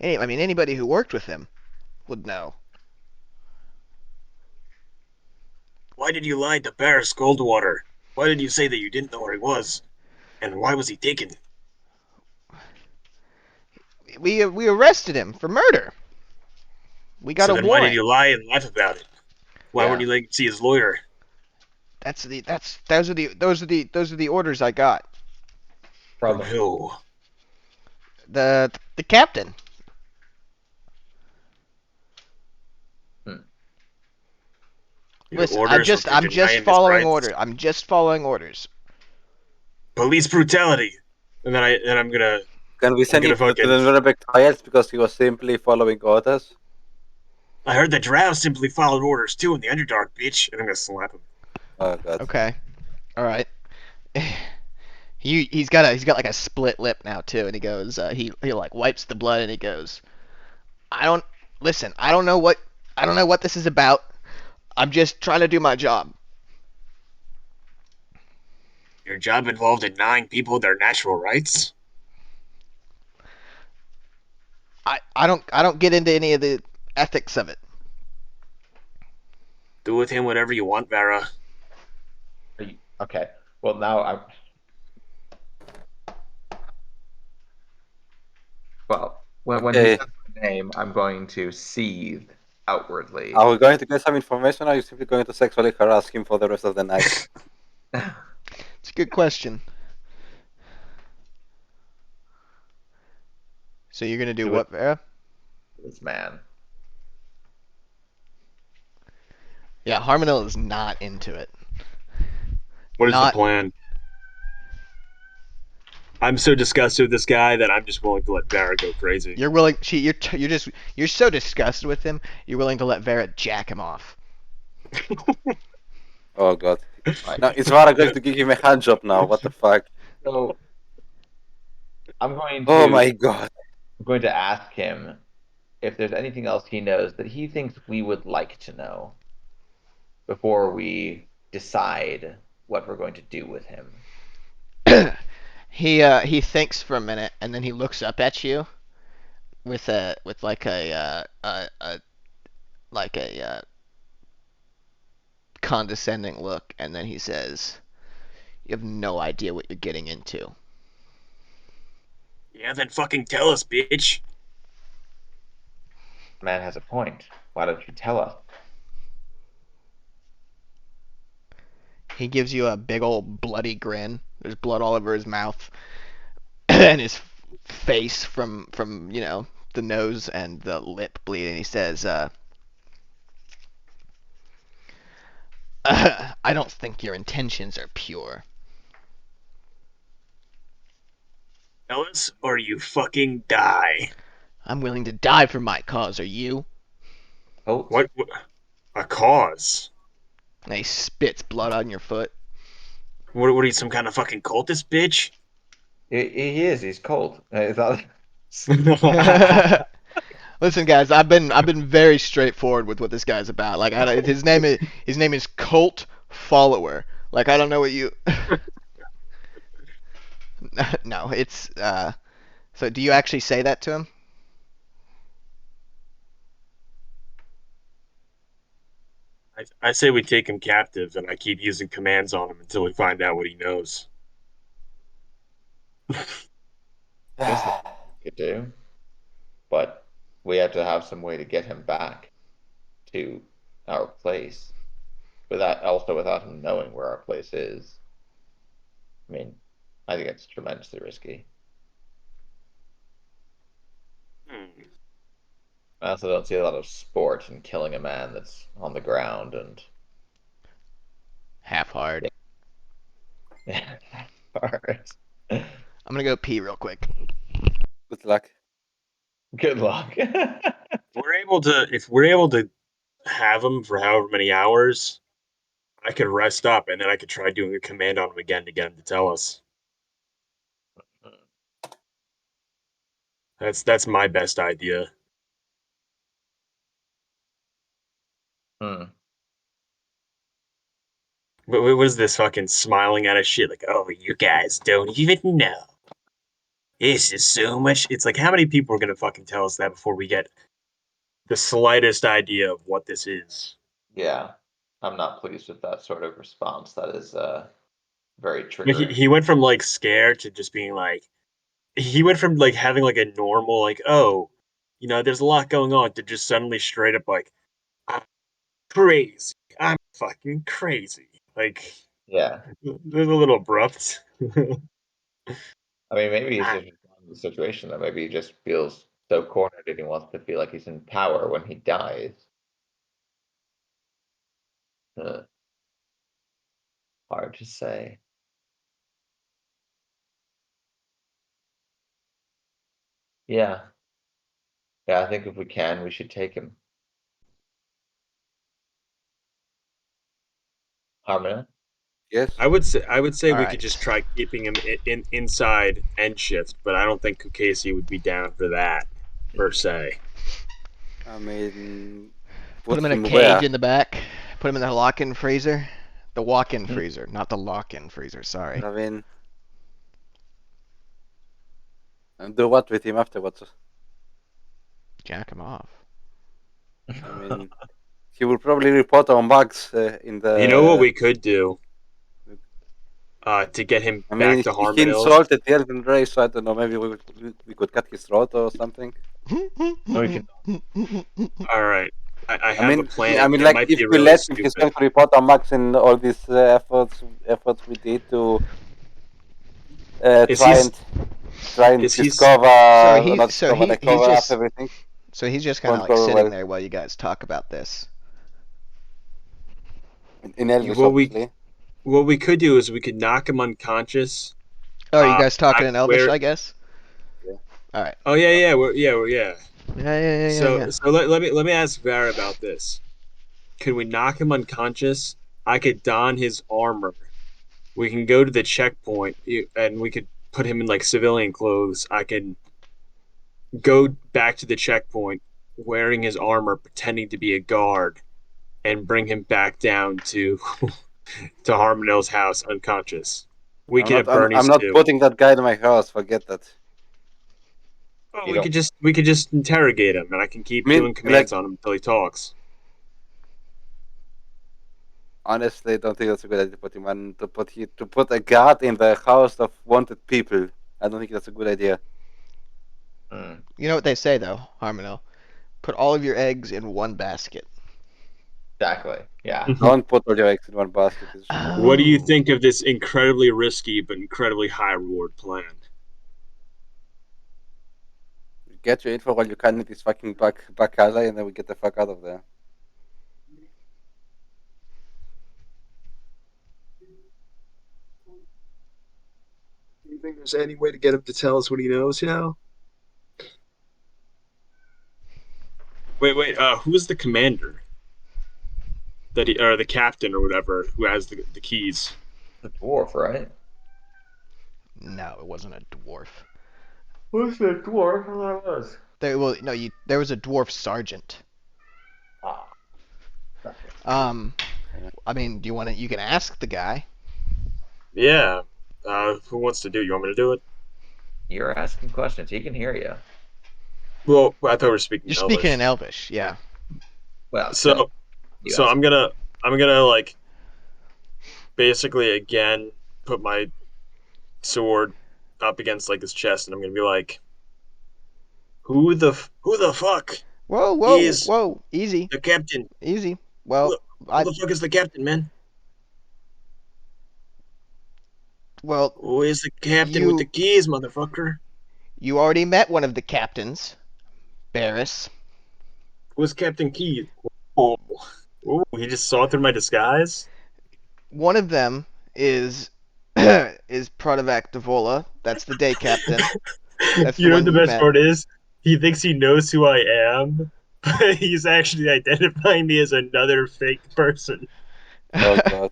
I mean, anybody who worked with him would know. Why did you lie to Barris Goldwater? Why did you say that you didn't know where he was? And why was he taken? We arrested him for murder. We got So a then why did warrant. you lie and laugh about it? Why Yeah. wouldn't you like to see his lawyer? Those are the orders I got. From who? The captain. Your Listen, orders were to I'm deny just him his following rights? orders. I'm just following orders. Police brutality. And then I'm gonna Can we send gonna him to the fucking- Nuremberg trials because he was simply following orders? I heard that Drow simply followed orders too in the Underdark, bitch. And I'm gonna slap him. Oh god. Okay. All right. He's got like a split lip now too, and he goes he like wipes the blood and he goes, I don't listen. I don't know what this is about. I'm just trying to do my job. Your job involved denying people their natural rights? I don't get into any of the ethics of it. Do with him whatever you want, Vera. Okay. Well, now I'm. Well, when he Okay. says my name, I'm going to seethe outwardly. Are we going to get some information or are you simply going to sexually harass him for the rest of the night? It's a good question. So you're gonna do Do what, Vera? This man. Yeah, Harmonil is not into it. What is Not- the plan? I'm so disgusted with this guy that I'm just willing to let Vera go crazy. You're willing. You're so disgusted with him. You're willing to let Vera jack him off. Oh god. Right. Now it's Vara going to give him a hand job now. What the fuck? So I'm going to. Oh my god. I'm going to ask him if there's anything else he knows that he thinks we would like to know before we decide what we're going to do with him. He thinks for a minute and then he looks up at you with like a condescending look, and then he says, "You have no idea what you're getting into." Yeah, then fucking tell us, bitch. Man has a point. Why don't you tell us? He gives you a big old bloody grin. There's blood all over his mouth and his face from the nose and the lip bleeding. He says, "I don't think your intentions are pure." Tell us or you fucking die. I'm willing to die for my cause. Are you? Oh, What? A cause? And he spits blood on your foot. What are you, some kind of fucking cultist, bitch? he is. He's cold. I thought. Listen, guys, I've been very straightforward with what this guy's about. Like, his name is Cult Follower. Like, I don't know what you. No, it's So, do you actually say that to him? I say we take him captive and I keep using commands on him until we find out what he knows. Could do, but we have to have some way to get him back to our place, without him knowing where our place is. I mean, I think it's tremendously risky. I also don't see a lot of sport in killing a man that's on the ground and half hard. Alright. I'm gonna go pee real quick. Good luck. Good luck. If we're able to have him for however many hours, I could rest up and then I could try doing a command on him again to get him to tell us. That's my best idea. Hmm. What is this fucking smiling at us shit? Like, oh, you guys don't even know. This is so much. It's like, how many people are gonna fucking tell us that before we get the slightest idea of what this is? Yeah. I'm not pleased with that sort of response. That is very Like, triggering. he went from like scared to just being like, he went from like having like a normal like, oh, there's a lot going on, to just suddenly straight up like, I'm crazy. I'm fucking crazy. Like, Yeah. they're a little abrupt. I mean, maybe he's just in the situation that maybe he just feels so cornered and he wants to feel like he's in power when he dies. Uh, hard to say. Yeah. Yeah, I think if we can, we should take him. Harmony? Yes. I would say we could Alright. just try keeping him inside end shift, but I don't think Kukasi would be down for that per se. I mean, Put him in a him cage where? in the back. Put him in the lock-in freezer. The walk-in freezer, not the lock-in freezer. Sorry. I mean, and do what with him afterwards? Jack him off. I mean, he will probably report on bugs in the. You know what we could do? To get him I back mean, to he Harmon insulted the Elven race, so I don't know. Maybe we could cut his throat or something. can- All right, I I have a mean, plan. I mean, It like might if be we really let him, he's going stupid. to report on Max and all these efforts we did to Is try he's and is he's discover, not discover, like he's cover up just everything. so he's just kind of Won't like go sitting well there while you guys talk about this. in Elvish, what we obviously. what we could do is we could knock him unconscious. Oh, are you guys talking back in Elvish? where- I guess. Yeah. All right. Oh yeah, yeah. Yeah, yeah. So let me ask Var about this. Can we knock him unconscious? I could don his armor. We can go to the checkpoint and we could put him in like civilian clothes. I can go back to the checkpoint wearing his armor, pretending to be a guard, and bring him back down to to Harmonell's house unconscious. We could have I'm Bernie's not too. putting that guy in my house. Forget that. Oh, You we could just interrogate him, and I can keep I mean, doing commands on him until he talks. Honestly, I don't think that's a good idea to put him on to put a guard in the house of wanted people. I don't think that's a good idea. Hmm. You know what they say though, Harmonel? Put all of your eggs in one basket. Exactly. Yeah. Don't put all your eggs in one basket. It's stupid. What do you Oh. think of this incredibly risky but incredibly high reward plan? Get your info while you can in this fucking back alley, and then we get the fuck out of there. Do you think there's any way to get him to tell us what he knows? Wait. Who's the commander? Or the captain or whatever who has the keys? The dwarf, right? No, it wasn't a dwarf. Who's the dwarf? Who that was? There was a dwarf sergeant. Ah. I mean, you can ask the guy. Yeah. Who wants to do it? You want me to do it? You're asking questions. He can hear you. Well, I thought we were speaking. You're Elvish. speaking in Elvish, yeah. Well, So you so ask. I'm gonna like basically again put my sword up against like his chest, and I'm gonna be like, who the fuck is Whoa, easy, the captain? easy. Well, Who the fuck is the captain, man? Who is the captain with the keys, motherfucker? you already met one of the captains, Barris. Who's Captain Keys? Oh, he just saw through my disguise. one of them is is Protovac Devola. That's the day captain. That's the You know one what the you best met. part is? He thinks he knows who I am, but he's actually identifying me as another fake person. Oh god.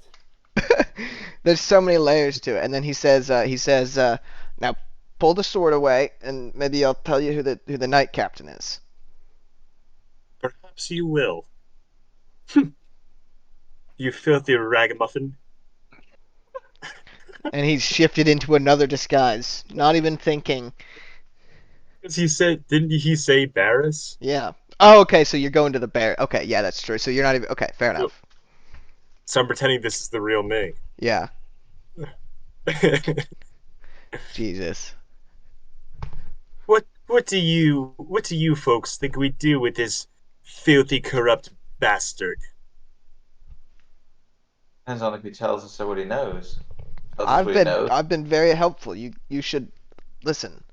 There's so many layers to it. And then he says, now pull the sword away, and maybe I'll tell you who the night captain is. Perhaps you will. You filthy ragamuffin. And he's shifted into another disguise, not even thinking. Because he said, didn't he say Barris? Yeah. Oh, okay. So you're going to the bear. Okay, yeah, that's true. So you're not even. Okay, fair enough. So I'm pretending this is the real me. Yeah. Jesus. What do you folks think we do with this filthy corrupt bastard? Depends on if he tells us what he knows. Tells us what he knows. I've been very helpful. You should listen.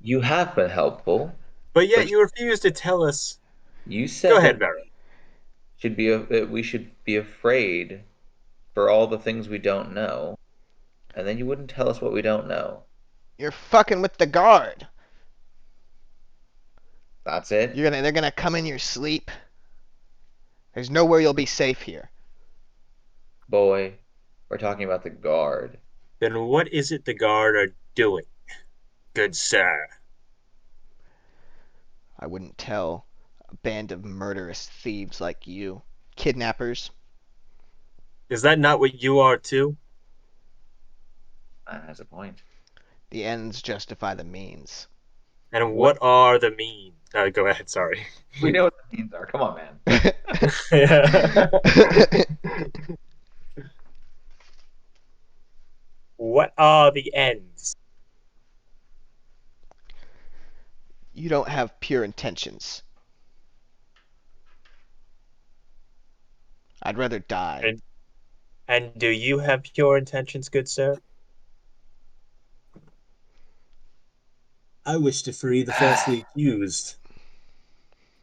You have been helpful. But yet But you refuse to tell us. You said Go ahead, that Vera. we should be afraid for all the things we don't know, and then you wouldn't tell us what we don't know. You're fucking with the guard. That's it. They're gonna come in your sleep. There's nowhere you'll be safe here. Boy, we're talking about the guard. Then what is it the guard are doing, good sir? I wouldn't tell a band of murderous thieves like you. Kidnappers. Is that not what you are too? That has a point. The ends justify the means. And what are the means? Go ahead, sorry. We know what the means are. Come on, man. What are the ends? You don't have pure intentions. I'd rather die. And do you have pure intentions, good sir? I wish to free the falsely accused.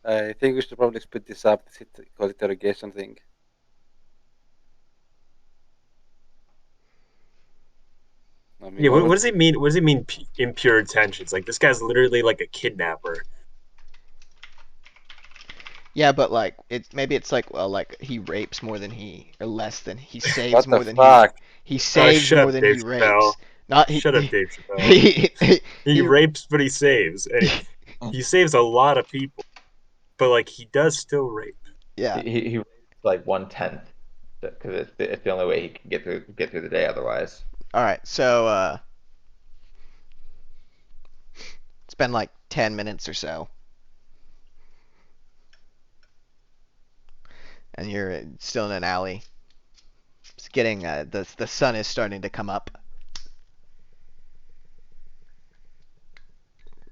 I think we should probably split this up. This is called interrogation thing. I mean, Yeah, what does he mean? What does he mean impure intentions? Like this guy's literally like a kidnapper. Yeah, but like maybe it's like like he rapes more than or less than he saves What more the than fuck? he saves shut more up, than Dave he Chappelle. rapes. Not he. Shut up, Dave Chappelle. He, He rapes, but he saves, and he saves a lot of people. But like he does still rape. yeah. He rapes like 1/10 because it's the only way he can get through the day otherwise. All right. So it's been like 10 minutes or so, and you're still in an alley. It's getting the sun is starting to come up.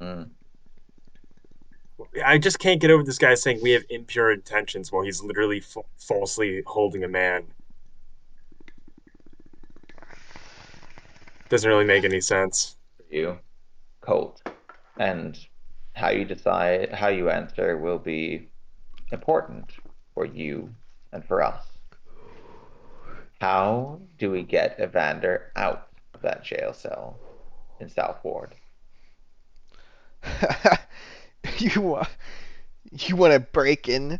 Mm. I just can't get over this guy saying we have impure intentions while he's literally falsely holding a man. Doesn't really make any sense. For you, Colt, and how you decide how you answer will be important for you and for us. How do we get Evander out of that jail cell in South Ward? you want to break in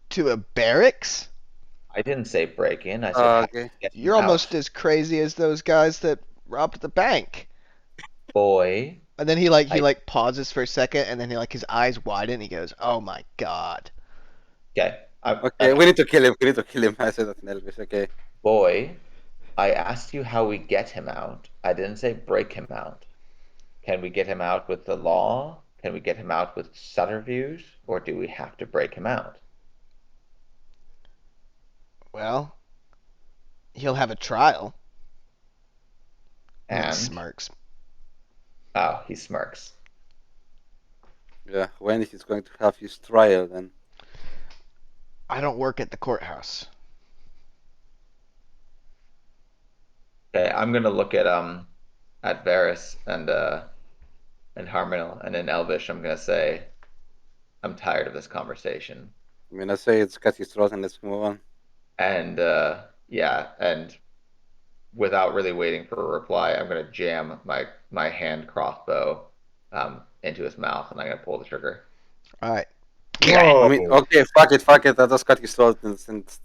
to a barracks? I didn't say break in. I said how Okay. to get him You're almost out. as crazy as those guys that robbed the bank. Boy. And then he like pauses for a second, and then his eyes widen, and he goes, "Oh my god." Okay. Okay, we need to kill him. We need to kill him. I said that in Elvis. Okay. Boy, I asked you how we get him out. I didn't say break him out. Can we get him out with the law? Can we get him out with subterfuge? Or do we have to break him out? Well, he'll have a trial. And And he smirks. oh, he smirks. Yeah, when he's going to have his trial then? I don't work at the courthouse. Okay, I'm gonna look at Varys and Harmonil, and in Elvish I'm gonna say I'm tired of this conversation. I mean, I say it's cut his throat and let's move on. And Yeah, and without really waiting for a reply, I'm gonna jam my hand crossbow into his mouth, and I'm gonna pull the trigger. All right. Whoa. I mean, okay, fuck it. I just cut his throat and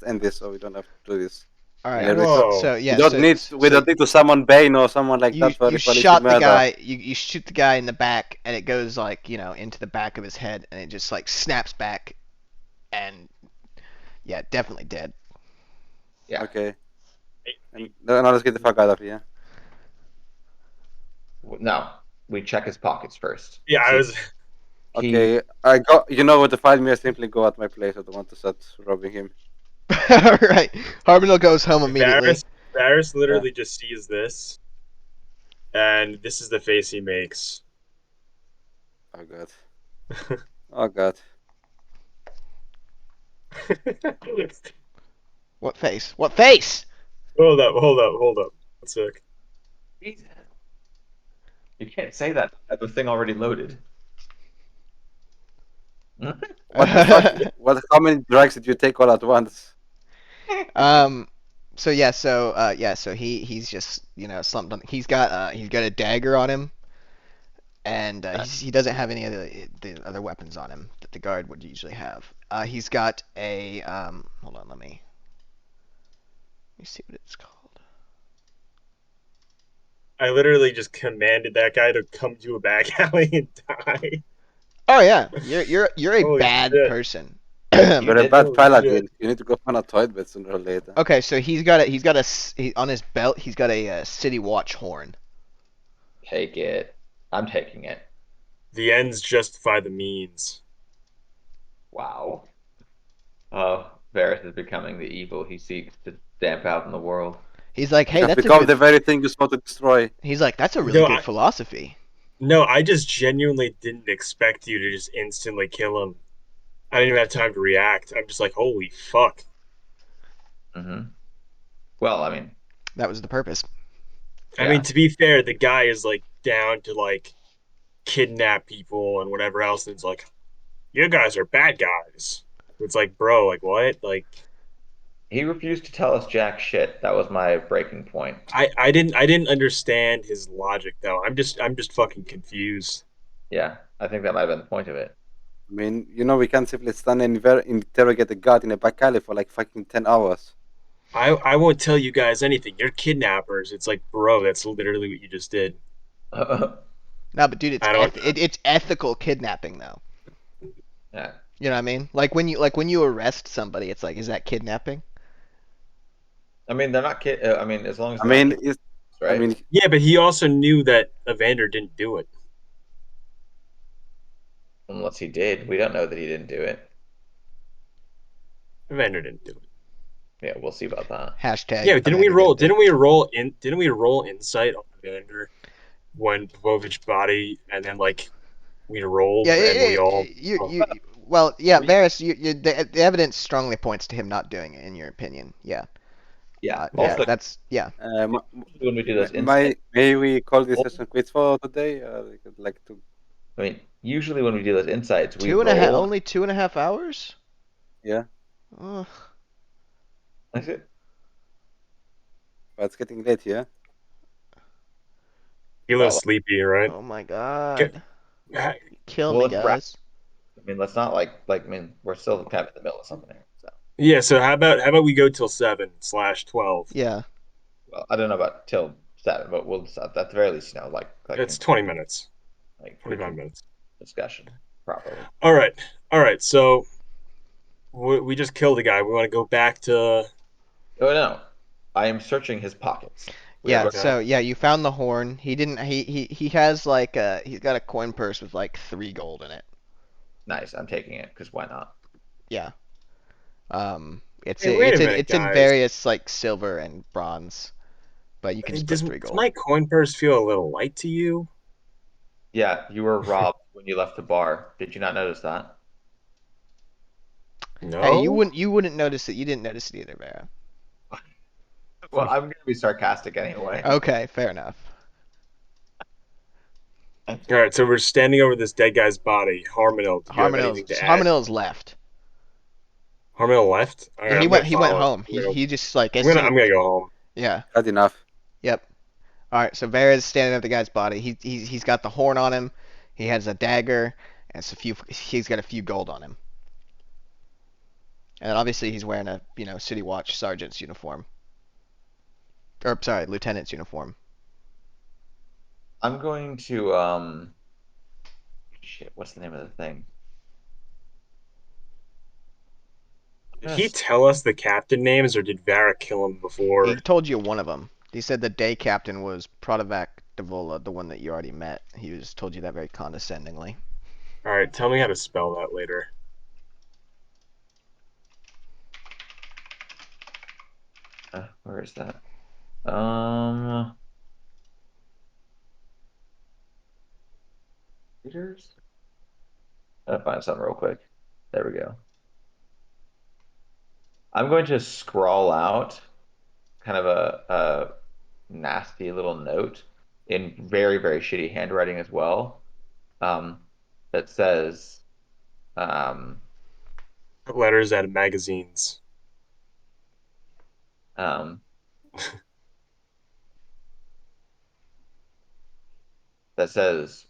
end this, so we don't have to do this. All right. Yeah, So yeah. we don't so, need we so don't need to summon Bane or someone like that for you for shot the murder. guy. You shoot the guy in the back, and it goes like into the back of his head, and it just like snaps back, and yeah, definitely dead. Yeah. Okay. And now let's get the fuck out of here. No, we check his pockets first. Yeah, I See, was. Okay, I got. You know what? To find me, I simply go at my place. I don't want to start robbing him. All right. Harbinal goes home immediately. Varys literally just sees this, and this is the face he makes. Oh god. Oh god. What face? What face? Hold up. One sec. Jesus. You can't say that. I have the thing already loaded. What the fuck? How many drugs did you take all at once? So yeah. So he's just slumped on. He's got a dagger on him, and he doesn't have any of the other weapons on him that the guard would usually have. He's got a hold on. Let me see what it's called. I literally just commanded that guy to come to a back alley and die. Oh yeah, you're a Holy bad shit. person. You're a did- bad oh, paladin. shit. You need to go find a toilet sooner or later. Okay, so on his belt. He's got a city watch horn. Take it. I'm taking it. The ends justify the means. Wow. Oh, Varys is becoming the evil he seeks to stamp out in the world. He's like, hey, You have that's a become good. the very thing you sought to destroy. He's like, that's a really No, good I- philosophy. No, I just genuinely didn't expect you to just instantly kill him. I didn't even have time to react. I'm just like, holy fuck. Mm-hmm. Well, I mean, That was the purpose. I Yeah. mean, to be fair, the guy is like down to like kidnap people and whatever else. And it's like, you guys are bad guys. It's like, bro, like what? Like, he refused to tell us jack shit. That was my breaking point. I didn't understand his logic though. I'm just fucking confused. Yeah, I think that might have been the point of it. I mean, we can't simply stand and interrogate a god in a back alley for like fucking 10 hours. I won't tell you guys anything. You're kidnappers. It's like, bro, that's literally what you just did. No, but dude, I don't- it's ethical kidnapping though. Yeah. You know what I mean? Like when you arrest somebody, it's like, is that kidnapping? I mean, they're not kid. I mean, as long as I they're mean, not kids, right? I mean, Yeah, but he also knew that Evander didn't do it. unless he did, we don't know that he didn't do it. Evander didn't do it. Yeah, we'll see about that. Hashtag. Yeah, didn't we Evander roll? did it. Didn't we roll insight on Evander when Povich body, and then like we rolled Yeah, and we all. well, yeah, Varys, the evidence strongly points to him not doing it, in your opinion. Yeah. Yeah. Yeah, Also, that's yeah. when we do this, insight, may we call this session quits for today? We could like to. I mean, usually when we do those insights, we Only 2.5 hours? Yeah. Ugh. That's it. But it's getting late here. He looks sleepy, right? Oh my god. Yeah. Kill Well, me, let's wrap- guys. I mean, let's not like. I mean, we're still kind of in the middle of something here. So, Yeah. So how about we go till 7/12? Yeah. well, I don't know about till 7, but we'll just, at the very least, like It's 20 minutes, like 25 minutes. discussion properly. All right. So we just killed a guy. We want to go back to. Oh no, I am searching his pockets. We Yeah, are- Okay. so yeah, you found the horn. He didn't he has like he's got a coin purse with like 3 gold in it. Nice. I'm taking it because why not? Yeah. It's Hey, wait a minute, it's in guys. various like silver and bronze. But you can just put 3 Does gold. my coin purse feel a little light to you? Yeah, you were robbed when you left the bar. Did you not notice that? No. Hey, you wouldn't notice it. You didn't notice it either, Vera. Well, I'm gonna be sarcastic anyway. Okay, fair enough. All right, so we're standing over this dead guy's body. Harmonil, do you have anything to add? Harmonil is left. Harmel left. All right, Yeah, I'm he gonna went. He went follow. home. He just like as I'm soon. gonna go home. Yeah. Had enough. Yep. All right. So Varys standing at the guy's body. He's got the horn on him. He has a dagger. And it's a few. He's got a few gold on him. And then obviously he's wearing a City Watch sergeant's uniform. Or sorry, lieutenant's uniform. I'm going to shit, what's the name of the thing? Did he tell us the captain names, or did Varric kill him before? He told you one of them. He said the day captain was Protovac Devola, the one that you already met. He just told you that very condescendingly. All right, tell me how to spell that later. Where is that? Readers? I'll find something real quick. There we go. I'm going to scrawl out kind of a nasty little note in very, very shitty handwriting as well. That says, Letters out of magazines. that says,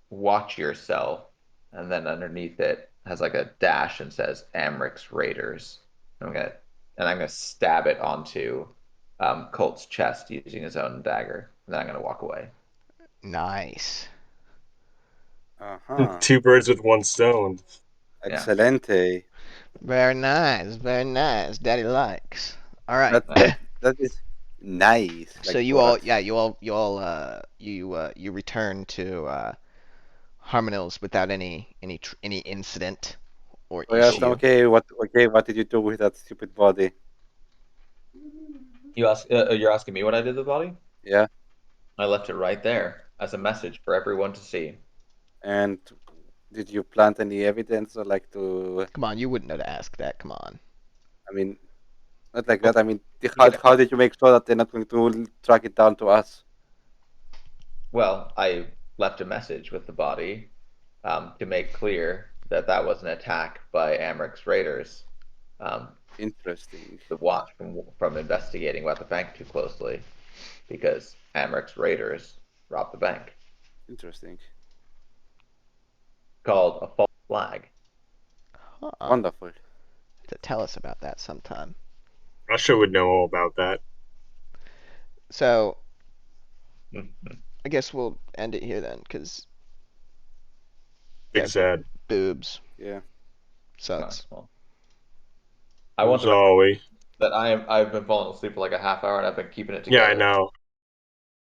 "Watch yourself," and then underneath it has like a dash and says Amric's Raiders. I'm gonna stab it onto Colt's chest using his own dagger, and then I'm gonna walk away. Nice. Uh-huh. 2 birds with 1 stone. Yeah. Excelente. Very nice. Very nice. Daddy likes. All right. That is nice. So Like you what? you return to Harmonil's without any incident or Oh, yeah, issue. okay, what did you do with that stupid body? You're asking me what I did with the body? Yeah. I left it right there as a message for everyone to see. And did you plant any evidence or like to? Come on, you wouldn't know to ask that. Come on. I mean, not like that. I mean, how did you make sure that they're not going to track it down to us? Well, I left a message with the body to make clear that that was an attack by Amric's raiders. Interesting. The watch from investigating about the bank too closely because Amric's raiders robbed the bank. Interesting. Called a false flag. Huh. Wonderful. To tell us about that sometime. Russia would know all about that. So I guess we'll end it here then, because Big sad. boobs Yeah. sucks. Well, I want So are we. that I've been falling asleep for like a half hour and I've been keeping it together. Yeah, I know.